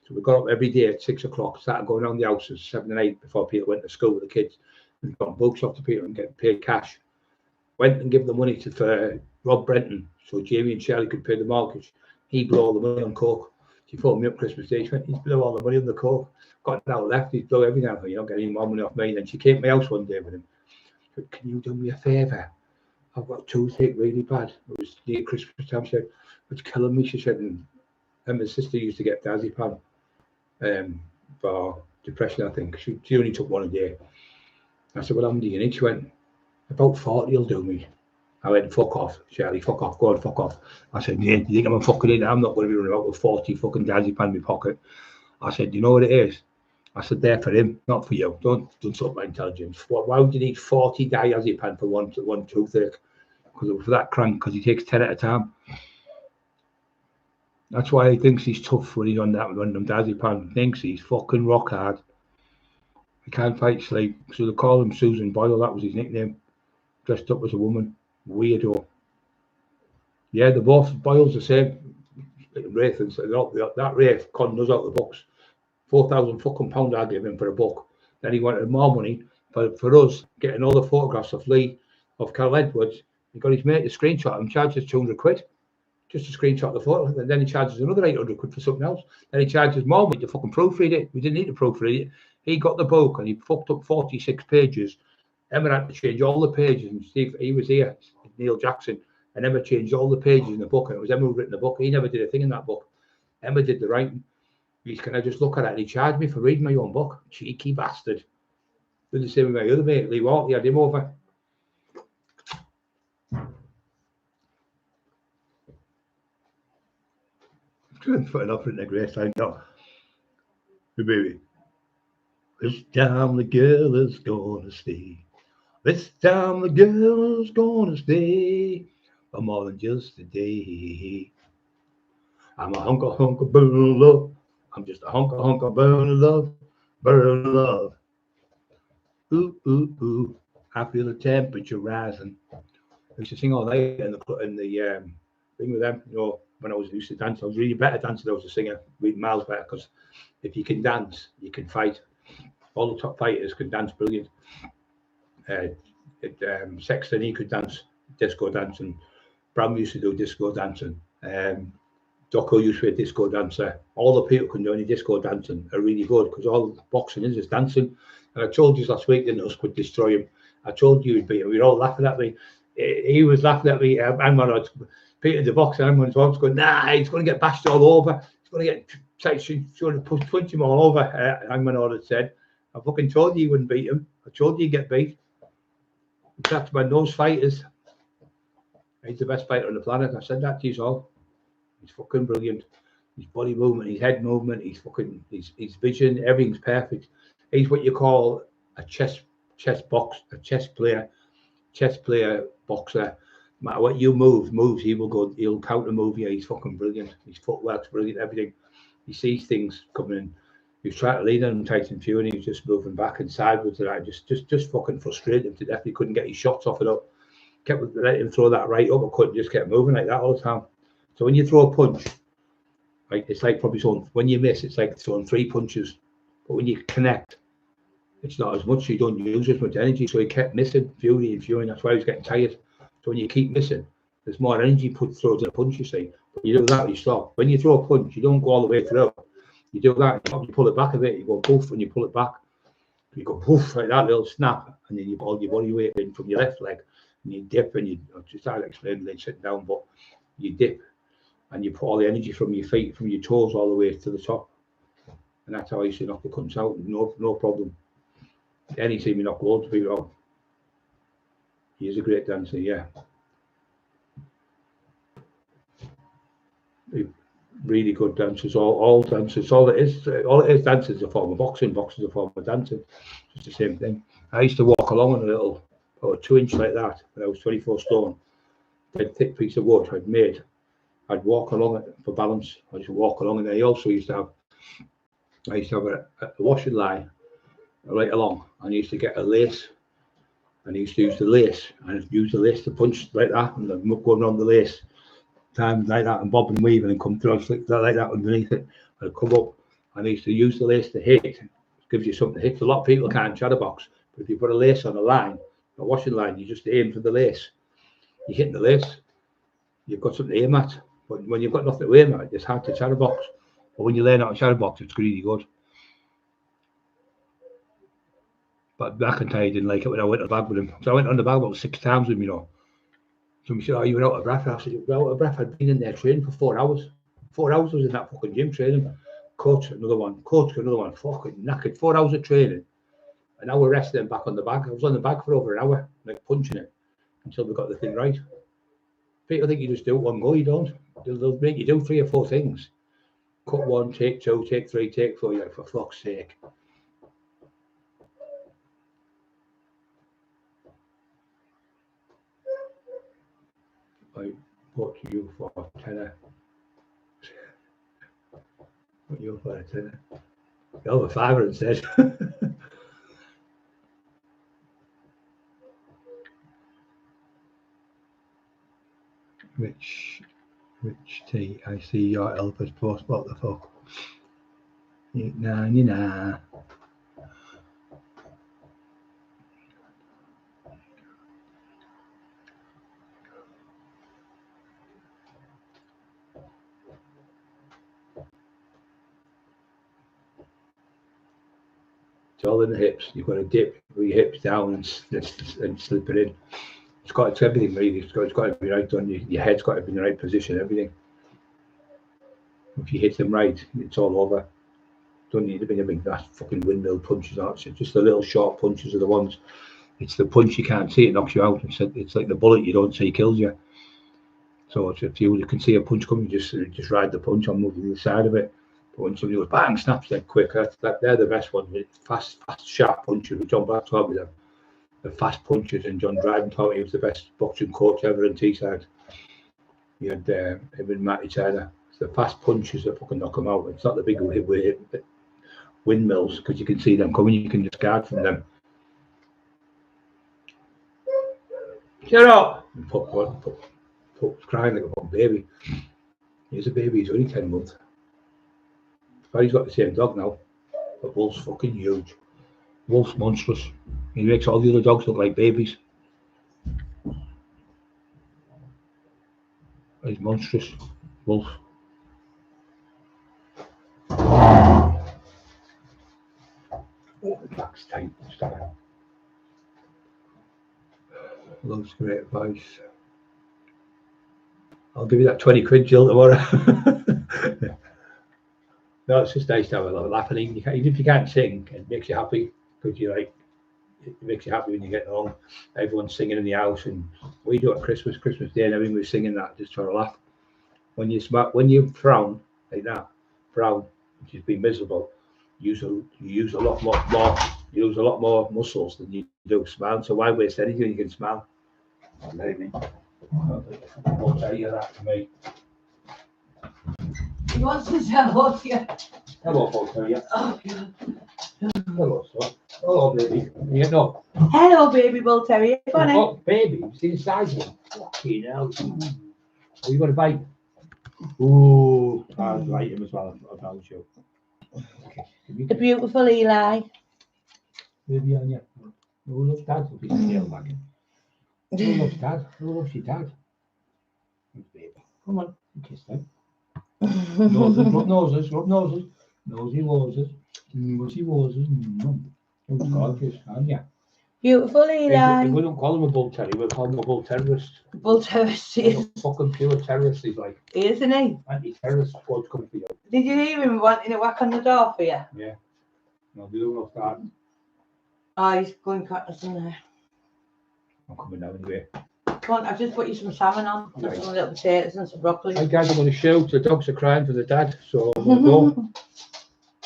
So we got up every day at 6 o'clock, started going around the houses 7 and 8 before people went to school with the kids, and got books off to people and getting paid cash. Went and gave the money to Rob Brenton so Jamie and Shelley could pay the mortgage. He blew all the money on coke. She phoned me up Christmas Day. She went, "He's blew all the money on the coke. Got now left. He's blew everything out. You're not getting any more money off me." Then she came to my house one day with him. She said, "Can you do me a favour? I've got toothache really bad." It was near Christmas time. She said, "It's killing me." She said, and my sister used to get diazepam for depression, I think. She only took one a day. I said, "Well, how many do you need?" She went, "About 40 will do me." I went, fuck off, Charlie, fuck off, go on, fuck off. I said, yeah, you think I'm a fucking idiot? I'm not going to be running out with 40 fucking diazepam in my pocket. I said, you know what it is? I said, they're for him, not for you. Don't insult my intelligence. Why would you need 40 diazepam for one toothache? Because for that crank, because he takes 10 at a time. That's why he thinks he's tough when he's on that random diazepam. He thinks he's fucking rock hard. He can't fight sleep. So they call him Susan Boyle. That was his nickname. Dressed up as a woman. Weirdo. Yeah, they're both Boyle's the same. Wraith and that Wraith conned us out the books. 4,000 fucking pound I gave him for a book. Then he wanted more money for us getting all the photographs of Lee, of Carl Edwards. He got his mate to screenshot him, charged us 200 quid just to screenshot the photo. And then he charges another 800 quid for something else. Then he charges more money to fucking proofread it. We didn't need to proofread it. He got the book and he fucked up 46 pages. Emma had to change all the pages, and Steve, he was here, Neil Jackson, and Emma changed all the pages in the book, and it was Emma who written the book. He never did a thing in that book. Emma did the writing. He's, can I just look at it? And he charged me for reading my own book. Cheeky bastard. Did the same with my other mate, Lee Walt. He had him over. Putting off in the great time now. Hey, baby. This time the girl is gonna stay. This time the girl is gonna stay for more than just a day. I'm a hunker burn of love. I'm just a hunker burn of love, burn of love. Ooh ooh ooh, I feel the temperature rising. I used to sing all night in the thing with them. You know, when I used to dance, I was really better dancer than I was a singer. Really miles better, because if you can dance, you can fight. All the top fighters could dance brilliant. Sexton, he could dance disco dancing. Bram used to do disco dancing. Docko used to be a disco dancer. All the people who can do any disco dancing are really good, because all boxing is dancing. And I told you last week that us could destroy him. I told you he'd beat him. We were all laughing at me. He was laughing at me. Peter the boxer, I'm going, nah, he's going to get bashed all over. He's going to get trying to punch him all over. Hangman had said, I fucking told you wouldn't beat him. I told you he'd get beat. That's my nose fighters. He's the best fighter on the planet. I said that to you all. He's fucking brilliant. His body movement, his head movement, his vision, everything's perfect. He's what you call a chess player boxer. No matter what you moves, he will go, he'll counter move you. He's fucking brilliant. His footwork's brilliant, everything. He sees things coming in. He was trying to lean on him, Tyson Fury, he was just moving back and sideways to that. Just fucking frustrated him to death. He couldn't get his shots off it up. Kept letting him throw that right uppercut, just kept moving like that all the time. So when you throw a punch, like it's like probably throwing, when you miss, it's like throwing 3 punches. But when you connect, it's not as much. You don't use as much energy. So he kept missing Fury and Fury. That's why he was getting tired. So when you keep missing, there's more energy put through to the punch, you see. When you do that, you stop. When you throw a punch, you don't go all the way through. You do that, you pull it back a bit, you go poof, and you pull it back. You go poof, like that little snap, and then you put all your body weight in from your left leg, and you dip, and you just try to explain then sitting down, but you dip, and you put all the energy from your feet, from your toes, all the way to the top. And that's how I used to knock the cunts out, no problem. Any team you knock loads of people out. He's a great dancer, yeah. Really good dancers, all dancers. All it is dancing is a form of boxing. Boxing is a form of dancing. It's the same thing. I used to walk along on a little, about 2-inch like that, when I was 24 stone. A thick piece of wood I'd made. I'd walk along it for balance. I used to walk along, and I also used to have a washing line right along, and I used to get a lace, and I used to use the lace, and I'd use the lace to punch like that, and I'm going on the lace. Time like that and bob and weave and come through and flick that like that underneath it and come up, and I used to use the lace to hit. It gives you something to hit. A lot of people can't chatterbox, but if you put a lace on a line, a washing line, you just aim for the lace. You hit the lace, you've got something to aim at. But when you've got nothing to aim at, it's hard to chatterbox. But when you learn how to chatterbox, it's really good. But McIntyre didn't like it when I went to the bag with him. So I went on the bag about 6 times with him, you know. So he said, oh, you were out of breath. I said, you were out of breath. I'd been in there training for 4 hours. 4 hours I was in that fucking gym training. Coach, another one. Fucking knackered. 4 hours of training. An hour resting back on the bag. I was on the bag for over an hour, like punching it. until we got the thing right. People think you just do it one go. You don't. They'll make you do 3 or 4 things. Cut 1, take 2, take 3, take 4. You're like, for fuck's sake. Right, what you for a tenner? What you for a tenner? You'll have a fiver instead. Rich T, I see your helpers post. What the fuck? Nah. It's all in the hips. You've got to dip with your hips down and slip it in. It's everything really. It's got to be right on. Your head's got to be in the right position. Everything. If you hit them right, it's all over. Don't need to be a big fucking windmill punches out. It's just the little short punches are the ones. It's the punch you can't see. It knocks you out. It's like the bullet you don't see kills you. So if you can see a punch coming, just ride the punch on moving the side of it. But when somebody goes bang, snaps them quicker. They're the best ones. Fast, sharp punches. John Black taught me them. The fast punches, and John Dryden taught me he was the best boxing coach ever in Teesside. He had him and Matty Turner. It's the fast punches that fucking knock them out. It's not the big windmills, because you can see them coming. You can just guard from them. Shut up! Puck's crying like a fucking baby. He's a baby. He's only 10 months. But he's got the same dog now. But Wolf's fucking huge. Wolf's monstrous. He makes all the other dogs look like babies. He's monstrous. Wolf. Oh, the back's tight. Loves great advice. I'll give you that 20 quid, Jill, tomorrow. No, it's just nice to have a little laugh. And even if you can't sing, it makes you happy, because it makes you happy when you get home. Everyone's singing in the house, and we do it Christmas Day, and everyone was singing that just for a laugh. When you frown like that, which is being miserable, you use a lot more muscles than you do smile. So why waste energy when you can smile? Maybe. I'll tell you that to me. He wants to say hello to you. Hello, Cockerill. Oh, God. Hello, sir. Hello, baby. You know. Hello, baby bull terrier. Funny. Oh, baby. See the size of him? Fucking hell. Are you going to bite? Ooh. I'll bite him as well. I'll show. The beautiful Eli. Baby on you. Who loves dad? Look at his tail back. Who loves dad? Who loves your dad? Baby. Come on. Kiss them. Rub noses. Nosy woses. Oh, gorgeous, aren't you? Beautiful Eli. We don't call him a bull terrier, we'll call him a bull terrorist. Bull terrorist. He's a fucking pure terrorist, he's like. Isn't he? Anti-terrorist squad's coming for you. Did you hear him wanting to whack on the door for you? Yeah. No, the other one'll start. Oh, he's going crackers in there. I'm coming down anyway. Come on, I've just put you some salmon on, and Nice. some little potatoes and some broccoli. Hi guys, I'm going to shout. The dogs are crying for the dad, so I'm going to go.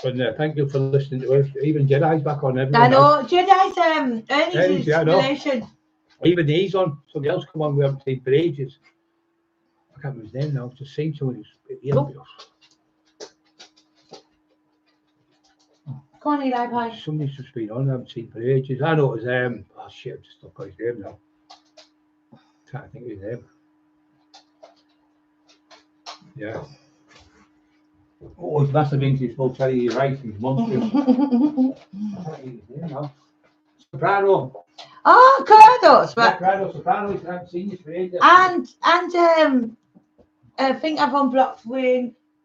And thank you for listening to us. Even Jedi's back on. Everyone I know. Jedi's Ernie's yeah, I know. relation. Even he's on. Somebody else come on we haven't seen for ages. I can't remember his name now. I've just seen someone who's... Come on, Eli Pie. Somebody's just been on. I haven't seen for ages. I know it was oh shit, I've just got his name now. Can't think of his name. Yeah. Oh, he's massive English bull terrier. You're right. He's monstrous. I can't think of his name now. Soprano. Oh, Cardos. Soprano. I haven't seen you for ages. And I think I've unblocked with